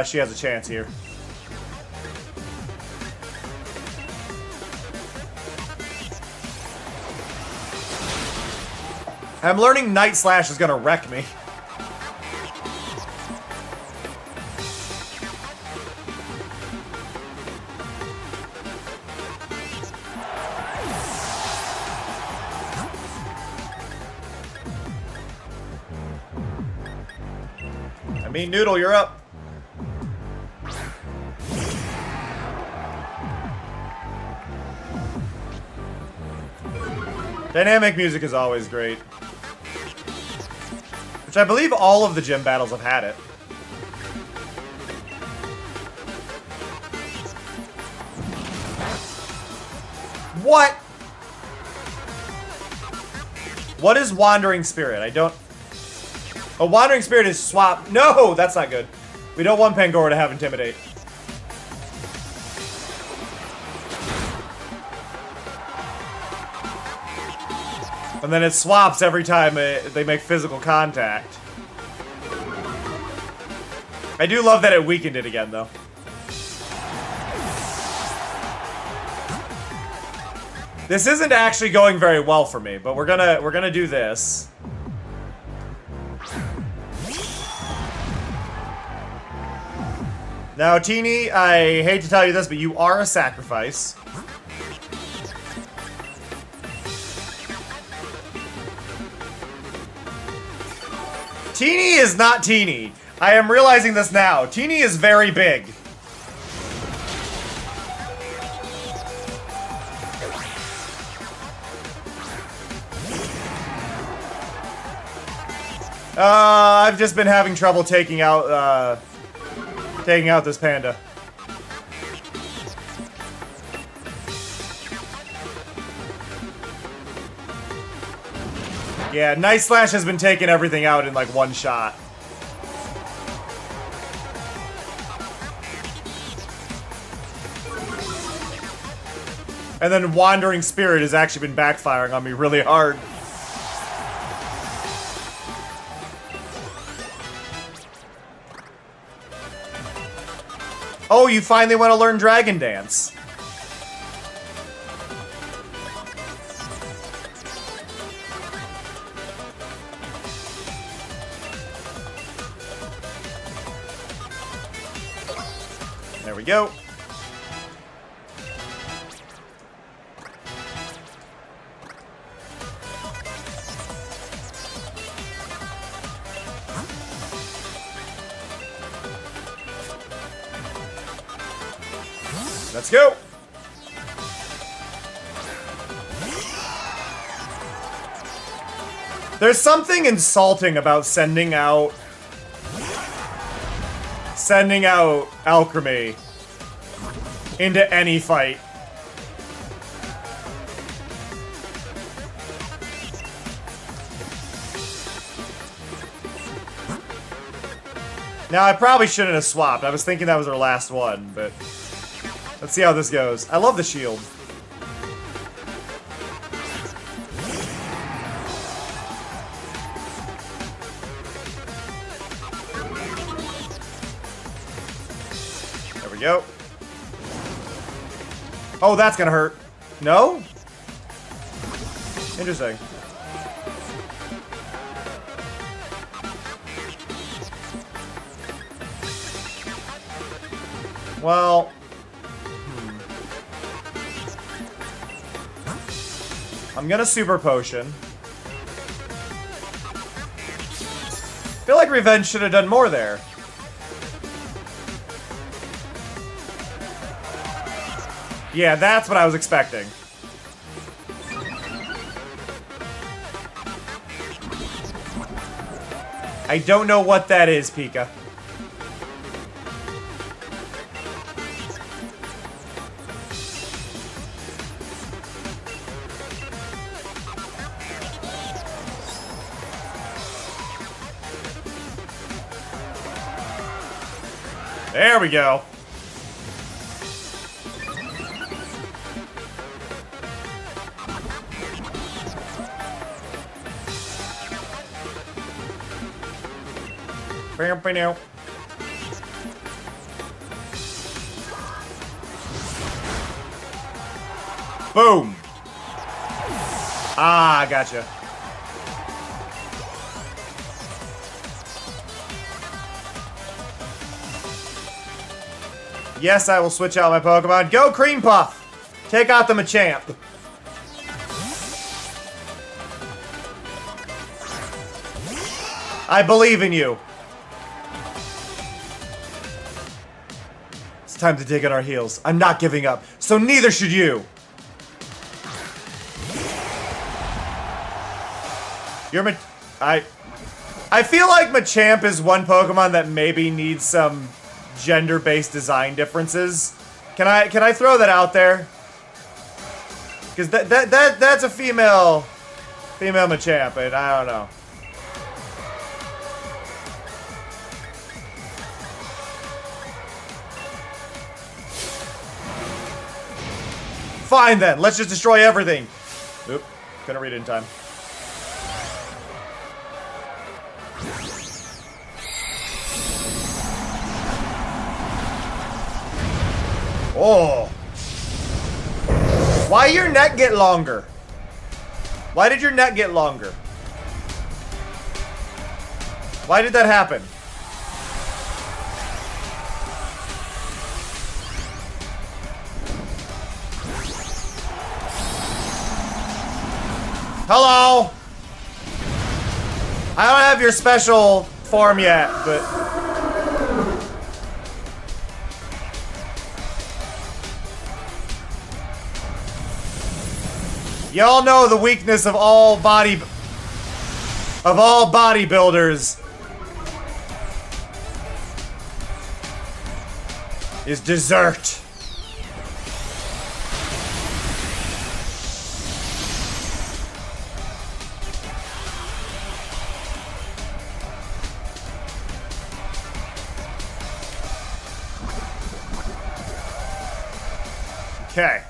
she has a chance here. I'm learning Night Slash is gonna wreck me. I mean, Noodle, you're up. Dynamic music is always great. Which I believe all of the gym battles have had it. What? What is Wandering Spirit? I don't... A Wandering Spirit is swap... No! That's not good. We don't want Pangoro to have Intimidate. And then it swaps every time they make physical contact. I do love that it weakened it again, though. This isn't actually going very well for me, but we're gonna do this. Now, Teeny, I hate to tell you this, but you are a sacrifice. Teeny is not teeny. I am realizing this now. Teeny is very big. I've just been having trouble taking out this panda. Yeah, Night Slash has been taking everything out in like one shot. And then Wandering Spirit has actually been backfiring on me really hard. Oh, you finally want to learn Dragon Dance. There we go. Let's go. There's something insulting about sending out Alchemy into any fight. Now, I probably shouldn't have swapped. I was thinking that was our last one, but let's see how this goes. I love the shield. go. Oh, that's gonna hurt. No? Interesting. Well... I'm gonna super potion. Feel like Revenge should have done more there. Yeah, that's what I was expecting. I don't know what that is, Pika. There we go. Now. Boom. Ah, gotcha. Yes, I will switch out my Pokemon. Go Cream Puff! Take out the Machamp. I believe in you. It's time to dig at our heels. I'm not giving up, so neither should you. I feel like Machamp is one Pokemon that maybe needs some gender-based design differences. Can I throw that out there? Because that's a female Machamp, and I don't know. Fine then, let's just destroy everything. Oop, couldn't read it in time. Oh. Why your neck get longer? Why did your neck get longer? Why did that happen? Hello? I don't have your special form yet, but... Y'all know the weakness of all bodybuilders is dessert. Okay.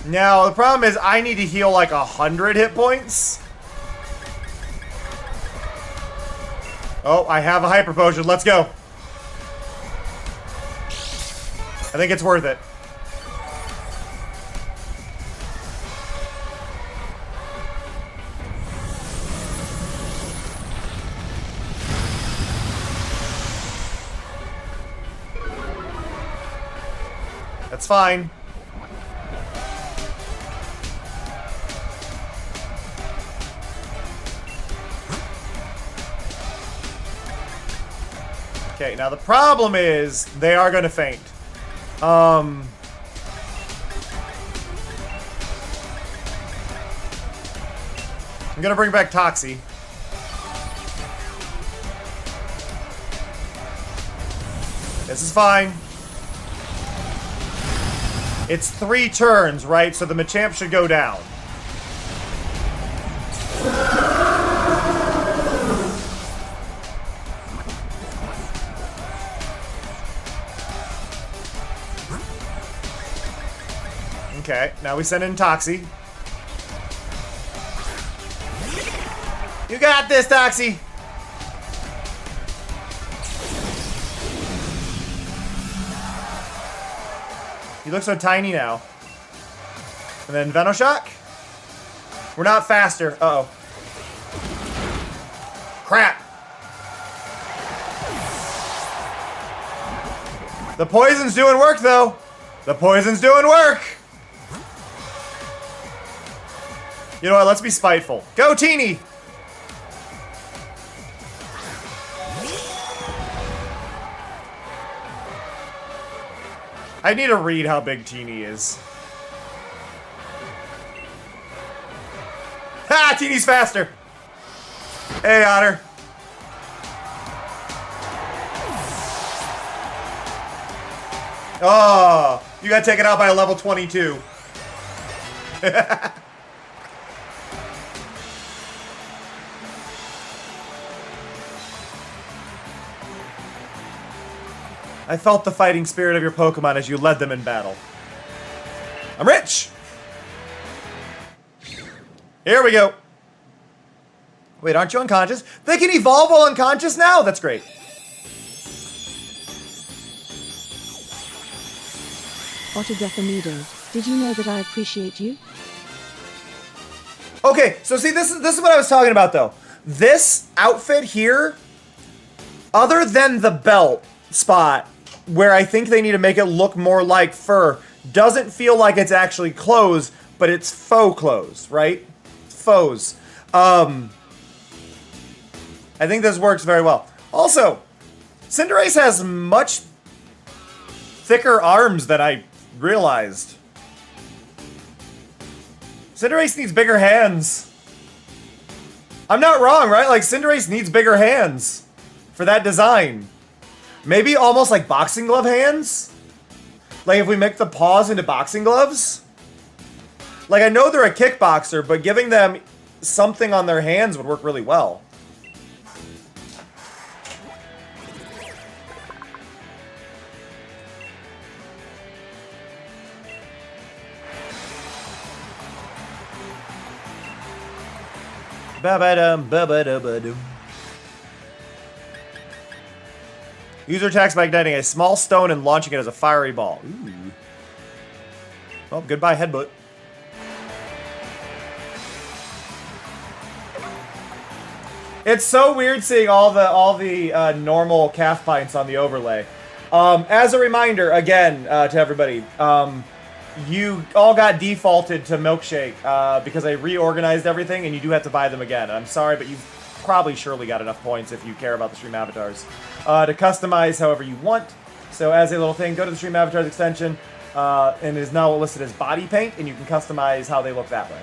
Now, the problem is I need to heal like 100 hit points. Oh, I have a Hyper Potion. Let's go. I think it's worth it. That's fine. Okay, now the problem is they are going to faint. I'm going to bring back Toxie. This is fine. It's 3 turns, right? So the Machamp should go down. Okay, now we send in Toxie. You got this, Toxie. You look so tiny now. And then Venoshock. We're not faster. Uh-oh. Crap. The poison's doing work, though. The poison's doing work. You know what? Let's be spiteful. Go, Teeny. I need to read how big Teeny is. Ha! Teeny's faster. Hey, Otter. Oh, you got taken out by a level 22. I felt the fighting spirit of your Pokemon as you led them in battle. I'm rich! Here we go. Wait, aren't you unconscious? They can evolve while unconscious now? That's great. Ottodefinido, did you know that I appreciate you? Okay, so see, this is what I was talking about, though. This outfit here, other than the belt spot, where I think they need to make it look more like fur, doesn't feel like it's actually clothes, but it's faux clothes, right? Faux. I think this works very well. Also, Cinderace has much thicker arms than I realized. Cinderace needs bigger hands. I'm not wrong, right? Like, Cinderace needs bigger hands for that design. Maybe almost like boxing glove hands? Like if we make the paws into boxing gloves? Like, I know they're a kickboxer, but giving them something on their hands would work really well. Ba-ba-dum, ba-ba-da-ba-dum. User attacks by igniting a small stone and launching it as a fiery ball. Ooh. Well, goodbye, headbutt. It's so weird seeing all the normal calf pints on the overlay. As a reminder, again, to everybody, you all got defaulted to Milkshake because I reorganized everything, and you do have to buy them again. I'm sorry, but you've probably surely got enough points if you care about the stream avatars to customize however you want. So as a little thing, go to the stream avatars extension, and it is now listed as body paint, and you can customize how they look that way.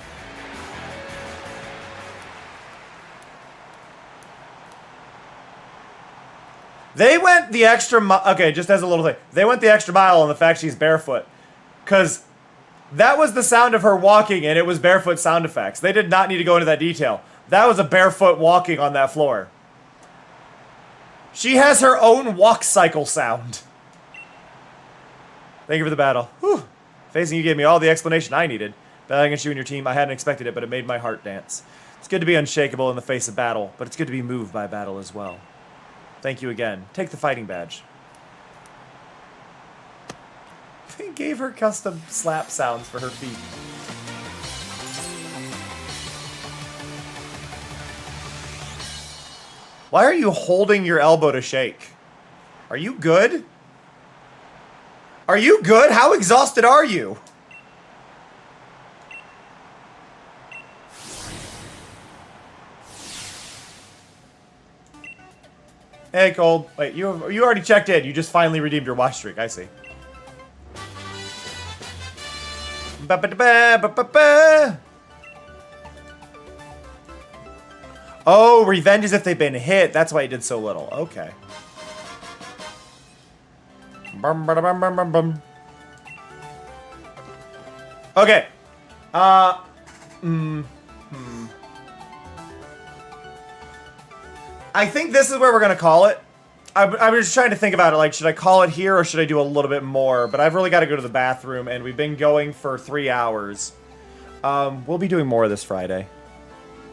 They went the extra okay, just as a little thing. They went the extra mile on the fact she's barefoot. Because that was the sound of her walking, and it was barefoot sound effects. They did not need to go into that detail. That was a barefoot walking on that floor. She has her own walk cycle sound. Thank you for the battle. Whew. Phasing, you gave me all the explanation I needed. Battling against you and your team, I hadn't expected it, but it made my heart dance. It's good to be unshakable in the face of battle, but it's good to be moved by battle as well. Thank you again. Take the fighting badge. They gave her custom slap sounds for her feet. Why are you holding your elbow to shake? Are you good? Are you good? How exhausted are you? Hey, Cold. Wait, you already checked in. You just finally redeemed your watch streak. I see. Ba-ba-da-ba-ba-ba-ba. Oh, revenge is if they've been hit. That's why he did so little. Okay. Bum-ba-da-bum-bum-bum-bum. Okay. I think this is where we're gonna call it. I'm just trying to think about it, like, should I call it here or should I do a little bit more? But I've really got to go to the bathroom, and we've been going for 3 hours. We'll be doing more this Friday.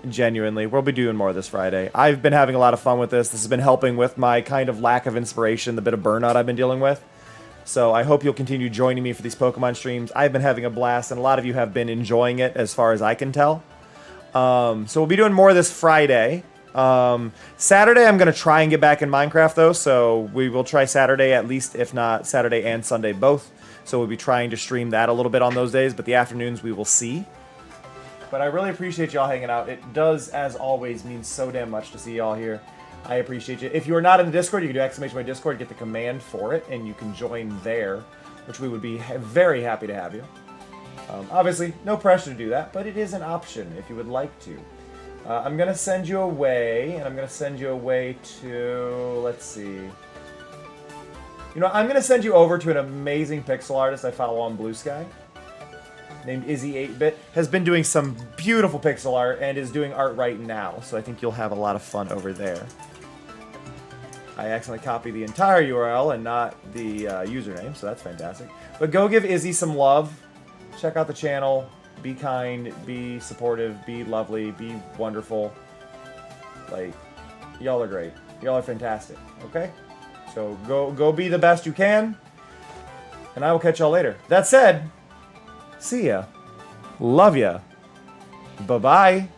Genuinely. We'll be doing more this Friday. I've been having a lot of fun with this. This has been helping with my kind of lack of inspiration, the bit of burnout I've been dealing with. So I hope you'll continue joining me for these Pokemon streams. I've been having a blast, and a lot of you have been enjoying it as far as I can tell. So we'll be doing more this Friday. Saturday, I'm going to try and get back in Minecraft, though. So we will try Saturday at least, if not Saturday and Sunday both. So we'll be trying to stream that a little bit on those days, but the afternoons we will see. But I really appreciate y'all hanging out. It does, as always, mean so damn much to see y'all here. I appreciate you. If you are not in the Discord, you can do exclamation my Discord, get the command for it, and you can join there, which we would be very happy to have you. Obviously, no pressure to do that, but it is an option if you would like to. I'm going to send you away, and I'm going to send you away to, let's see. You know, I'm going to send you over to an amazing pixel artist I follow on Blue Sky, named Izzy8bit, has been doing some beautiful pixel art and is doing art right now, so I think you'll have a lot of fun over there. I accidentally copied the entire URL and not the username, so that's fantastic. But go give Izzy some love. Check out the channel. Be kind, be supportive, be lovely, be wonderful. Like, y'all are great. Y'all are fantastic, okay? So go be the best you can, and I will catch y'all later. That said, see ya. Love ya. Bye-bye.